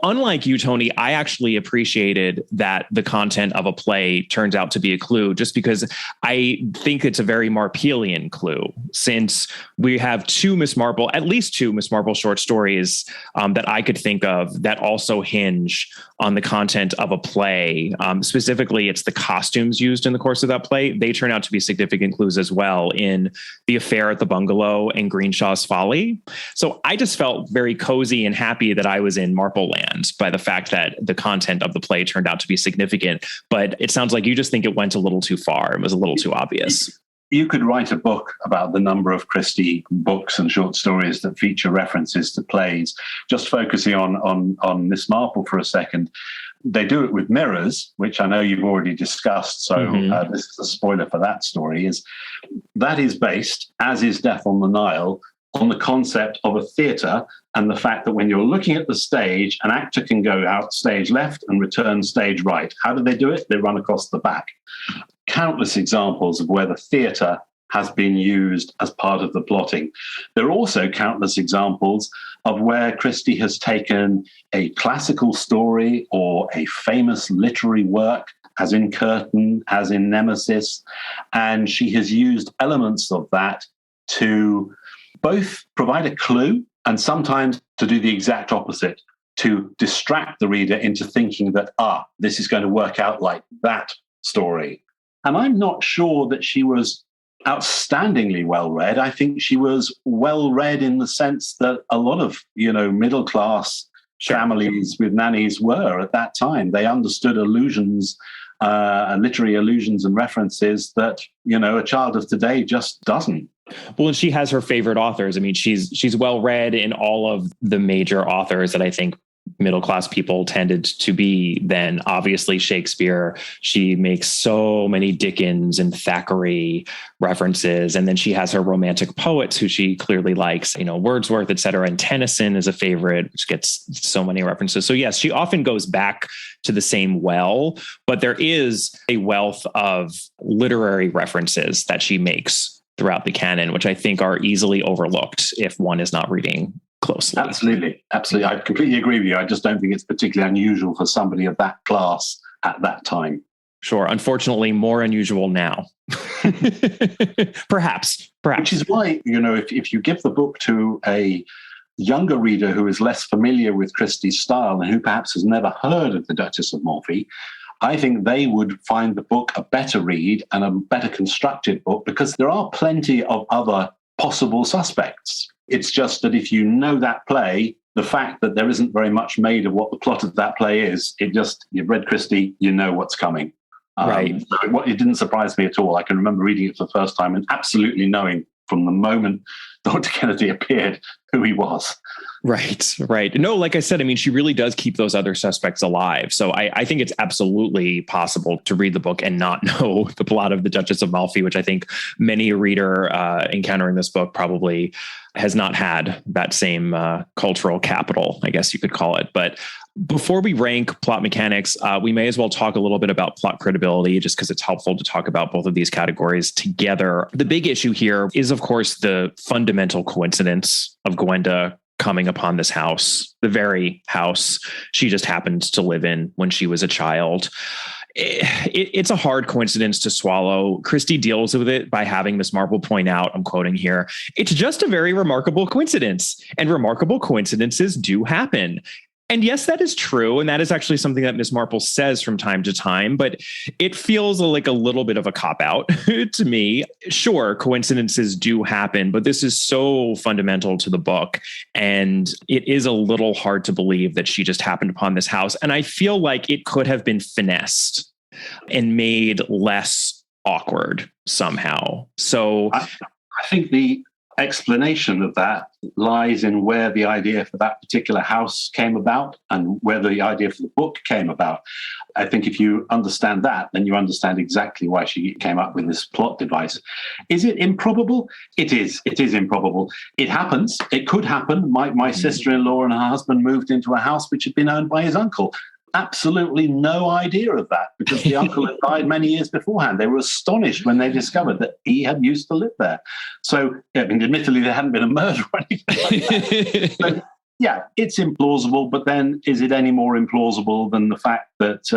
Unlike you, Tony, I actually appreciated that the content of a play turns out to be a clue, just because I think it's a very Marpelian clue, since we have at least two Miss Marple short stories that I could think of that also hinge on the content of a play. Specifically, it's the costumes used in the course of that play. They turn out to be significant clues as well in The Affair at the Bungalow and Greenshaw's Folly. So I just felt very cozy and happy that I was in Marple land by the fact that the content of the play turned out to be significant. But it sounds like you just think it went a little too far. It was a little too obvious. You could write a book about the number of Christie books and short stories that feature references to plays. Just focusing on Miss Marple for a second. They do it with mirrors, which I know you've already discussed. So this is a spoiler for that story. That is based, as is Death on the Nile, on the concept of a theatre and the fact that when you're looking at the stage, an actor can go out stage left and return stage right. How do they do it? They run across the back. Countless examples of where the theatre has been used as part of the plotting. There are also countless examples of where Christie has taken a classical story or a famous literary work, as in Curtain, as in Nemesis, and she has used elements of that to both provide a clue and sometimes to do the exact opposite, to distract the reader into thinking that, this is going to work out like that story. And I'm not sure that she was outstandingly well-read. I think she was well-read in the sense that a lot of, middle-class families with nannies were at that time. They understood allusions, literary allusions and references that, a child of today just doesn't. Well, and she has her favorite authors. I mean, she's well read in all of the major authors that I think middle-class people tended to be then. Obviously Shakespeare, she makes so many Dickens and Thackeray references. And then she has her romantic poets who she clearly likes, Wordsworth, et cetera. And Tennyson is a favorite, which gets so many references. So yes, she often goes back to the same well, but there is a wealth of literary references that she makes throughout the canon, which I think are easily overlooked if one is not reading closely. Absolutely. I completely agree with you. I just don't think it's particularly unusual for somebody of that class at that time. Sure. Unfortunately, more unusual now. Perhaps. Which is why, if you give the book to a younger reader who is less familiar with Christie's style and who perhaps has never heard of the Duchess of Malfi, I think they would find the book a better read and a better constructed book, because there are plenty of other possible suspects. It's just that if you know that play, the fact that there isn't very much made of what the plot of that play is, you've read Christie, you know what's coming. Right. So it didn't surprise me at all. I can remember reading it for the first time and absolutely knowing from the moment Dr. Kennedy appeared who he was. Right. No, like I said, I mean, she really does keep those other suspects alive. So I think it's absolutely possible to read the book and not know the plot of the Duchess of Malfi, which I think many a reader encountering this book probably has not had that same cultural capital, I guess you could call it. But before we rank plot mechanics, we may as well talk a little bit about plot credibility, just because it's helpful to talk about both of these categories together. The big issue here is, of course, the fundamental coincidence of Gwenda coming upon this house, the very house she just happened to live in when she was a child. It's a hard coincidence to swallow. Christie deals with it by having Miss Marple point out, I'm quoting here, "It's just a very remarkable coincidence, and remarkable coincidences do happen." And yes, that is true. And that is actually something that Miss Marple says from time to time, but it feels like a little bit of a cop-out to me. Sure, coincidences do happen, but this is so fundamental to the book. And it is a little hard to believe that she just happened upon this house. And I feel like it could have been finessed and made less awkward somehow. So I think the explanation of that lies in where the idea for that particular house came about and where the idea for the book came about. I think if you understand that, then you understand exactly why she came up with this plot device. Is it improbable? It is. It is improbable. It happens. It could happen. My sister-in-law and her husband moved into a house which had been owned by his uncle. Absolutely no idea of that, because the uncle had died many years beforehand. They were astonished when they discovered that he had used to live there. So, admittedly, there hadn't been a murder or anything like that. So, yeah, it's implausible, but then is it any more implausible than the fact that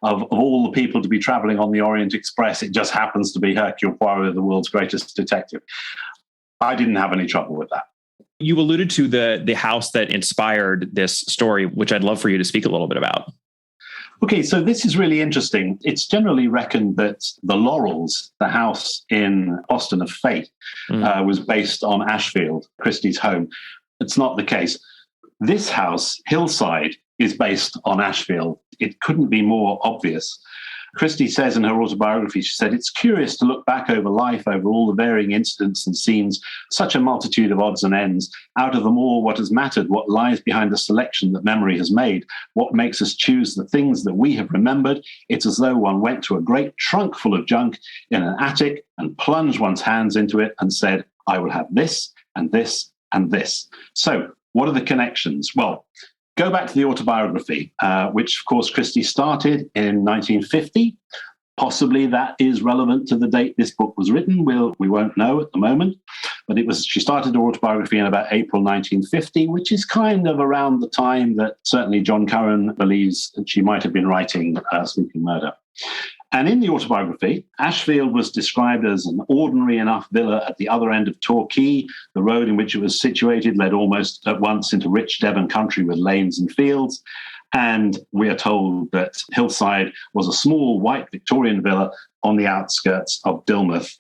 of all the people to be traveling on the Orient Express, it just happens to be Hercule Poirot, the world's greatest detective? I didn't have any trouble with that. You alluded to the house that inspired this story, which I'd love for you to speak a little bit about. Okay, so this is really interesting. It's generally reckoned that the Laurels, the house in Austin of Fate, was based on Ashfield, Christie's home. It's not the case. This house, Hillside, is based on Ashfield. It couldn't be more obvious. Christie says in her autobiography, she said, "It's curious to look back over life, over all the varying incidents and scenes, such a multitude of odds and ends. Out of them all, what has mattered, what lies behind the selection that memory has made, what makes us choose the things that we have remembered. It's as though one went to a great trunk full of junk in an attic and plunged one's hands into it and said, I will have this and this and this." So what are the connections? Well, go back to the autobiography, which, of course, Christie started in 1950. Possibly that is relevant to the date this book was written. We won't know at the moment. But she started her autobiography in about April 1950, which is kind of around the time that certainly John Curran believes that she might have been writing Sleeping Murder. And in the autobiography, Ashfield was described as an ordinary enough villa at the other end of Torquay. The road in which it was situated led almost at once into rich Devon country with lanes and fields. And we are told that Hillside was a small white Victorian villa on the outskirts of Dilmouth.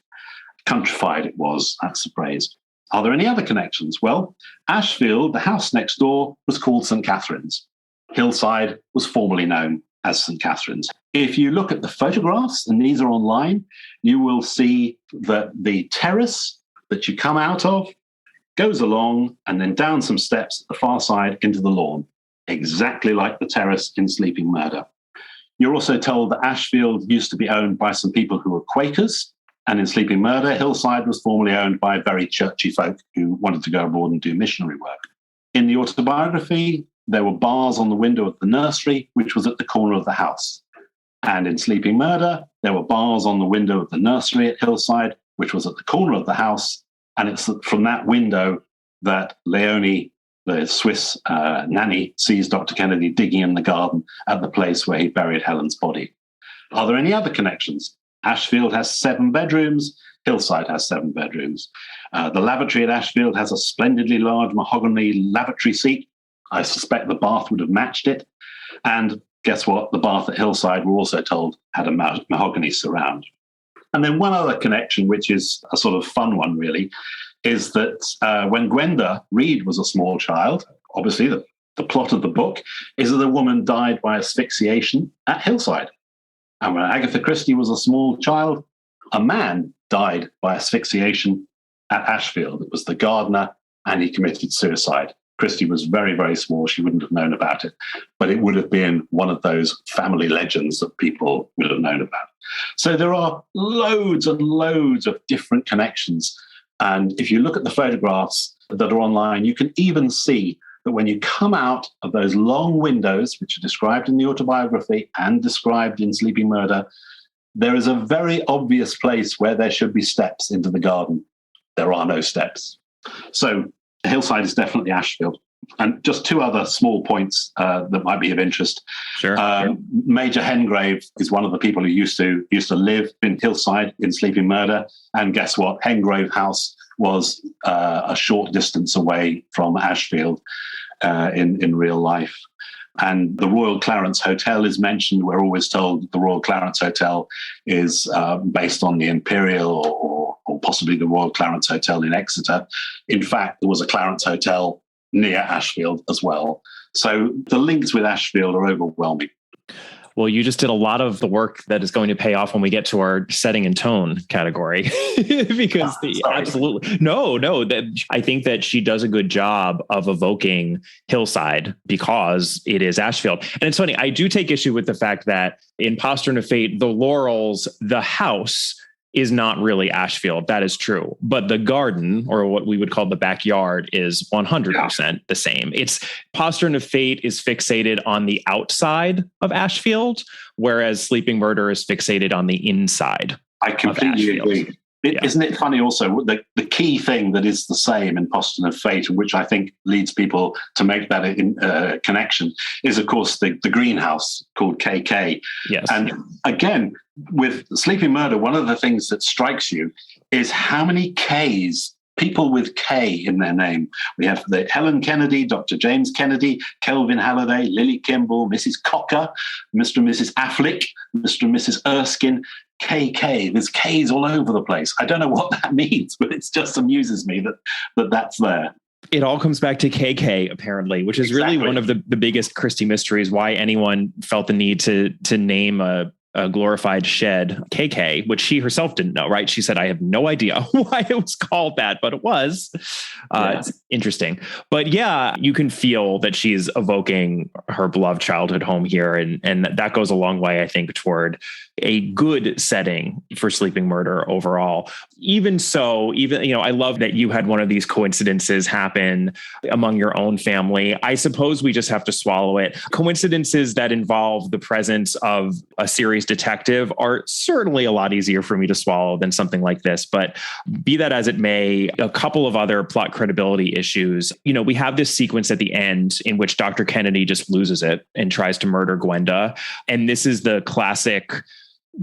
Countrified it was, that's the phrase. Are there any other connections? Well, Ashfield, the house next door, was called St. Catherine's. Hillside was formerly known as St. Catherine's. If you look at the photographs, and these are online, you will see that the terrace that you come out of goes along and then down some steps at the far side into the lawn, exactly like the terrace in Sleeping Murder. You're also told that Ashfield used to be owned by some people who were Quakers, and in Sleeping Murder, Hillside was formerly owned by very churchy folk who wanted to go abroad and do missionary work. In the autobiography, there were bars on the window of the nursery, which was at the corner of the house. And in Sleeping Murder, there were bars on the window of the nursery at Hillside, which was at the corner of the house. And it's from that window that Leonie, the Swiss nanny, sees Dr. Kennedy digging in the garden at the place where he buried Helen's body. Are there any other connections? Ashfield has 7 bedrooms. Hillside has 7 bedrooms. The lavatory at Ashfield has a splendidly large mahogany lavatory seat. I suspect the bath would have matched it. And guess what? The bath at Hillside, we're also told, had a mahogany surround. And then one other connection, which is a sort of fun one, really, is that when Gwenda Reed was a small child, obviously the plot of the book is that a woman died by asphyxiation at Hillside. And when Agatha Christie was a small child, a man died by asphyxiation at Ashfield. It was the gardener, and he committed suicide. Christie was very, very small. She wouldn't have known about it, but it would have been one of those family legends that people would have known about. So there are loads and loads of different connections. And if you look at the photographs that are online, you can even see that when you come out of those long windows, which are described in the autobiography and described in Sleeping Murder, there is a very obvious place where there should be steps into the garden. There are no steps. So Hillside is definitely Ashfield. And just 2 other small points that might be of interest. Sure. Major Hengrave is one of the people who used to live in Hillside in Sleeping Murder. And guess what? Hengrave House was a short distance away from Ashfield in real life. And the Royal Clarence Hotel is mentioned. We're always told that the Royal Clarence Hotel is based on the Imperial or possibly the Royal Clarence Hotel in Exeter. In fact, there was a Clarence Hotel near Ashfield as well. So the links with Ashfield are overwhelming. Well, you just did a lot of the work that is going to pay off when we get to our setting and tone category, because I think that she does a good job of evoking Hillside because it is Ashfield. And it's funny, I do take issue with the fact that in Postern of Fate, the Laurels, the house is not really Ashfield. That is true. But the garden, or what we would call the backyard, is 100% the same. It's Postern of Fate is fixated on the outside of Ashfield, whereas Sleeping Murder is fixated on the inside. I completely agree. Isn't it funny also, the key thing that is the same in Postern of Fate, which I think leads people to make that connection, is, of course, the greenhouse called KK. Yes. And again, with Sleeping Murder, one of the things that strikes you is how many Ks, people with K in their name. We have the Helen Kennedy, Dr. James Kennedy, Kelvin Halliday, Lily Kimball, Mrs. Cocker, Mr. and Mrs. Affleck, Mr. and Mrs. Erskine, KK. There's Ks all over the place. I don't know what that means, but it just amuses me that's there. It all comes back to KK, apparently, which is really one of the biggest Christie mysteries, why anyone felt the need to name a glorified shed KK, which she herself didn't know, right? She said, I have no idea why it was called that, but it was. It's interesting. But yeah, you can feel that she's evoking her beloved childhood home here. And that goes a long way, I think, toward a good setting for Sleeping Murder overall. Even so, I love that you had one of these coincidences happen among your own family. I suppose we just have to swallow it. Coincidences that involve the presence of a serious detective are certainly a lot easier for me to swallow than something like this. But be that as it may, a couple of other plot credibility issues. We have this sequence at the end in which Dr. Kennedy just loses it and tries to murder Gwenda. And this is the classic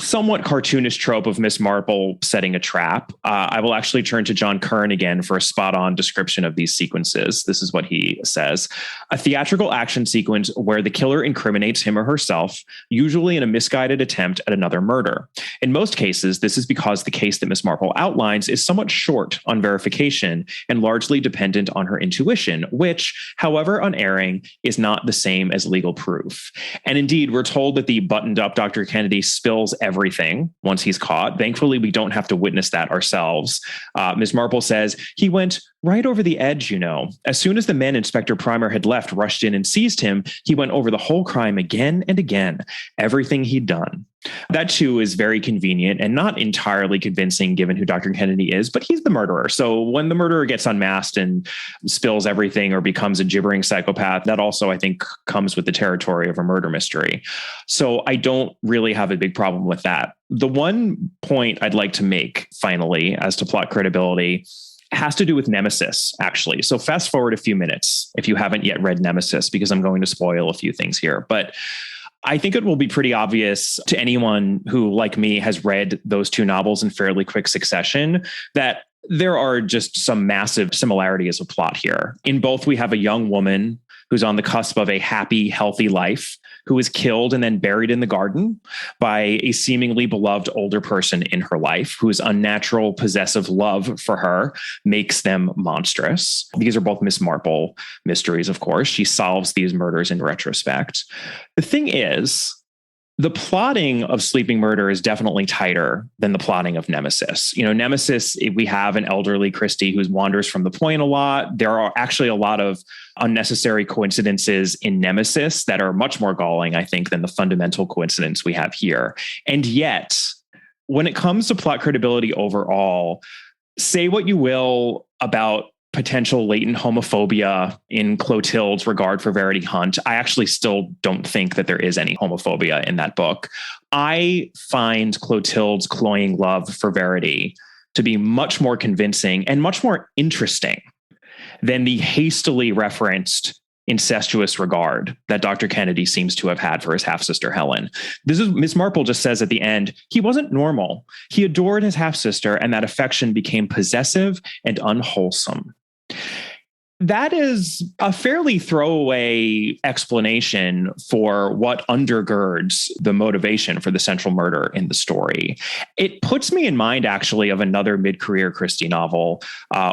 somewhat cartoonish trope of Miss Marple setting a trap, I will actually turn to John Curran again for a spot-on description of these sequences. This is what he says. A theatrical action sequence where the killer incriminates him or herself, usually in a misguided attempt at another murder. In most cases, this is because the case that Miss Marple outlines is somewhat short on verification and largely dependent on her intuition, which, however unerring, is not the same as legal proof. And indeed, we're told that the buttoned-up Dr. Kennedy spills everything once he's caught. Thankfully, we don't have to witness that ourselves. Ms. Marple says, he went right over the edge, you know. As soon as the men Inspector Primer had left rushed in and seized him, he went over the whole crime again and again, everything he'd done. That, too, is very convenient and not entirely convincing given who Dr. Kennedy is, but he's the murderer. So when the murderer gets unmasked and spills everything or becomes a gibbering psychopath, that also, I think, comes with the territory of a murder mystery. So I don't really have a big problem with that. The one point I'd like to make, finally, as to plot credibility has to do with Nemesis, actually. So fast forward a few minutes if you haven't yet read Nemesis, because I'm going to spoil a few things here. But I think it will be pretty obvious to anyone who, like me, has read those two novels in fairly quick succession that there are just some massive similarities of plot here. In both, we have a young woman who's on the cusp of a happy, healthy life, who is killed and then buried in the garden by a seemingly beloved older person in her life, whose unnatural possessive love for her makes them monstrous. These are both Miss Marple mysteries, of course. She solves these murders in retrospect. The thing is, the plotting of Sleeping Murder is definitely tighter than the plotting of Nemesis. You know, Nemesis, we have an elderly Christie who wanders from the point a lot. There are actually a lot of unnecessary coincidences in Nemesis that are much more galling, I think, than the fundamental coincidence we have here. And yet, when it comes to plot credibility overall, say what you will about potential latent homophobia in Clotilde's regard for Verity Hunt. I actually still don't think that there is any homophobia in that book. I find Clotilde's cloying love for Verity to be much more convincing and much more interesting than the hastily referenced incestuous regard that Dr. Kennedy seems to have had for his half-sister Helen. This is Miss Marple just says at the end, he wasn't normal. He adored his half-sister, and that affection became possessive and unwholesome. That is a fairly throwaway explanation for what undergirds the motivation for the central murder in the story. It puts me in mind, actually, of another mid-career Christie novel,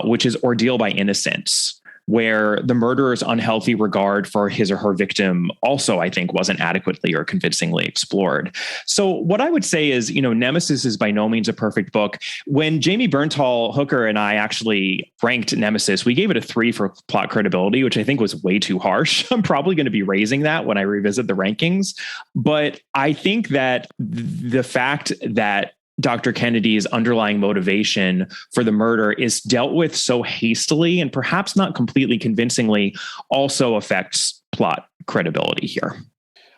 which is Ordeal by Innocence, where the murderer's unhealthy regard for his or her victim also, I think, wasn't adequately or convincingly explored. So what I would say is, you know, Nemesis is by no means a perfect book. When Jamie Berntal Hooker and I actually ranked Nemesis, we gave it a 3 for plot credibility, which I think was way too harsh. I'm probably going to be raising that when I revisit the rankings. But I think that the fact that Dr. Kennedy's underlying motivation for the murder is dealt with so hastily and perhaps not completely convincingly also affects plot credibility here.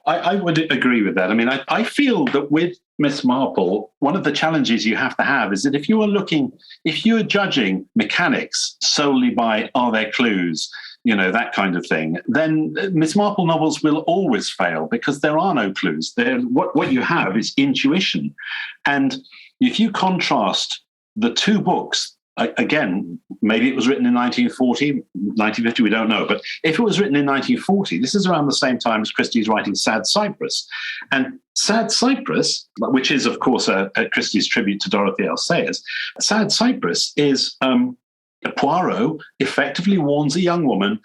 I would agree with that. I mean, I feel that with Miss Marple, one of the challenges you have to have is that if you are judging mechanics solely by are there clues, you know, that kind of thing, then Miss Marple novels will always fail because there are no clues. What you have is intuition. And if you contrast the two books, again, maybe it was written in 1940, 1950, we don't know. But if it was written in 1940, this is around the same time as Christie's writing Sad Cypress. And Sad Cypress, which is, of course, a Christie's tribute to Dorothy L. Sayers, Sad Cypress is Poirot effectively warns a young woman,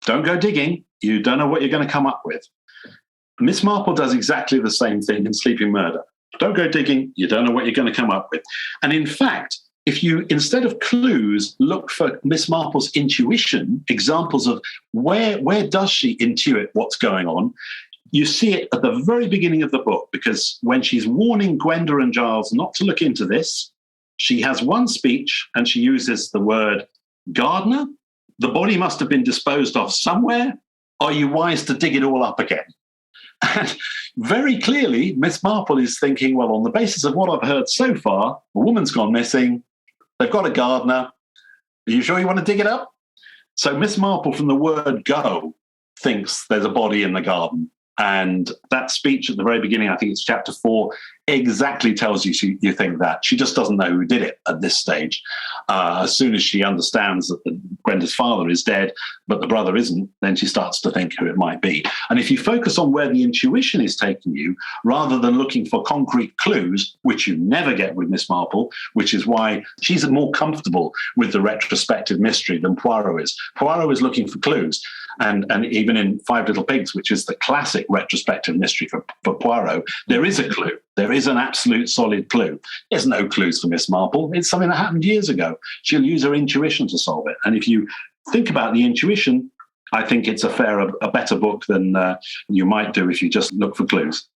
don't go digging, you don't know what you're going to come up with. Miss Marple does exactly the same thing in Sleeping Murder. Don't go digging, you don't know what you're going to come up with. And in fact, if you, instead of clues, look for Miss Marple's intuition, examples of where does she intuit what's going on, you see it at the very beginning of the book, because when she's warning Gwenda and Giles not to look into this, she has one speech and she uses the word gardener. The body must have been disposed of somewhere. Are you wise to dig it all up again? And very clearly, Miss Marple is thinking, well, on the basis of what I've heard so far, a woman's gone missing. They've got a gardener. Are you sure you want to dig it up? So Miss Marple, from the word go, thinks there's a body in the garden. And that speech at the very beginning, I think it's chapter 4, exactly tells you you think that. She just doesn't know who did it at this stage. As soon as she understands that Gwenda's father is dead, but the brother isn't, then she starts to think who it might be. And if you focus on where the intuition is taking you, rather than looking for concrete clues, which you never get with Miss Marple, which is why she's more comfortable with the retrospective mystery than Poirot is. Poirot is looking for clues. And even in Five Little Pigs, which is the classic retrospective mystery for Poirot, there is a clue. There is an absolute solid clue. There's no clues for Miss Marple. It's something that happened years ago. She'll use her intuition to solve it. And if you think about the intuition, I think it's a better book than you might do if you just look for clues.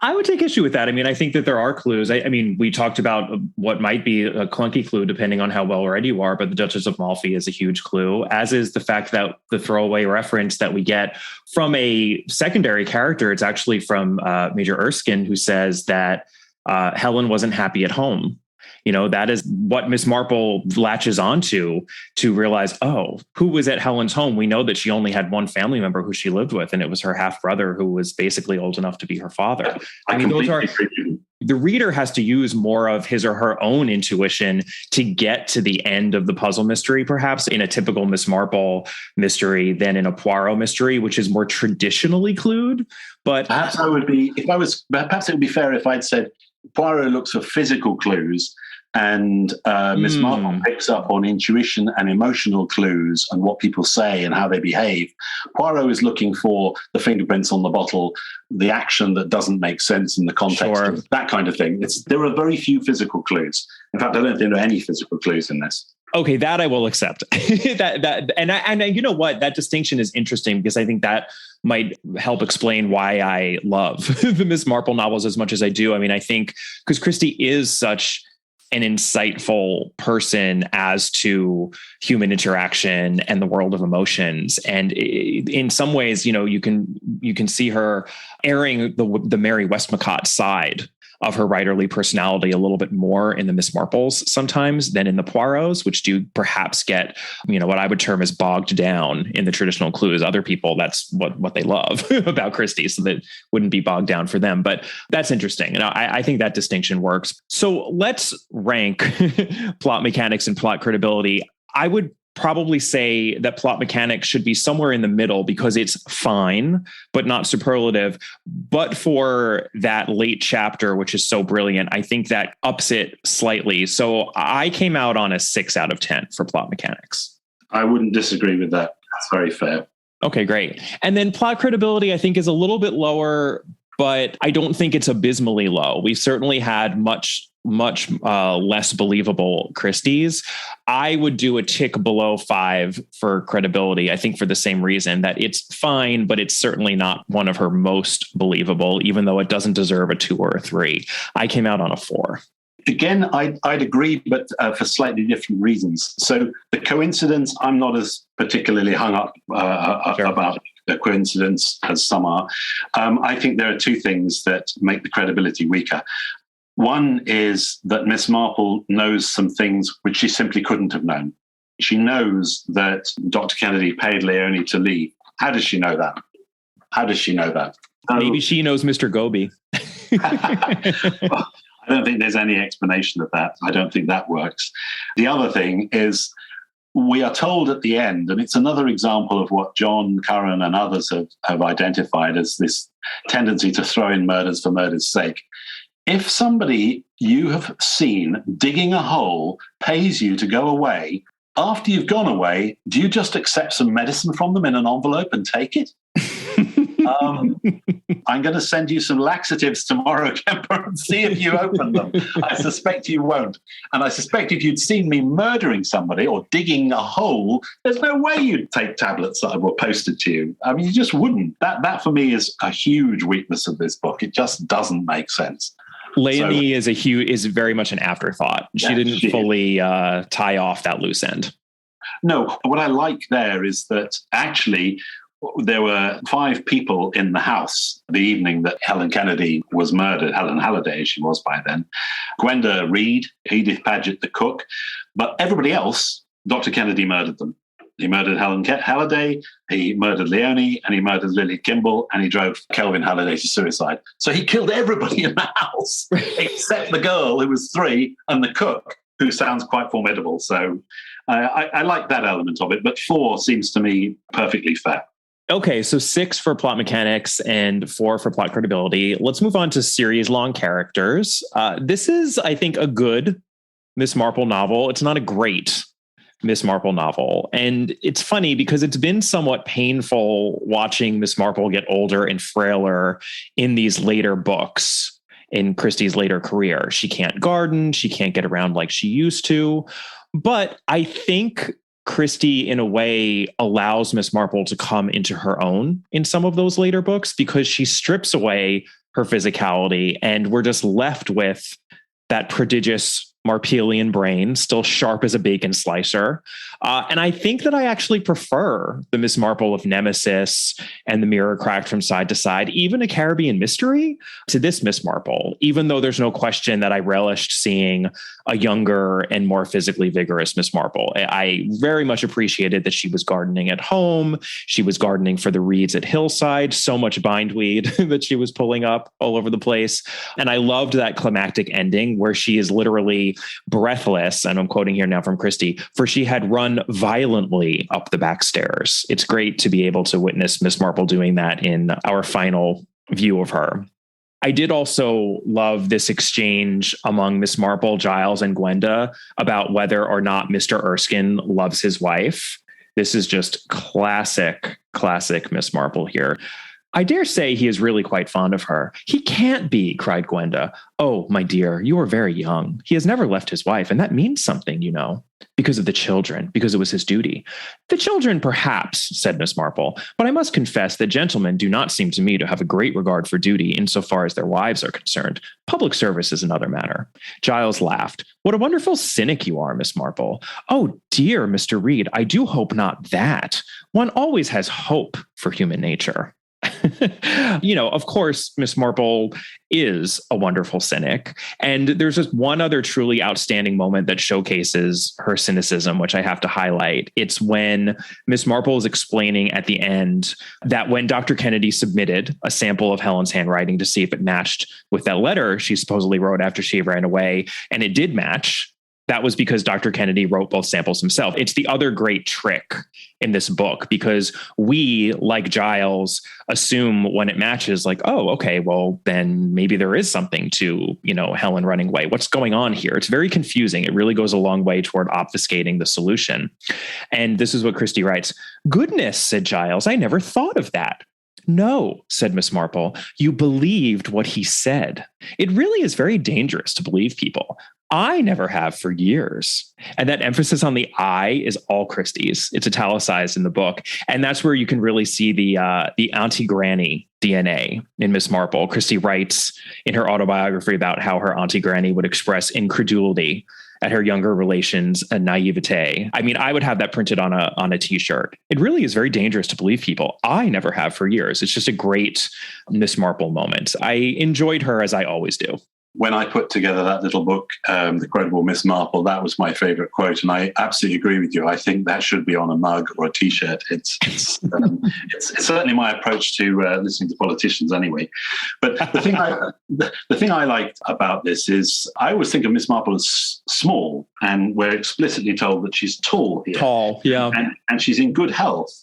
I would take issue with that. I mean, I think that there are clues. I mean, we talked about what might be a clunky clue depending on how well read you are, but the Duchess of Malfi is a huge clue, as is the fact that the throwaway reference that we get from a secondary character, it's actually from Major Erskine, who says that Helen wasn't happy at home. You know, that is what Miss Marple latches onto to realize, oh, who was at Helen's home? We know that she only had one family member who she lived with, and it was her half brother who was basically old enough to be her father. I mean, the reader has to use more of his or her own intuition to get to the end of the puzzle mystery, perhaps in a typical Miss Marple mystery than in a Poirot mystery, which is more traditionally clued. But perhaps it would be fair if I'd said Poirot looks for physical clues, and Miss Marple picks up on intuition and emotional clues and what people say and how they behave. Poirot is looking for the fingerprints on the bottle, the action that doesn't make sense in the context of that kind of thing. There are very few physical clues. In fact, I don't think there are any physical clues in this. Okay, that I will accept. And you know what? That distinction is interesting because I think that might help explain why I love the Miss Marple novels as much as I do. I mean, I think because Christie is such an insightful person as to human interaction and the world of emotions. And in some ways, you know, you can see her airing the Mary Westmacott side of her writerly personality a little bit more in the Miss Marples sometimes than in the Poirots, which do perhaps get, you know, what I would term as bogged down in the traditional clues. Other people, that's what they love about Christie, so that wouldn't be bogged down for them. But that's interesting. And I think that distinction works. So let's rank plot mechanics and plot credibility. I would probably say that plot mechanics should be somewhere in the middle because it's fine, but not superlative. But for that late chapter, which is so brilliant, I think that ups it slightly. So I came out on a 6 out of 10 for plot mechanics. I wouldn't disagree with that. That's very fair. Okay, great. And then plot credibility, I think, is a little bit lower, but I don't think it's abysmally low. We've certainly had much less believable Christies. I would do a tick below 5 for credibility. I think for the same reason that it's fine, but it's certainly not one of her most believable, even though it doesn't deserve a 2 or a 3. I came out on a 4. Again, I'd agree, but for slightly different reasons. So the coincidence, I'm not as particularly hung up about the coincidence as some are. I think there are 2 things that make the credibility weaker. One is that Miss Marple knows some things which she simply couldn't have known. She knows that Dr. Kennedy paid Leone to leave. How does she know that? Maybe she knows Mr. Goby. Well, I don't think there's any explanation of that. I don't think that works. The other thing is we are told at the end, and it's another example of what John Curran and others have identified as this tendency to throw in murders for murder's sake. If somebody you have seen digging a hole pays you to go away, after you've gone away, do you just accept some medicine from them in an envelope and take it? I'm going to send you some laxatives tomorrow, Kemper, and see if you open them. I suspect you won't. And I suspect if you'd seen me murdering somebody or digging a hole, there's no way you'd take tablets that were posted to you. I mean, you just wouldn't. That for me is a huge weakness of this book. It just doesn't make sense. Leonie is very much an afterthought. She didn't fully tie off that loose end. No, what I like there is that actually there were 5 people in the house the evening that Helen Kennedy was murdered. Helen Halliday, she was by then. Gwenda Reed, Edith Paget, the cook. But everybody else, Dr. Kennedy murdered them. He murdered Helen Halliday, he murdered Leonie, and he murdered Lily Kimball, and he drove Kelvin Halliday to suicide. So he killed everybody in the house, except the girl who was 3 and the cook, who sounds quite formidable. So I like that element of it, but 4 seems to me perfectly fair. Okay, so 6 for plot mechanics and 4 for plot credibility. Let's move on to series-long characters. This is, I think, a good Miss Marple novel. It's not a great Miss Marple novel. And it's funny because it's been somewhat painful watching Miss Marple get older and frailer in these later books in Christie's later career. She can't garden. She can't get around like she used to. But I think Christie, in a way, allows Miss Marple to come into her own in some of those later books because she strips away her physicality and we're just left with that prodigious Marpelian brain, still sharp as a bacon slicer. And I think that I actually prefer the Miss Marple of Nemesis and The Mirror Cracked from Side to Side, even A Caribbean Mystery, to this Miss Marple, even though there's no question that I relished seeing a younger and more physically vigorous Miss Marple. I very much appreciated that she was gardening at home. She was gardening for the reeds at Hillside, so much bindweed that she was pulling up all over the place. And I loved that climactic ending where she is literally breathless, and I'm quoting here now from Christie, for she had run violently up the back stairs. It's great to be able to witness Miss Marple doing that in our final view of her. I did also love this exchange among Miss Marple, Giles, and Gwenda about whether or not Mr. Erskine loves his wife. This is just classic Miss Marple here. I dare say he is really quite fond of her. He can't be, cried Gwenda. Oh, my dear, you are very young. He has never left his wife, and that means something, you know, because of the children, because it was his duty. The children, perhaps, said Miss Marple, but I must confess that gentlemen do not seem to me to have a great regard for duty insofar as their wives are concerned. Public service is another matter. Giles laughed. What a wonderful cynic you are, Miss Marple. Oh, dear, Mr. Reed, I do hope not that. One always has hope for human nature. You know, of course, Miss Marple is a wonderful cynic. And there's just one other truly outstanding moment that showcases her cynicism, which I have to highlight. It's when Miss Marple is explaining at the end that when Dr. Kennedy submitted a sample of Helen's handwriting to see if it matched with that letter she supposedly wrote after she ran away, and it did match, that was because Dr. Kennedy wrote both samples himself. It's the other great trick in this book because we, like Giles, assume when it matches, like, oh, okay, well, then maybe there is something to, you know, Helen running away. What's going on here? It's very confusing. It really goes a long way toward obfuscating the solution. And this is what Christie writes. Goodness, said Giles, I never thought of that. No, said Miss Marple, you believed what he said. It really is very dangerous to believe people. I never have for years. And that emphasis on the I is all Christie's. It's italicized in the book. And that's where you can really see the Auntie Granny DNA in Miss Marple. Christie writes in her autobiography about how her Auntie Granny would express incredulity at her younger relations and naivete. I mean, I would have that printed on a t-shirt. It really is very dangerous to believe people. I never have for years. It's just a great Miss Marple moment. I enjoyed her as I always do. When I put together that little book, The Credible Miss Marple, that was my favorite quote. And I absolutely agree with you. I think that should be on a mug or a T-shirt. It's certainly my approach to listening to politicians anyway. But the thing I liked about this is I always think of Miss Marple as small, and we're explicitly told that she's tall here. Tall, yeah. And she's in good health.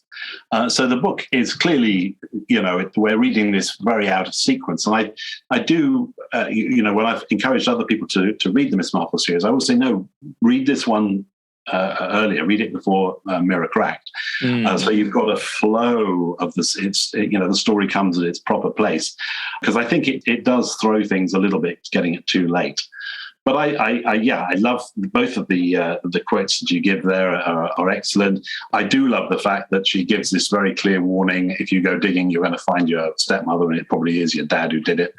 So the book is clearly, you know, we're reading this very out of sequence. And I do, you know, when I've encouraged other people to read the Miss Marple series, I always say, no, read this one earlier, read it before Mirror Cracked. So you've got a flow of this. It's, you know, the story comes at its proper place, because I think it does throw things a little bit, getting it too late. But I love both of the quotes that you give there are excellent. I do love the fact that she gives this very clear warning: if you go digging, you're going to find your stepmother, and it probably is your dad who did it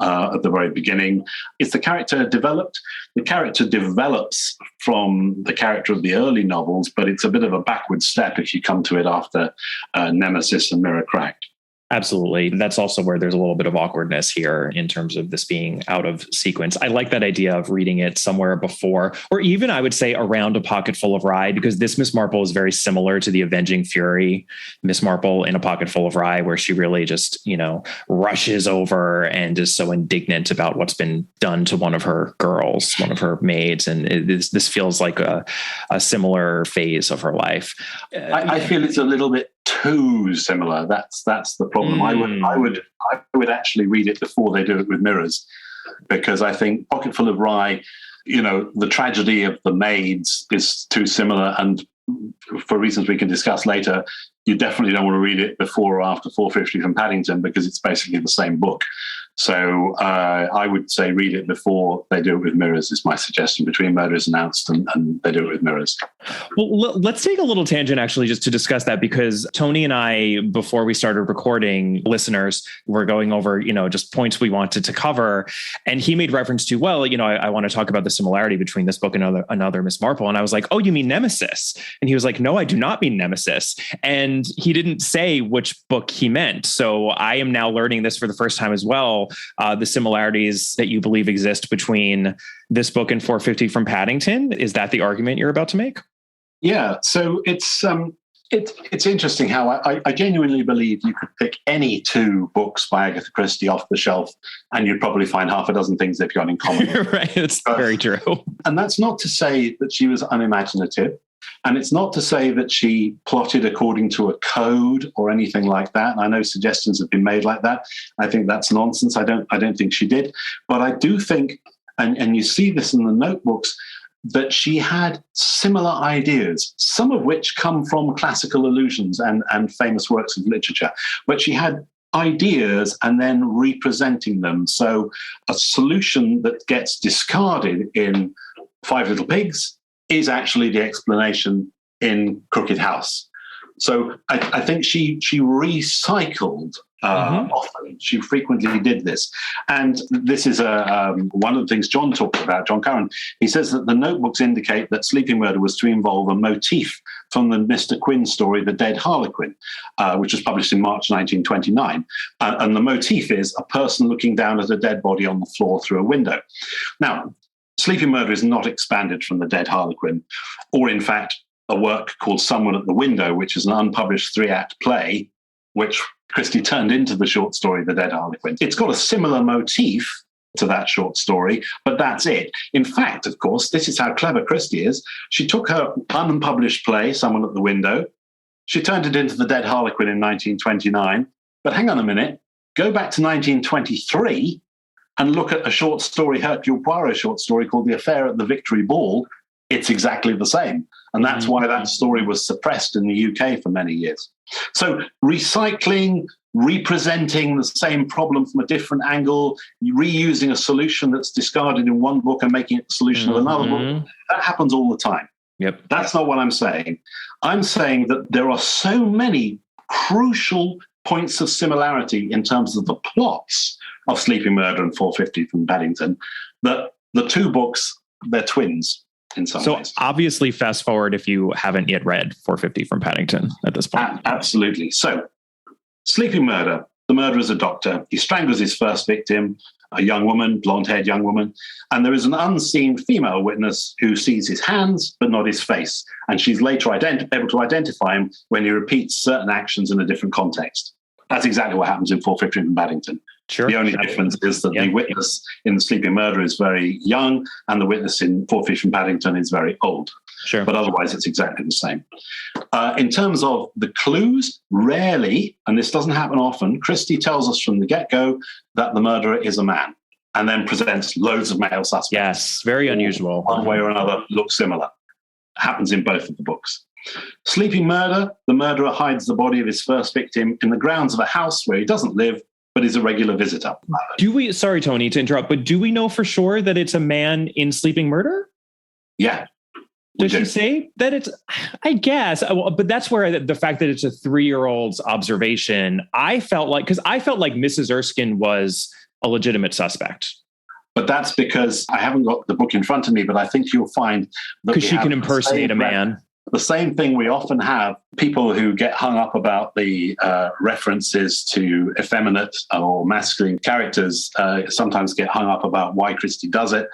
at the very beginning. Is the character developed? The character develops from the character of the early novels, but it's a bit of a backward step if you come to it after Nemesis and Mirror Cracked. Absolutely. That's also where there's a little bit of awkwardness here in terms of this being out of sequence. I like that idea of reading it somewhere before, or even I would say around A Pocket Full of Rye, because this Miss Marple is very similar to the Avenging Fury Miss Marple in A Pocket Full of Rye, where she really just, rushes over and is so indignant about what's been done to one of her girls, one of her maids. And this feels like a similar phase of her life. I feel it's a little bit too similar. That's the problem. I would actually read it before they do it with mirrors, because I think Pocketful of Rye, the tragedy of the maids is too similar, and for reasons we can discuss later, you definitely don't want to read it before or after 450 from Paddington, because it's basically the same book. So I would say read it before they do it with mirrors is my suggestion. Between Murder is Announced and they do it with mirrors. Well, let's take a little tangent actually just to discuss that, because Tony and I, before we started recording, listeners were going over, just points we wanted to cover. And he made reference to, I want to talk about the similarity between this book and another Miss Marple. And I was like, oh, you mean Nemesis? And he was like, no, I do not mean Nemesis. And he didn't say which book he meant. So I am now learning this for the first time as well. The similarities that you believe exist between this book and 450 from Paddington. Is that the argument you're about to make? Yeah. So it's interesting how I genuinely believe you could pick any two books by Agatha Christie off the shelf and you'd probably find half a dozen things they've got in common. Right. It's very true. And that's not to say that she was unimaginative. And it's not to say that she plotted according to a code or anything like that. And I know suggestions have been made like that. I think that's nonsense. I don't think she did. But I do think, and you see this in the notebooks, that she had similar ideas, some of which come from classical allusions and famous works of literature. But she had ideas and then representing them. So a solution that gets discarded in Five Little Pigs is actually the explanation in Crooked House. So I think she recycled often. She frequently did this. And this is one of the things John talked about, John Curran. He says that the notebooks indicate that Sleeping Murder was to involve a motif from the Mr. Quinn story, The Dead Harlequin, which was published in March 1929. And the motif is a person looking down at a dead body on the floor through a window. Now, Sleeping Murder is not expanded from The Dead Harlequin, or in fact, a work called Someone at the Window, which is an unpublished 3-act play, which Christie turned into the short story The Dead Harlequin. It's got a similar motif to that short story, but that's it. In fact, of course, this is how clever Christie is. She took her unpublished play, Someone at the Window, she turned it into The Dead Harlequin in 1929. But hang on a minute, go back to 1923, and look at a short story, Hercule Poirot short story called The Affair at the Victory Ball, it's exactly the same. And that's why that story was suppressed in the UK for many years. So recycling, representing the same problem from a different angle, reusing a solution that's discarded in one book and making it the solution of another book, that happens all the time. Yep. That's not what I'm saying. I'm saying that there are so many crucial points of similarity in terms of the plots of Sleeping Murder and 450 from Paddington, that the two books, they're twins in some ways. So obviously fast forward if you haven't yet read 450 from Paddington at this point. Absolutely. So Sleeping Murder, the murderer's a doctor. He strangles his first victim, a young woman, blonde-haired young woman, and there is an unseen female witness who sees his hands but not his face, and she's later able to identify him when he repeats certain actions in a different context. That's exactly what happens in 450 from Paddington. Sure. The only difference is that the witness in The Sleeping Murder is very young and the witness in 450 from Paddington is very old. Sure. But otherwise, it's exactly the same. In terms of the clues, rarely, and this doesn't happen often, Christie tells us from the get-go that the murderer is a man and then presents loads of male suspects. Yes, very unusual. One way or another look similar. Happens in both of the books. Sleeping Murder, the murderer hides the body of his first victim in the grounds of a house where he doesn't live, but is a regular visitor. Sorry, Tony, to interrupt, but do we know for sure that it's a man in Sleeping Murder? Yeah. Does she say that it's, I guess, but that's where the fact that it's a 3-year-old's observation, I felt like Mrs. Erskine was a legitimate suspect. But that's because I haven't got the book in front of me, but I think you'll find that because she can impersonate a man. The same thing we often have people who get hung up about the references to effeminate or masculine characters sometimes get hung up about why Christie does it.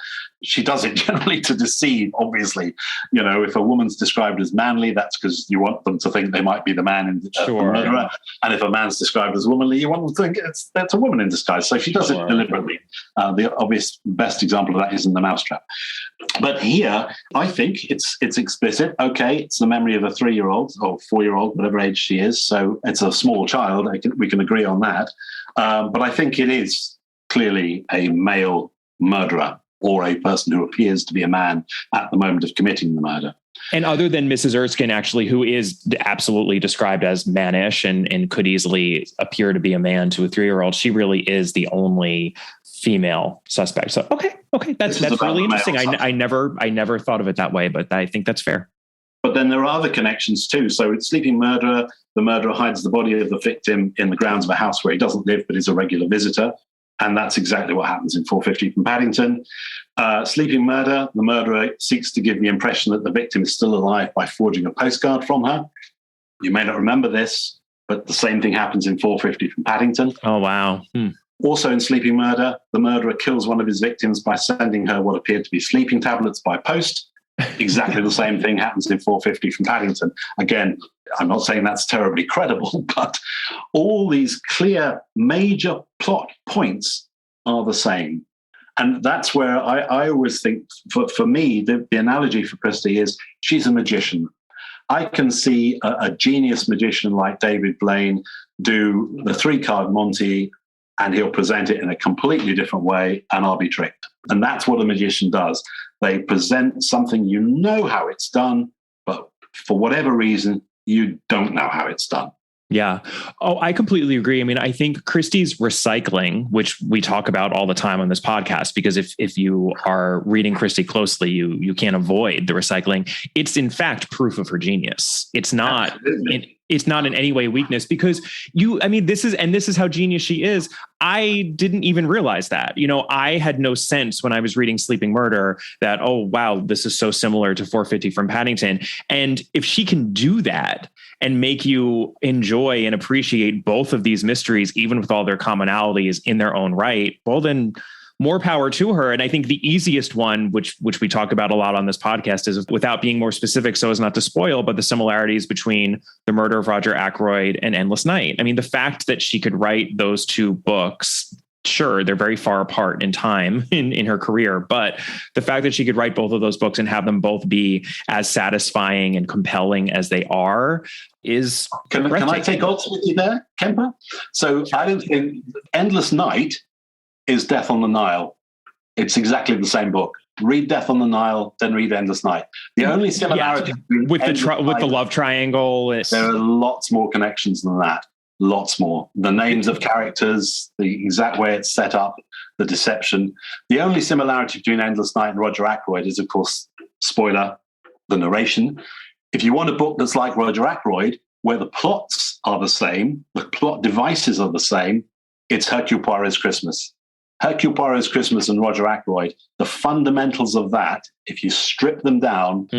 She does it generally to deceive, obviously. You know, if a woman's described as manly, that's because you want them to think they might be the man in the murderer. And if a man's described as womanly, you want them to think that's a woman in disguise. So she does it deliberately. The obvious best example of that is in The Mousetrap. But here, I think it's explicit. Okay, it's the memory of a 3-year-old or 4-year-old, whatever age she is. So it's a small child. We can agree on that. But I think it is clearly a male murderer, or a person who appears to be a man at the moment of committing the murder. And other than Mrs. Erskine, actually, who is absolutely described as mannish and could easily appear to be a man to a 3-year-old, she really is the only female suspect. So, okay, that's really interesting. I never thought of it that way, but I think that's fair. But then there are other connections too. So it's sleeping murderer. The murderer hides the body of the victim in the grounds of a house where he doesn't live, but is a regular visitor. And that's exactly what happens in 450 from Paddington. Sleeping murder, the murderer seeks to give the impression that the victim is still alive by forging a postcard from her. You may not remember this, but the same thing happens in 450 from Paddington. Oh, wow. Also in Sleeping Murder, the murderer kills one of his victims by sending her what appeared to be sleeping tablets by post. Exactly the same thing happens in 450 from Paddington. Again, I'm not saying that's terribly credible, but all these clear major plot points are the same. And that's where I always think, for me, the analogy for Christie is she's a magician. I can see a genius magician like David Blaine do the 3-card Monty, and he'll present it in a completely different way, and I'll be tricked. And that's what a magician does. They present something, you know how it's done, but for whatever reason, you don't know how it's done. Yeah. Oh, I completely agree. I mean, I think Christie's recycling, which we talk about all the time on this podcast, because if you are reading Christie closely, you can't avoid the recycling. It's in fact proof of her genius. It's not in any way weakness, because this is how genius she is. I didn't even realize that. I had no sense when I was reading Sleeping Murder that, oh, wow, this is so similar to 450 from Paddington. And if she can do that and make you enjoy and appreciate both of these mysteries, even with all their commonalities in their own right, well, then more power to her. And I think the easiest one, which we talk about a lot on this podcast, is, without being more specific so as not to spoil, but the similarities between The Murder of Roger Ackroyd and Endless Night. I mean, the fact that she could write those two books, sure, they're very far apart in time in her career, but the fact that she could write both of those books and have them both be as satisfying and compelling as they are is Can I take odds with you there, Kemper? So I don't think Endless Night is Death on the Nile. It's exactly the same book. Read Death on the Nile, then read Endless Night. The only similarity with the love triangle, there are lots more connections than that. Lots more. The names of characters, the exact way it's set up, the deception. The only similarity between Endless Night and Roger Ackroyd is, of course, spoiler, the narration. If you want a book that's like Roger Ackroyd, where the plots are the same, the plot devices are the same, it's Hercule Poirot's Christmas. Hercule Poirot's Christmas and Roger Ackroyd, the fundamentals of that, if you strip them down,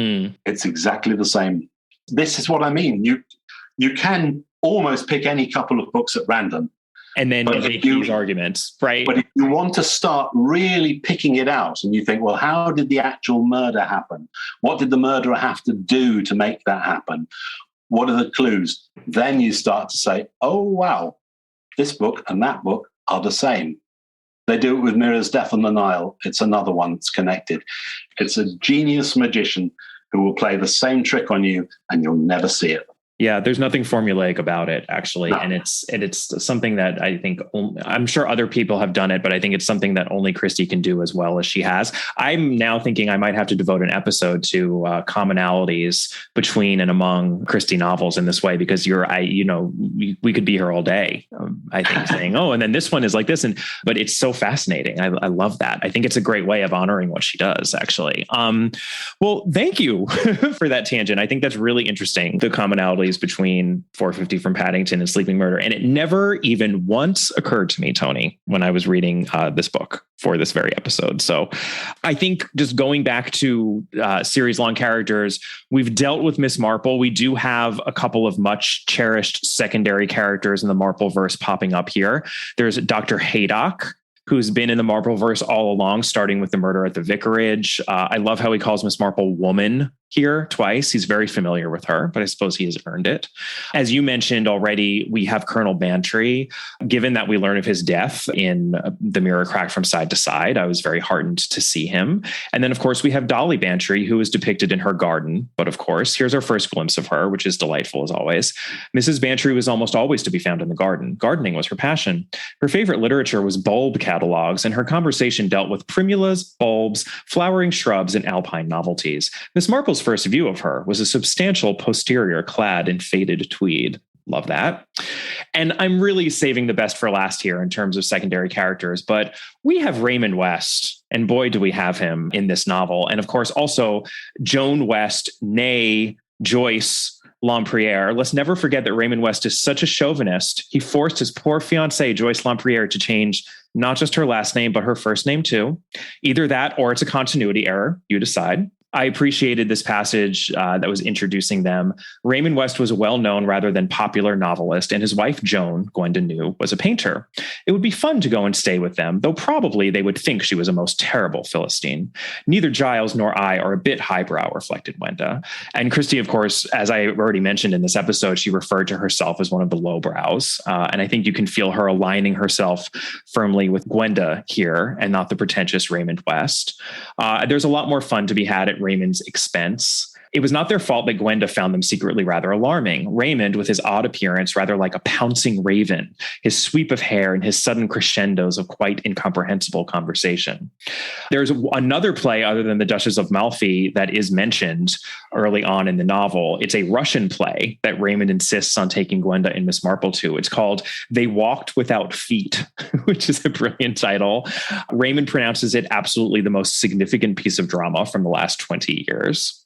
it's exactly the same. This is what I mean. You can almost pick any couple of books at random. And then make these arguments, right? But if you want to start really picking it out and you think, well, how did the actual murder happen? What did the murderer have to do to make that happen? What are the clues? Then you start to say, oh, wow, this book and that book are the same. They do it with Mirror's Death on the Nile. It's another one that's connected. It's a genius magician who will play the same trick on you and you'll never see it. Yeah, there's nothing formulaic about it, actually. No. And it's something that I think, I'm sure other people have done it, but I think it's something that only Christie can do as well as she has. I'm now thinking I might have to devote an episode to commonalities between and among Christie novels in this way, because we could be here all day, I think, saying, oh, and then this one is like this. But it's so fascinating. I love that. I think it's a great way of honoring what she does, actually. Well, thank you for that tangent. I think that's really interesting, the commonalities similarities between 450 from Paddington and Sleeping Murder. And it never even once occurred to me, Tony, when I was reading this book for this very episode. So I think just going back to series long characters, we've dealt with Miss Marple. We do have a couple of much cherished secondary characters in the Marpleverse popping up here. There's Dr. Haydock, who's been in the Marpleverse all along, starting with the murder at the vicarage. I love how he calls Miss Marple woman here twice. He's very familiar with her, but I suppose he has earned it. As you mentioned already, we have Colonel Bantry. Given that we learn of his death in The Mirror Cracked from Side to Side, I was very heartened to see him. And then, of course, we have Dolly Bantry, who is depicted in her garden. But of course, here's our first glimpse of her, which is delightful as always. Mrs. Bantry was almost always to be found in the garden. Gardening was her passion. Her favorite literature was bulb catalogs, and her conversation dealt with primulas, bulbs, flowering shrubs, and alpine novelties. Miss Marple's first view of her was a substantial posterior clad in faded tweed. Love that. And I'm really saving the best for last here in terms of secondary characters, but we have Raymond West, and boy, do we have him in this novel. And of course, also Joan West, née Joyce Lempriere. Let's never forget that Raymond West is such a chauvinist. He forced his poor fiancée, Joyce Lempriere, to change not just her last name, but her first name too. Either that or it's a continuity error. You decide. I appreciated this passage that was introducing them. Raymond West was a well-known rather than popular novelist, and his wife, Joan, Gwenda knew, was a painter. It would be fun to go and stay with them, though probably they would think she was a most terrible Philistine. Neither Giles nor I are a bit highbrow, reflected Gwenda. And Christie, of course, as I already mentioned in this episode, she referred to herself as one of the lowbrows. And I think you can feel her aligning herself firmly with Gwenda here and not the pretentious Raymond West. There's a lot more fun to be had at Raymond's expense. It was not their fault that Gwenda found them secretly rather alarming. Raymond, with his odd appearance, rather like a pouncing raven, his sweep of hair and his sudden crescendos of quite incomprehensible conversation. There's another play other than The Duchess of Malfi that is mentioned early on in the novel. It's a Russian play that Raymond insists on taking Gwenda and Miss Marple to. It's called They Walked Without Feet, which is a brilliant title. Raymond pronounces it absolutely the most significant piece of drama from the last 20 years.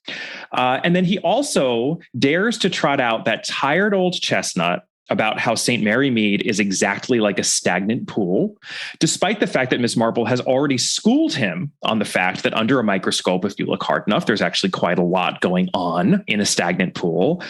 And then he also dares to trot out that tired old chestnut about how St. Mary Mead is exactly like a stagnant pool, despite the fact that Miss Marple has already schooled him on the fact that under a microscope, if you look hard enough, there's actually quite a lot going on in a stagnant pool.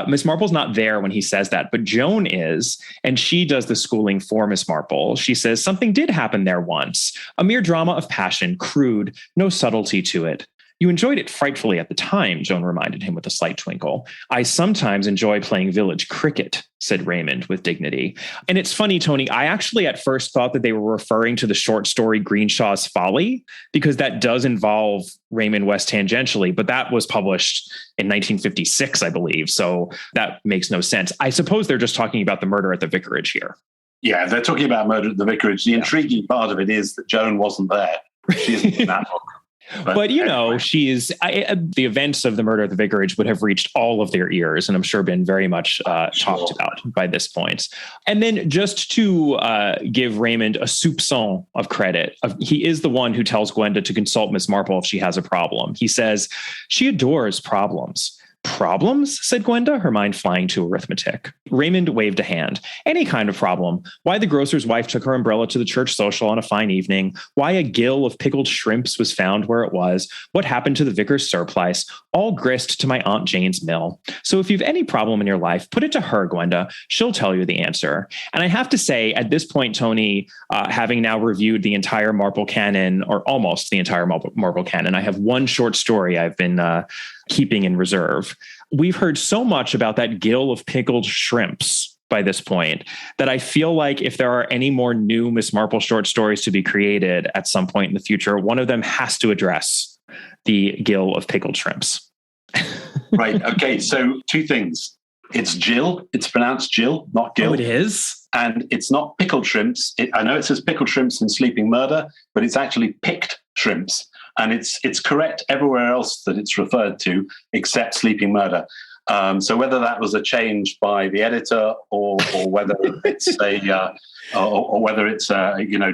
Miss Marple's not there when he says that, but Joan is, and she does the schooling for Miss Marple. She says, something did happen there once, a mere drama of passion, crude, no subtlety to it. You enjoyed it frightfully at the time, Joan reminded him with a slight twinkle. I sometimes enjoy playing village cricket, said Raymond with dignity. And it's funny, Tony, I actually at first thought that they were referring to the short story Greenshaw's Folly, because that does involve Raymond West tangentially, but that was published in 1956, I believe. So that makes no sense. I suppose they're just talking about the murder at the vicarage here. Yeah, they're talking about murder at the vicarage. The intriguing part of it is that Joan wasn't there. She isn't in that book. But you know, the events of the murder at the vicarage would have reached all of their ears, and I'm sure been very much talked about by this point. And then just to give Raymond a soupçon of credit, he is the one who tells Gwenda to consult Miss Marple if she has a problem. He says, she adores problems. Problems? Said Gwenda, her mind flying to arithmetic. Raymond waved a hand. Any kind of problem. Why the grocer's wife took her umbrella to the church social on a fine evening. Why a gill of pickled shrimps was found where it was. What happened to the vicar's surplice. All grist to my Aunt Jane's mill. So if you've any problem in your life, put it to her, Gwenda. She'll tell you the answer. And I have to say, at this point, Tony, having now reviewed the entire Marple canon, or almost the entire Marple canon, I have one short story I've been keeping in reserve. We've heard so much about that gill of pickled shrimps by this point that I feel like if there are any more new Miss Marple short stories to be created at some point in the future, one of them has to address the gill of pickled shrimps. Right. Okay. So two things. It's Jill. It's pronounced Jill, not Gill. Oh, it is? And it's not pickled shrimps. I know it says pickled shrimps in Sleeping Murder, but it's actually picked shrimps. And it's correct everywhere else that it's referred to, except Sleeping Murder. So whether that was a change by the editor or whether it's or whether it's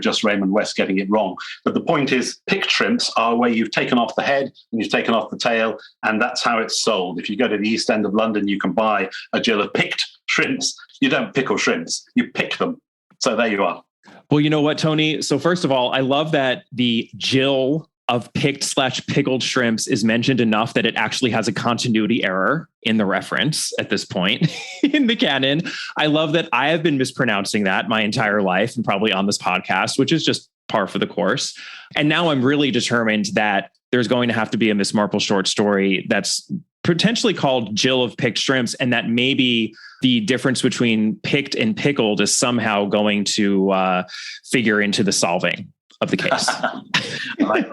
just Raymond West getting it wrong. But the point is, picked shrimps are where you've taken off the head and you've taken off the tail, and that's how it's sold. If you go to the East End of London, you can buy a gill of picked shrimps. You don't pickle shrimps, you pick them. So there you are. Well, you know what, Tony? So first of all, I love that the gill of picked/pickled shrimps is mentioned enough that it actually has a continuity error in the reference at this point in the canon. I love that I have been mispronouncing that my entire life and probably on this podcast, which is just par for the course. And now I'm really determined that there's going to have to be a Miss Marple short story that's potentially called Jill of Picked Shrimps, and that maybe the difference between picked and pickled is somehow going to figure into the solving of the case. I like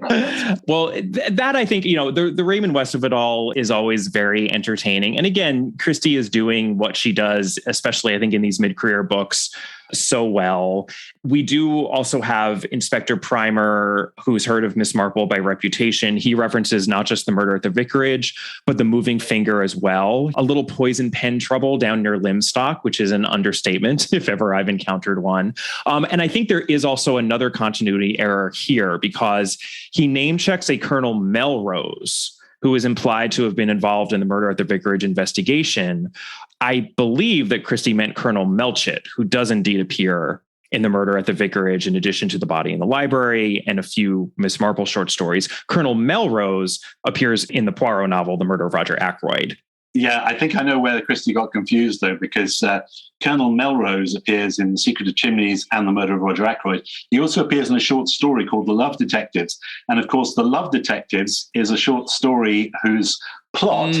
that. Well, that I think, the Raymond West of it all is always very entertaining. And again, Christie is doing what she does, especially I think in these mid-career books, so well. We do also have Inspector Primer, who's heard of Miss Marple by reputation. He references not just the murder at the vicarage, but the moving finger as well. A little poison pen trouble down near Limstock, which is an understatement if ever I've encountered one. And I think there is also another continuity error here because he name checks a Colonel Melrose, who is implied to have been involved in the murder at the vicarage investigation. I believe that Christie meant Colonel Melchett, who does indeed appear in the murder at the vicarage, in addition to the body in the library and a few Miss Marple short stories. Colonel Melrose appears in the Poirot novel, The Murder of Roger Ackroyd. Yeah, I think I know where Christie got confused, though, because Colonel Melrose appears in The Secret of Chimneys and The Murder of Roger Ackroyd. He also appears in a short story called The Love Detectives. And of course, The Love Detectives is a short story whose plot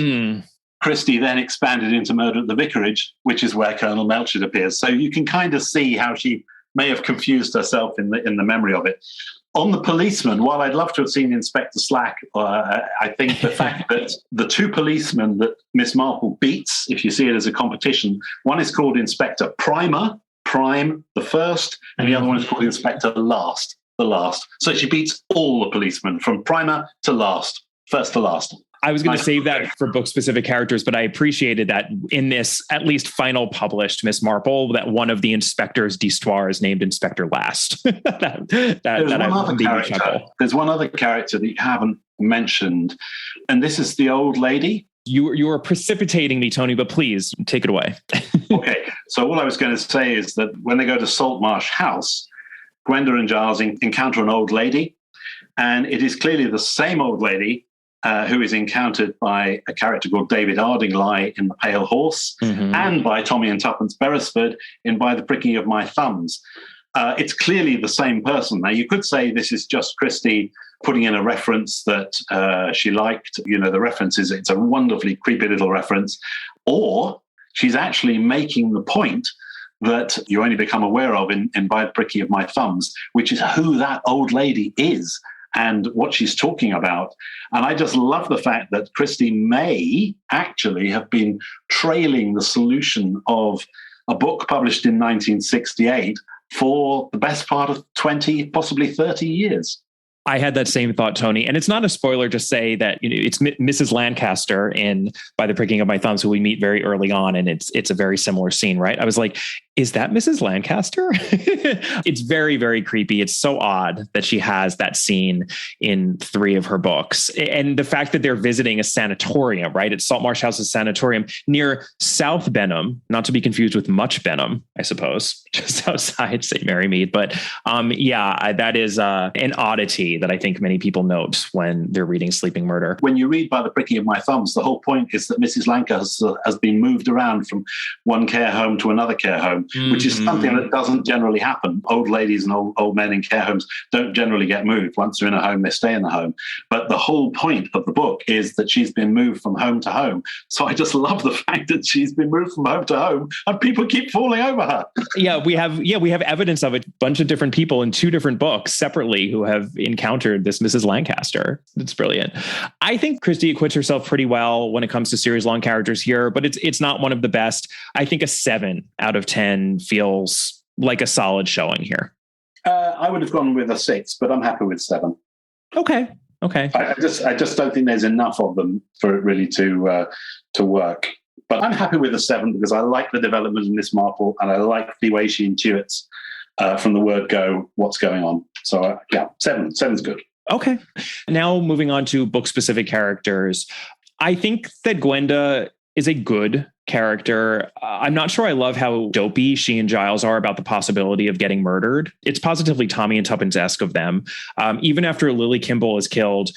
Christie then expanded into Murder at the Vicarage, which is where Colonel Melchett appears. So you can kind of see how she may have confused herself in the memory of it. On the policeman, while I'd love to have seen Inspector Slack, I think the fact that the two policemen that Miss Marple beats, if you see it as a competition, one is called Inspector Primer, Prime, the first, and the other one is called Inspector Last, the last. So she beats all the policemen from Primer to Last, first to last. I was going to save that for book-specific characters, but I appreciated that in this at least final published Miss Marple, that one of the inspectors d'histoire is named Inspector Last. There's one other character that you haven't mentioned, and this is the old lady. You are precipitating me, Tony, but please take it away. Okay, so all I was going to say is that when they go to Saltmarsh House, Gwenda and Giles encounter an old lady, and it is clearly the same old lady who is encountered by a character called David Ardingly in The Pale Horse, and by Tommy and Tuppence Beresford in By the Pricking of My Thumbs. It's clearly the same person. Now, you could say this is just Christie putting in a reference that she liked. The reference is, it's a wonderfully creepy little reference. Or she's actually making the point that you only become aware of in By the Pricking of My Thumbs, which is who that old lady is and what she's talking about. And I just love the fact that Christie may actually have been trailing the solution of a book published in 1968 for the best part of 20, possibly 30 years. I had that same thought, Tony. And it's not a spoiler to say that it's Mrs. Lancaster in By the Pricking of My Thumbs, who we meet very early on. And it's a very similar scene, right? I was like, is that Mrs. Lancaster? It's very, very creepy. It's so odd that she has that scene in 3 of her books. And the fact that they're visiting a sanatorium, right? It's Saltmarsh House's sanatorium near South Benham, not to be confused with Much Benham, I suppose, just outside St. Mary Mead. But that is an oddity that I think many people note when they're reading Sleeping Murder. When you read By the Pricking of My Thumbs, the whole point is that Mrs. Lancaster has been moved around from one care home to another care home, which is something that doesn't generally happen. Old ladies and old men in care homes don't generally get moved. Once they're in a home, they stay in the home. But the whole point of the book is that she's been moved from home to home. So I just love the fact that she's been moved from home to home and people keep falling over her. We have evidence of it. A bunch of different people in 2 different books separately who have encountered this Mrs. Lancaster. It's brilliant. I think Christie acquits herself pretty well when it comes to series long characters here, but it's not one of the best. I think a 7 out of 10 feels like a solid showing here. I would have gone with a 6, but I'm happy with 7. Okay. Okay. I just don't think there's enough of them for it really to work. But I'm happy with a 7 because I like the development of Miss Marple and I like the way she intuits from the word go what's going on. So yeah, 7. 7's good. Okay. Now moving on to book-specific characters. I think that Gwenda is a good character. I'm not sure I love how dopey she and Giles are about the possibility of getting murdered. It's positively Tommy and Tuppence-esque of them. Even after Lily Kimball is killed,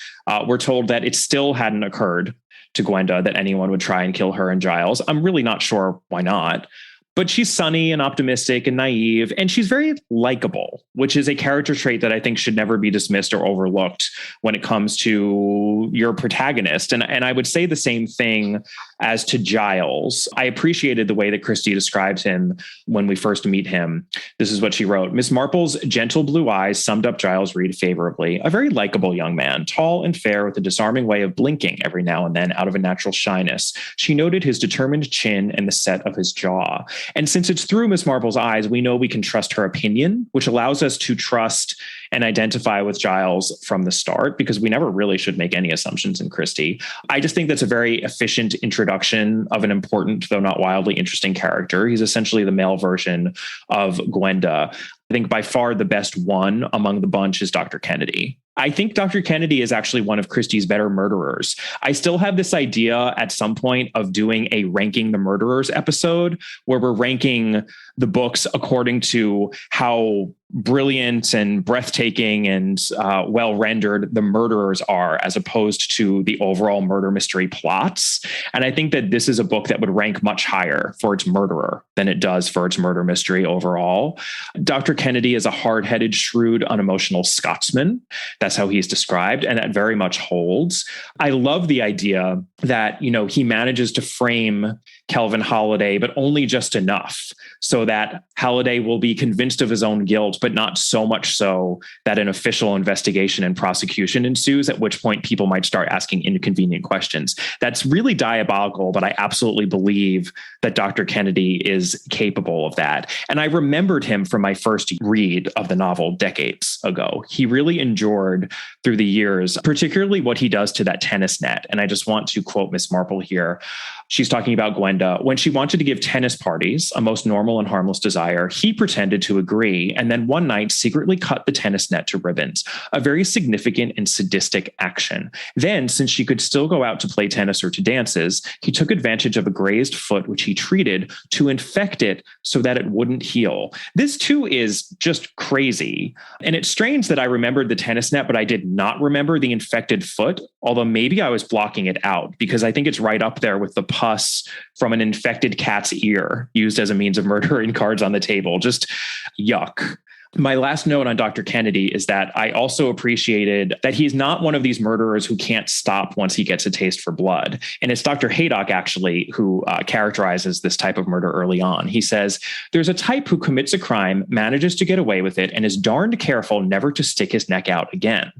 we're told that it still hadn't occurred to Gwenda that anyone would try and kill her and Giles. I'm really not sure why not. But she's sunny and optimistic and naive, and she's very likable, which is a character trait that I think should never be dismissed or overlooked when it comes to your protagonist. And I would say the same thing as to Giles. I appreciated the way that Christie describes him when we first meet him. This is what she wrote. Miss Marple's gentle blue eyes summed up Giles Reed favorably. A very likable young man, tall and fair with a disarming way of blinking every now and then out of a natural shyness. She noted his determined chin and the set of his jaw. And since it's through Miss Marple's eyes, we know we can trust her opinion, which allows us to trust and identify with Giles from the start, because we never really should make any assumptions in Christie. I just think that's a very efficient introduction of an important, though not wildly interesting character. He's essentially the male version of Gwenda. I think by far the best one among the bunch is Dr. Kennedy. I think Dr. Kennedy is actually one of Christie's better murderers. I still have this idea at some point of doing a ranking the murderers episode where we're ranking the books according to how brilliant and breathtaking and well rendered the murderers are, as opposed to the overall murder mystery plots. And I think that this is a book that would rank much higher for its murderer than it does for its murder mystery overall. Dr. Kennedy is a hard-headed, shrewd, unemotional Scotsman. That's how he's described, and that very much holds. I love the idea that, you know, he manages to frame Kelvin Holliday, but only just enough so that Holliday will be convinced of his own guilt, but not so much so that an official investigation and prosecution ensues, at which point people might start asking inconvenient questions. That's really diabolical, but I absolutely believe that Dr. Kennedy is capable of that. And I remembered him from my first read of the novel decades ago. He really endured through the years, particularly what he does to that tennis net. And I just want to quote Miss Marple here. She's talking about Gwenda. When she wanted to give tennis parties, a most normal and harmless desire, he pretended to agree, and then one night secretly cut the tennis net to ribbons, a very significant and sadistic action. Then, since she could still go out to play tennis or to dances, he took advantage of a grazed foot, which he treated, to infect it so that it wouldn't heal. This too is just crazy. And it's strange that I remembered the tennis net, but I did not remember the infected foot, although maybe I was blocking it out because I think it's right up there with the pus from an infected cat's ear used as a means of murdering cards on the table. Just yuck. My last note on Dr. Kennedy is that I also appreciated that he's not one of these murderers who can't stop once he gets a taste for blood. And it's Dr. Haydock, actually, who characterizes this type of murder early on. He says, there's a type who commits a crime, manages to get away with it, and is darned careful never to stick his neck out again.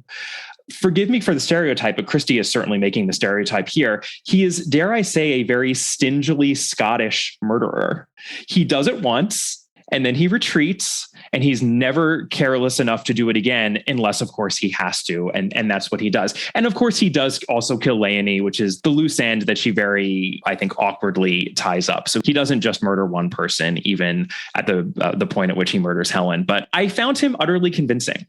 Forgive me for the stereotype, but Christie is certainly making the stereotype here. He is, dare I say, a very stingily Scottish murderer. He does it once, and then he retreats, and he's never careless enough to do it again, unless, of course, he has to. And that's what he does. And of course, he does also kill Leonie, which is the loose end that she very, I think, awkwardly ties up. So he doesn't just murder one person, even at the point at which he murders Helen. But I found him utterly convincing.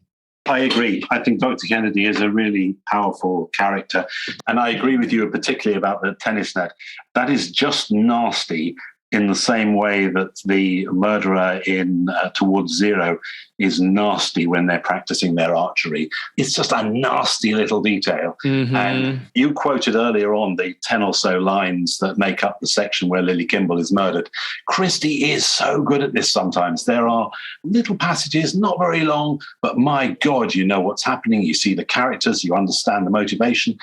I agree. I think Dr. Kennedy is a really powerful character. And I agree with you particularly about the tennis net. That is just nasty in the same way that the murderer in Towards Zero is nasty when they're practicing their archery. It's just a nasty little detail. Mm-hmm. And you quoted earlier on the 10 or so lines that make up the section where Lily Kimball is murdered. Christie is so good at this sometimes. There are little passages, not very long, but my God, you know what's happening. You see the characters, you understand the motivation.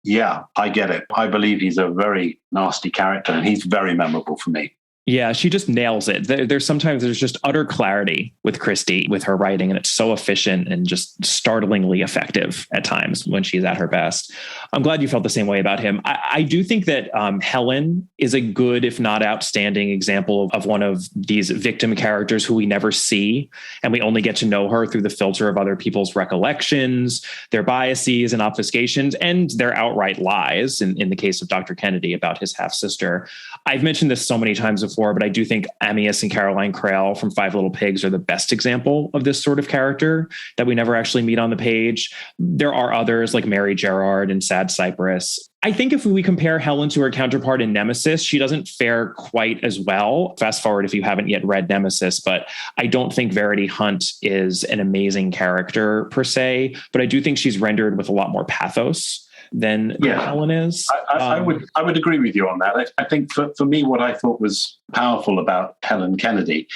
Yeah, I get it. I believe he's a very nasty character and he's very memorable for me. Yeah, she just nails it. There's just utter clarity with Christie, with her writing, and it's so efficient and just startlingly effective at times when she's at her best. I'm glad you felt the same way about him. I do think that Helen is a good, if not outstanding, example of one of these victim characters who we never see, and we only get to know her through the filter of other people's recollections, their biases and obfuscations, and their outright lies, in the case of Dr. Kennedy about his half-sister. I've mentioned this so many times before, but I do think Amyas and Caroline Crail from Five Little Pigs are the best example of this sort of character that we never actually meet on the page. There are others like Mary Gerard and Sad Cypress. I think if we compare Helen to her counterpart in Nemesis, she doesn't fare quite as well. Fast forward if you haven't yet read Nemesis, but I don't think Verity Hunt is an amazing character per se, but I do think she's rendered with a lot more pathos than Helen is. I would agree with you on that. I think for me, what I thought was powerful about Helen Kennedy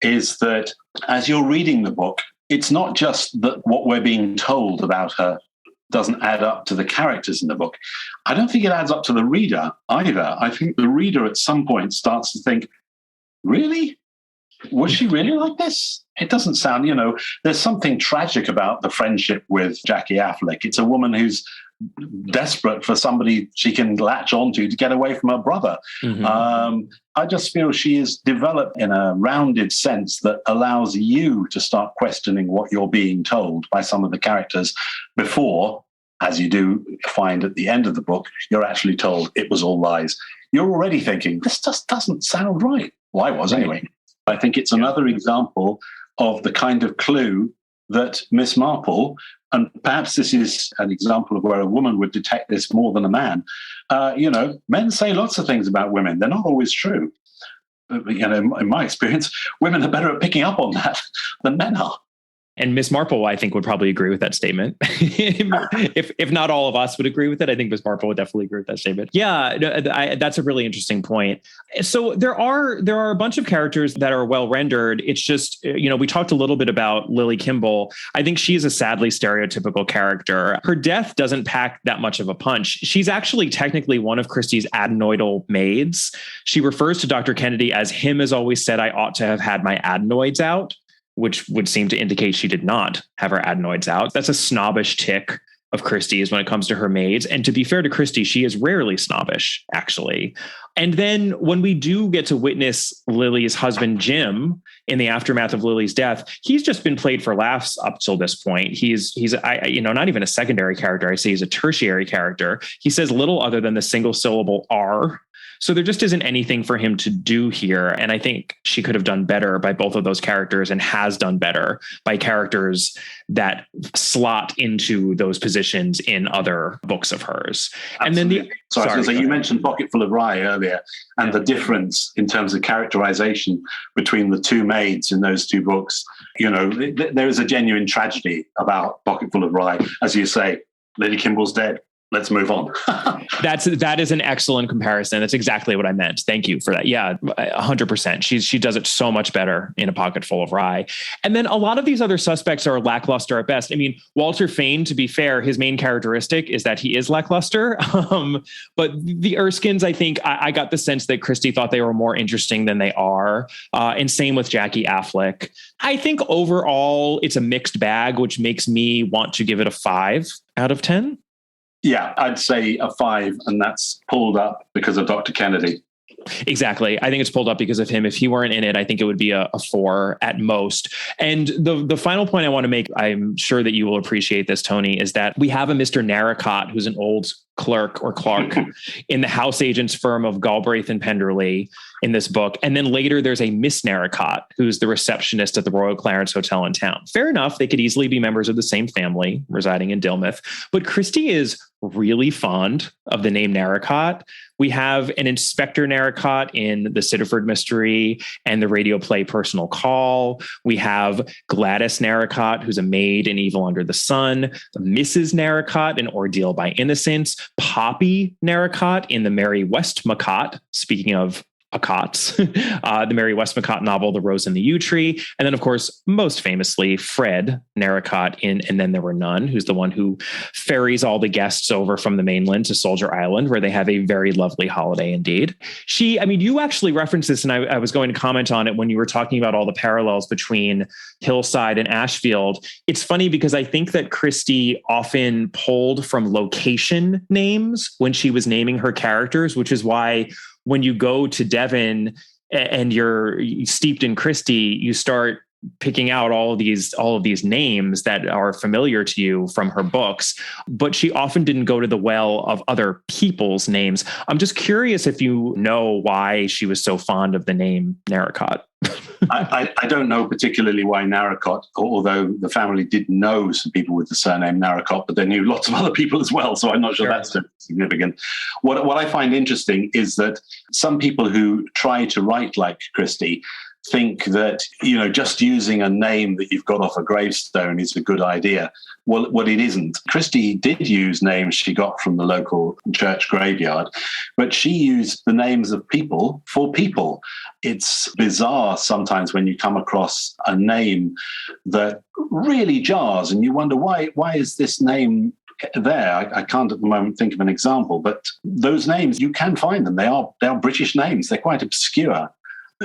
is that as you're reading the book, it's not just that what we're being told about her doesn't add up to the characters in the book. I don't think it adds up to the reader either. I think the reader at some point starts to think, really? Was she really like this? It doesn't sound, there's something tragic about the friendship with Jackie Affleck. It's a woman who's desperate for somebody she can latch onto to get away from her brother. Mm-hmm. I just feel she is developed in a rounded sense that allows you to start questioning what you're being told by some of the characters before, as you do find at the end of the book, you're actually told it was all lies. You're already thinking, this just doesn't sound right. Well, I was anyway. I think it's another example of the kind of clue that Miss Marple, and perhaps this is an example of where a woman would detect this more than a man. Men say lots of things about women. They're not always true. In my experience, women are better at picking up on that than men are. And Miss Marple, I think, would probably agree with that statement. if not all of us would agree with it, I think Miss Marple would definitely agree with that statement. Yeah, that's a really interesting point. So there are a bunch of characters that are well rendered. It's just, we talked a little bit about Lily Kimball. I think she is a sadly stereotypical character. Her death doesn't pack that much of a punch. She's actually technically one of Christie's adenoidal maids. She refers to Dr. Kennedy as him has always said I ought to have had my adenoids out, which would seem to indicate she did not have her adenoids out. That's a snobbish tick of Christie's when it comes to her maids. And to be fair to Christie, she is rarely snobbish, actually. And then when we do get to witness Lily's husband, Jim, in the aftermath of Lily's death, he's just been played for laughs up till this point. He's not even a secondary character. I say he's a tertiary character. He says little other than the single syllable R. So there just isn't anything for him to do here. And I think she could have done better by both of those characters and has done better by characters that slot into those positions in other books of hers. Absolutely. And then so you mentioned Pocketful of Rye earlier, and the difference in terms of characterization between the two maids in those two books. There is a genuine tragedy about Pocketful of Rye. As you say, Lady Kimball's dead. Let's move on. That is an excellent comparison. That's exactly what I meant. Thank you for that. Yeah, 100%. She does it so much better in A Pocket Full of Rye. And then a lot of these other suspects are lackluster at best. I mean, Walter Fane, to be fair, his main characteristic is that he is lackluster. But the Erskines, I think I got the sense that Christie thought they were more interesting than they are. And same with Jackie Affleck. I think overall it's a mixed bag, which makes me want to give it a 5 out of 10. Yeah, I'd say a 5, and that's pulled up because of Dr. Kennedy. Exactly. I think it's pulled up because of him. If he weren't in it, I think it would be a 4 at most. And the final point I want to make, I'm sure that you will appreciate this, Tony, is that we have a Mr. Narracott, who's an old clerk or Clark in the house agent's firm of Galbraith and Penderley in this book. And then later there's a Miss Narracott, who's the receptionist at the Royal Clarence Hotel in town. Fair enough. They could easily be members of the same family residing in Dilmouth, but Christie is really fond of the name Narracott. We have an Inspector Narracott in the Siddiford Mystery and the radio play Personal Call. We have Gladys Narracott, who's a maid in Evil Under the Sun, Mrs. Narracott in Ordeal by Innocence, Poppy Narracott in the Mary Westmacott, speaking of Accott's, the Mary Westmacott novel, The Rose and the Yew Tree. And then, of course, most famously, Fred Narracott in And Then There Were None, who's the one who ferries all the guests over from the mainland to Soldier Island, where they have a very lovely holiday indeed. You actually referenced this, and I was going to comment on it when you were talking about all the parallels between Hillside and Ashfield. It's funny because I think that Christie often pulled from location names when she was naming her characters, which is why when you go to Devon and you're steeped in Christie, you start picking out all of these names that are familiar to you from her books, but she often didn't go to the well of other people's names. I'm just curious if you know why she was so fond of the name Narracott. I don't know particularly why Narracott, although the family did know some people with the surname Narracott, but they knew lots of other people as well. So I'm not sure that's significant. What I find interesting is that some people who try to write like Christie think that, just using a name that you've got off a gravestone is a good idea. Well, it isn't. Christie did use names she got from the local church graveyard, but she used the names of people for people. It's bizarre sometimes when you come across a name that really jars and you wonder why is this name there? I can't at the moment think of an example, but those names, you can find them. They are British names. They're quite obscure.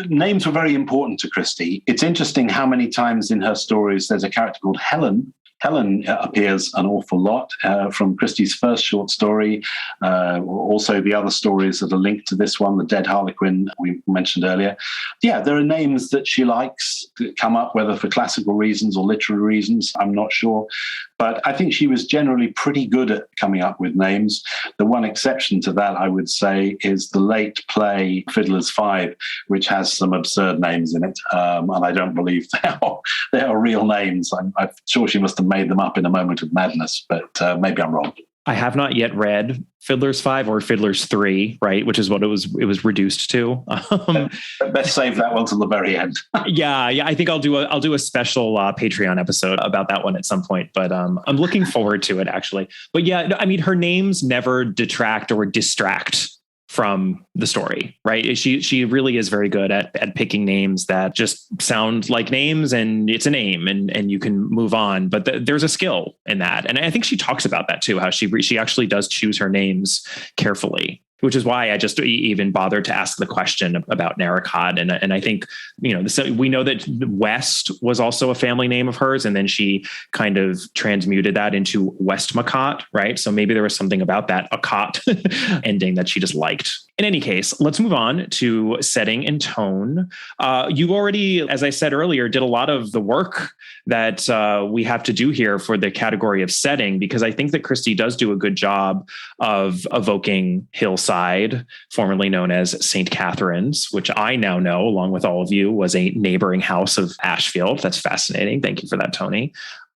Names were very important to Christie. It's interesting how many times in her stories there's a character called Helen. Helen appears an awful lot from Christie's first short story. Also, the other stories that are linked to this one, The Dead Harlequin we mentioned earlier. Yeah, there are names that she likes that come up, whether for classical reasons or literary reasons, I'm not sure. But I think she was generally pretty good at coming up with names. The one exception to that, I would say, is the late play Fiddler's Five, which has some absurd names in it. And I don't believe they are real names. I'm sure she must have made them up in a moment of madness, but maybe I'm wrong. I have not yet read Fiddler's Five or Fiddler's Three, right? Which is what it was reduced to. Best save that one till the very end. Yeah. I think I'll do a special Patreon episode about that one at some point. But I'm looking forward to it actually. But yeah, her names never detract or distract from the story, right? She really is very good at picking names that just sound like names, and it's a name, and you can move on. But there's a skill in that, and I think she talks about that too. How she actually does choose her names carefully, which is why I just even bothered to ask the question about Narracott. And I think, we know that West was also a family name of hers, and then she kind of transmuted that into Westmacott, right? So maybe there was something about that Acott ending that she just liked. In any case, let's move on to setting and tone. You already, as I said earlier, did a lot of the work that we have to do here for the category of setting, because I think that Christie does do a good job of evoking Hillside, formerly known as St. Catherine's, which I now know, along with all of you, was a neighboring house of Ashfield. That's fascinating. Thank you for that, Tony.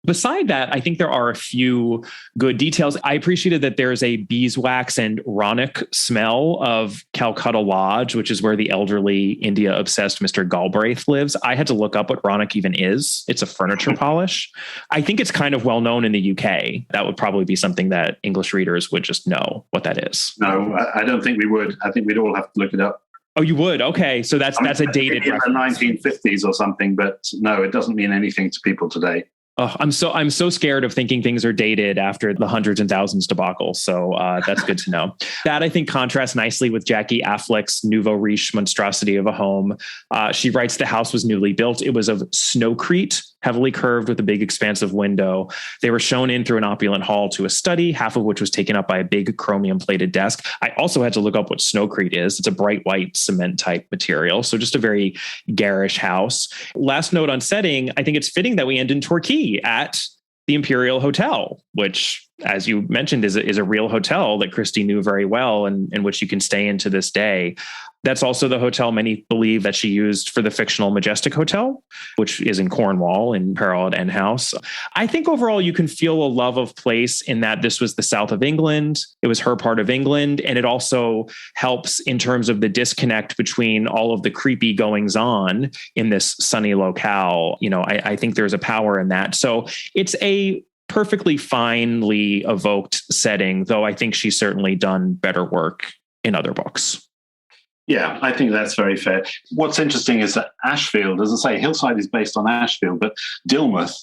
Beside that, I think there are a few good details. I appreciated that there's a beeswax and ronic smell of Calcutta Lodge, which is where the elderly India-obsessed Mr. Galbraith lives. I had to look up what ronic even is. It's a furniture polish. I think it's kind of well known in the UK. That would probably be something that English readers would just know what that is. No, I don't think we would. I think we'd all have to look it up. Oh, you would? Okay. So that's a dated in reference. The 1950s or something, but no, it doesn't mean anything to people today. Oh, I'm so scared of thinking things are dated after the hundreds and thousands debacle. So that's good to know. That I think contrasts nicely with Jackie Affleck's nouveau riche monstrosity of a home. She writes the house was newly built. It was of snowcrete, heavily curved with a big expansive window. They were shown in through an opulent hall to a study, half of which was taken up by a big chromium plated desk. I also had to look up what snowcrete is. It's a bright white cement type material. So just a very garish house. Last note on setting, I think it's fitting that we end in Torquay at the Imperial Hotel, which, as you mentioned, is a real hotel that Christie knew very well and in which you can stay in to this day. That's also the hotel many believe that she used for the fictional Majestic Hotel, which is in Cornwall in Parallel End House. I think overall you can feel a love of place in that this was the south of England. It was her part of England. And it also helps in terms of the disconnect between all of the creepy goings on in this sunny locale. I think there's a power in that. So it's a perfectly finely evoked setting, though I think she's certainly done better work in other books. Yeah, I think that's very fair. What's interesting is that Ashfield, as I say, Hillside is based on Ashfield, but Dilmouth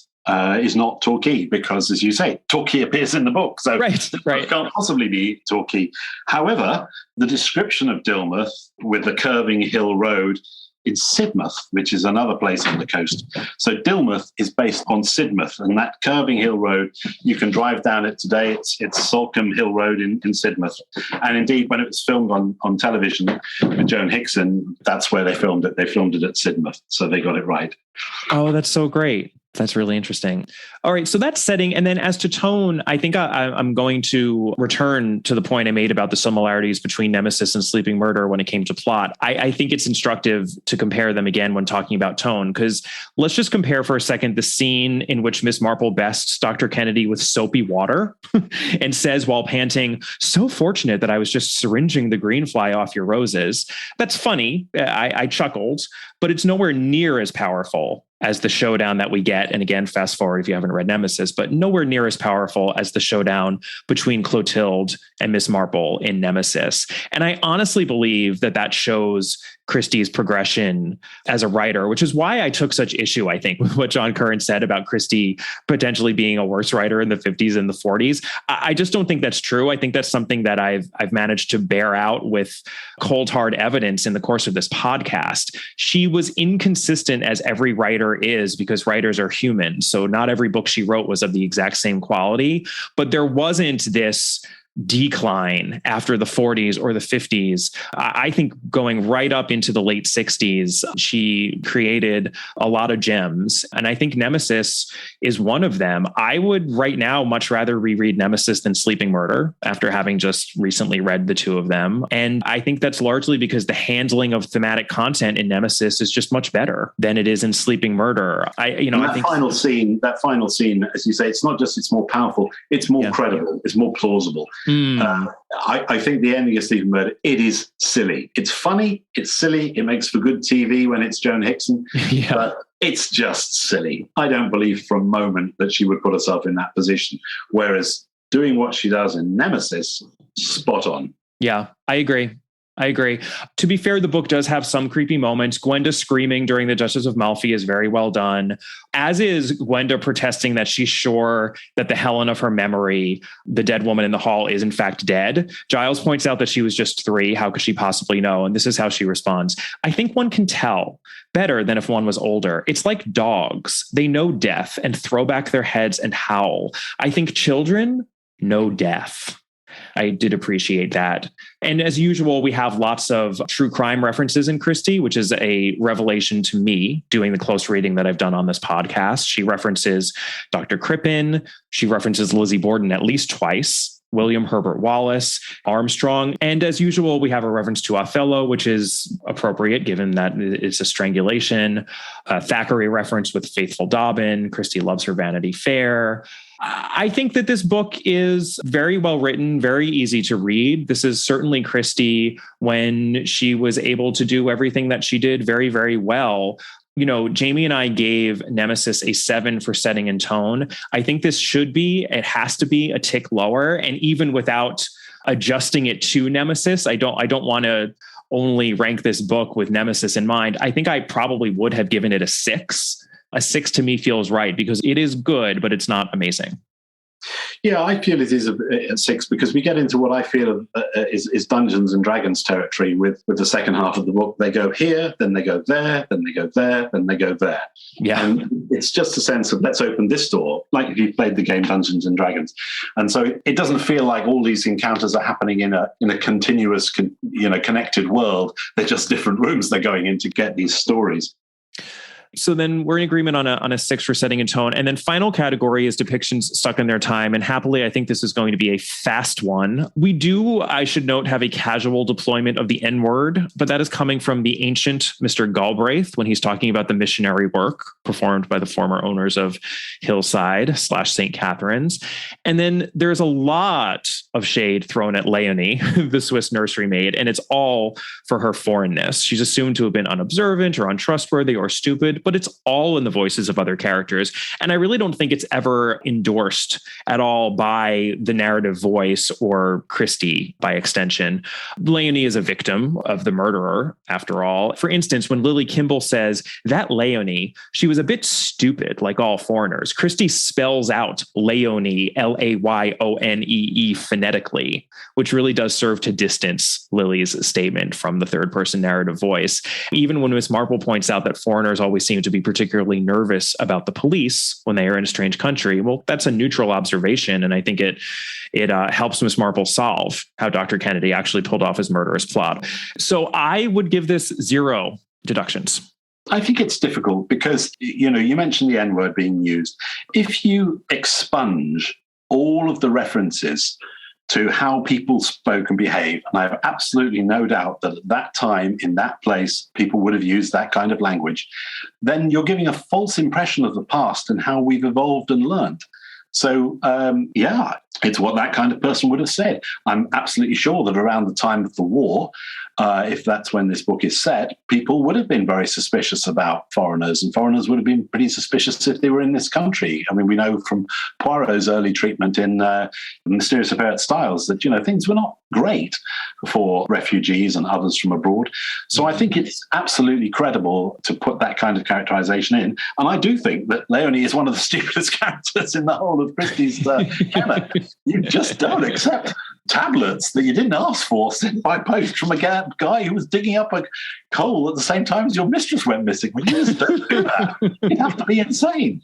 is not Torquay because, as you say, Torquay appears in the book. So it can't possibly be Torquay. However, the description of Dilmouth with the curving hill road in Sidmouth, which is another place on the coast. So Dilmouth is based on Sidmouth, and that curving hill road, you can drive down it today. It's Salcombe Hill Road in Sidmouth. And indeed, when it was filmed on television with Joan Hickson, that's where they filmed it. They filmed it at Sidmouth, so they got it right. Oh, that's so great. That's really interesting. All right. So that's setting. And then as to tone, I think I'm going to return to the point I made about the similarities between Nemesis and Sleeping Murder when it came to plot. I think it's instructive to compare them again when talking about tone, because let's just compare for a second the scene in which Miss Marple bests Dr. Kennedy with soapy water and says while panting, "So fortunate that I was just syringing the green fly off your roses." That's funny. I chuckled, but it's nowhere near as powerful as the showdown that we get. And again, fast forward if you haven't read Nemesis, but nowhere near as powerful as the showdown between Clotilde and Miss Marple in Nemesis. And I honestly believe that shows Christie's progression as a writer, which is why I took such issue, I think, with what John Curran said about Christie potentially being a worse writer in the 50s and the 40s. I just don't think that's true. I think that's something that I've managed to bear out with cold, hard evidence in the course of this podcast. She was inconsistent, as every writer is, because writers are human. So not every book she wrote was of the exact same quality, but there wasn't this decline after the 40s or the 50s. I think going right up into the late 60s, she created a lot of gems. And I think Nemesis is one of them. I would right now much rather reread Nemesis than Sleeping Murder after having just recently read the two of them. And I think that's largely because the handling of thematic content in Nemesis is just much better than it is in Sleeping Murder. I think final scene, as you say, it's not just it's more powerful, it's more credible, it's more plausible. I think the ending of Sleeping Murder, it is silly. It's funny, it's silly, it makes for good TV when it's Joan Hickson, but it's just silly. I don't believe for a moment that she would put herself in that position, whereas doing what she does in Nemesis, spot on. Yeah, I agree. To be fair, the book does have some creepy moments. Gwenda screaming during the Duchess of Malfi is very well done, as is Gwenda protesting that she's sure that the Helen of her memory, the dead woman in the hall, is in fact dead. Giles points out that she was just 3. How could she possibly know? And this is how she responds. I think one can tell better than if one was older. It's like dogs. They know death and throw back their heads and howl. I think children know death. I did appreciate that. And as usual, we have lots of true crime references in Christie, which is a revelation to me doing the close reading that I've done on this podcast. She references Dr. Crippen. She references Lizzie Borden at least twice. William Herbert Wallace, Armstrong. And as usual, we have a reference to Othello, which is appropriate given that it's a strangulation. Thackeray reference with Faithful Dobbin. Christie loves her Vanity Fair. I think that this book is very well written, very easy to read. This is certainly Christie when she was able to do everything that she did very, very well. You know, Jamie and I gave Nemesis a 7 for setting and tone. I think this it has to be a tick lower. And even without adjusting it to Nemesis, I don't want to only rank this book with Nemesis in mind. I think I probably would have given it a 6. A 6 to me feels right because it is good, but it's not amazing. Yeah, I feel it is a 6 because we get into what I feel is Dungeons and Dragons territory with the second half of the book. They go here, then they go there, then they go there, then they go there. Yeah. And it's just a sense of let's open this door, like if you played the game Dungeons and Dragons. And so it doesn't feel like all these encounters are happening in a continuous, connected world. They're just different rooms they're going in to get these stories. So then we're in agreement on a 6 for setting and tone. And then final category is depictions stuck in their time. And happily, I think this is going to be a fast one. We do, I should note, have a casual deployment of the N-word, but that is coming from the ancient Mr. Galbraith when he's talking about the missionary work performed by the former owners of Hillside / St. Catherine's. And then there's a lot of shade thrown at Leonie, the Swiss nursery maid, and it's all for her foreignness. She's assumed to have been unobservant or untrustworthy or stupid. but it's all in the voices of other characters. And I really don't think it's ever endorsed at all by the narrative voice or Christie by extension. Leonie is a victim of the murderer, after all. For instance, when Lily Kimball says that Leonie, she was a bit stupid like all foreigners, Christie spells out Leonie, Layoonee, phonetically, which really does serve to distance Lily's statement from the third person narrative voice. Even when Miss Marple points out that foreigners always seem to be particularly nervous about the police when they are in a strange country, well, that's a neutral observation. And I think it helps Miss Marple solve how Dr. Kennedy actually pulled off his murderous plot. So I would give this 0 deductions. I think it's difficult because, you mentioned the N-word being used. If you expunge all of the references to how people spoke and behaved, and I have absolutely no doubt that at that time, in that place, people would have used that kind of language, then you're giving a false impression of the past and how we've evolved and learned. So, it's what that kind of person would have said. I'm absolutely sure that around the time of the war, if that's when this book is set, people would have been very suspicious about foreigners, and foreigners would have been pretty suspicious if they were in this country. I mean, we know from Poirot's early treatment in The Mysterious Affair at Styles that, things were not great for refugees and others from abroad. So I think it's absolutely credible to put that kind of characterization in. And I do think that Leonie is one of the stupidest characters in the whole of Christie's canon. You just don't accept tablets that you didn't ask for sent by post from a guy who was digging up a coal at the same time as your mistress went missing. Well, you just don't do that. You'd have to be insane.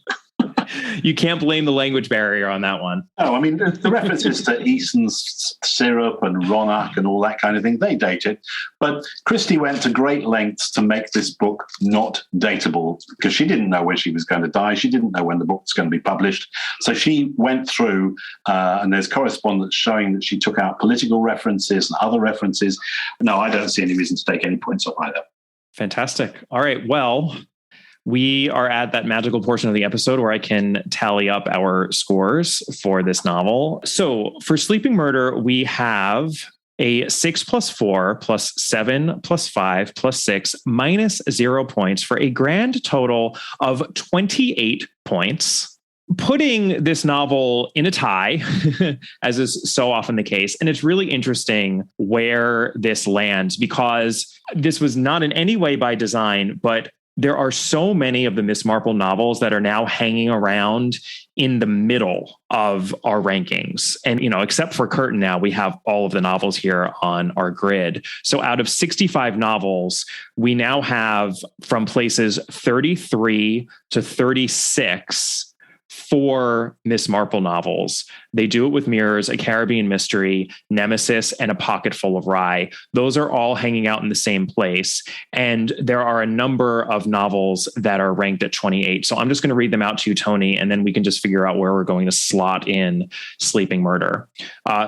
You can't blame the language barrier on that one. No, I mean, the references to Eason's syrup and Ronak and all that kind of thing, they date it. But Christie went to great lengths to make this book not dateable because she didn't know when she was going to die. She didn't know when the book was going to be published. So she went through, and there's correspondence showing that she took out political references and other references. No, I don't see any reason to take any points off either. Fantastic. All right. Well, we are at that magical portion of the episode where I can tally up our scores for this novel. So for Sleeping Murder, we have a 6 + 4 + 7 + 5 + 6 - 0 points for a grand total of 28 points, putting this novel in a tie, as is so often the case. And it's really interesting where this lands because this was not in any way by design, but there are so many of the Miss Marple novels that are now hanging around in the middle of our rankings. And, except for Curtain now, we have all of the novels here on our grid. So out of 65 novels, we now have from places 33 to 36 4 Miss Marple novels. They Do It With Mirrors, A Caribbean Mystery, Nemesis, and A Pocket Full of Rye. Those are all hanging out in the same place. And there are a number of novels that are ranked at 28. So I'm just going to read them out to you, Tony, and then we can just figure out where we're going to slot in Sleeping Murder.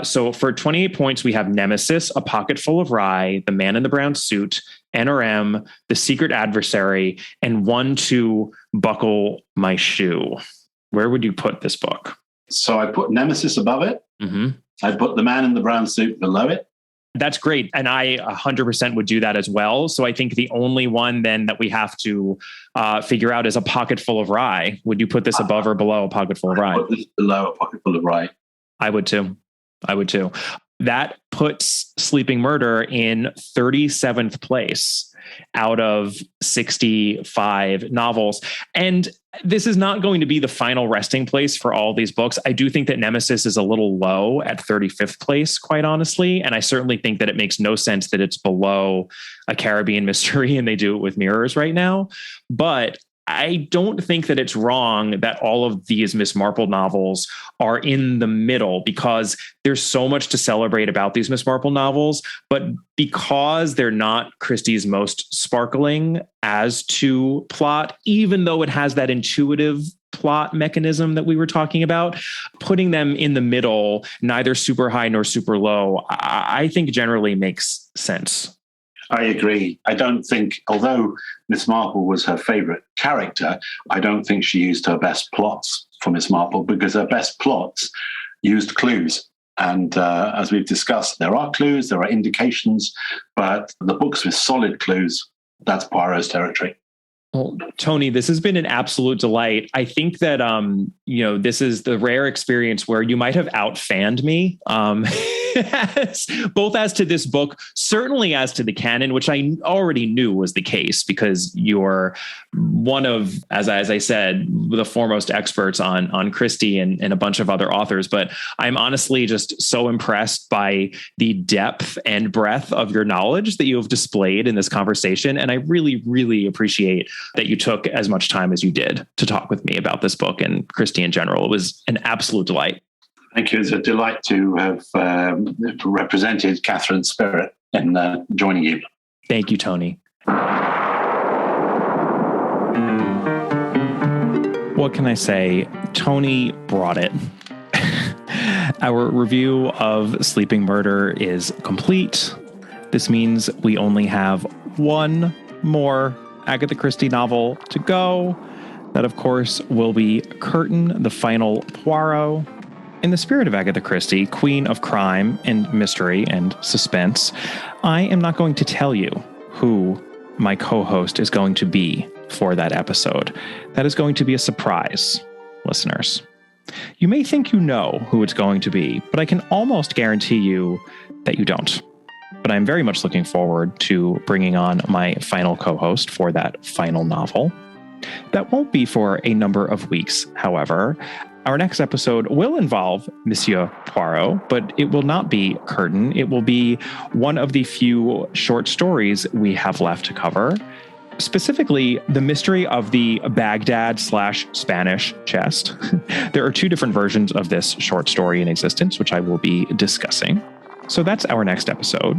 So for 28 points, we have Nemesis, A Pocket Full of Rye, The Man in the Brown Suit, NRM, The Secret Adversary, and 1 to Buckle My Shoe. Where would you put this book? So I put Nemesis above it. Mm-hmm. I put The Man in the Brown Suit below it. That's great. And I 100% would do that as well. So I think the only one then that we have to figure out is A Pocket Full of Rye. Would you put this above or below A Pocket Full of Rye? I put this below A Pocket Full of Rye. I would too. That puts Sleeping Murder in 37th place out of 65 novels. And this is not going to be the final resting place for all these books. I do think that Nemesis is a little low at 35th place, quite honestly. And I certainly think that it makes no sense that it's below A Caribbean Mystery and They Do It With Mirrors right now. But I don't think that it's wrong that all of these Miss Marple novels are in the middle because there's so much to celebrate about these Miss Marple novels. But because they're not Christie's most sparkling as to plot, even though it has that intuitive plot mechanism that we were talking about, putting them in the middle, neither super high nor super low, I think generally makes sense. I agree. I don't think, although Miss Marple was her favorite character, I don't think she used her best plots for Miss Marple because her best plots used clues. And as we've discussed, there are clues, there are indications, but the books with solid clues, that's Poirot's territory. Well, Tony, this has been an absolute delight. I think that, this is the rare experience where you might have outfanned me, both as to this book, certainly as to the canon, which I already knew was the case because you're one of, as I said, the foremost experts on Christie and a bunch of other authors. But I'm honestly just so impressed by the depth and breadth of your knowledge that you have displayed in this conversation. And I really, really appreciate that you took as much time as you did to talk with me about this book and Christie in general. It was an absolute delight. Thank you. It's a delight to have represented Catherine's spirit in joining you. Thank you, Tony. What can I say? Tony brought it. Our review of Sleeping Murder is complete. This means we only have one more Agatha Christie novel to go. That, of course, will be Curtain, the Final Poirot. In the spirit of Agatha Christie, Queen of Crime and Mystery and Suspense, I am not going to tell you who my co-host is going to be for that episode. That is going to be a surprise, listeners. You may think you know who it's going to be, but I can almost guarantee you that you don't. But I'm very much looking forward to bringing on my final co-host for that final novel. That won't be for a number of weeks, however. Our next episode will involve Monsieur Poirot, but it will not be Curtain. It will be one of the few short stories we have left to cover. Specifically, the mystery of the Baghdad/Spanish chest. There are two different versions of this short story in existence, which I will be discussing. So that's our next episode.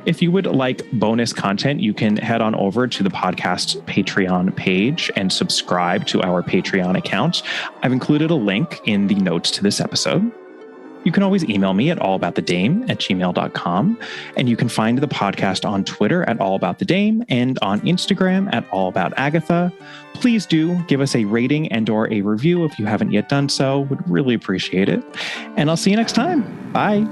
If you would like bonus content, you can head on over to the podcast's Patreon page and subscribe to our Patreon account. I've included a link in the notes to this episode. You can always email me at allaboutthedame@gmail.com. And you can find the podcast on Twitter at allaboutthedame and on Instagram at allaboutagatha. Please do give us a rating and or a review if you haven't yet done so. Would really appreciate it. And I'll see you next time. Bye.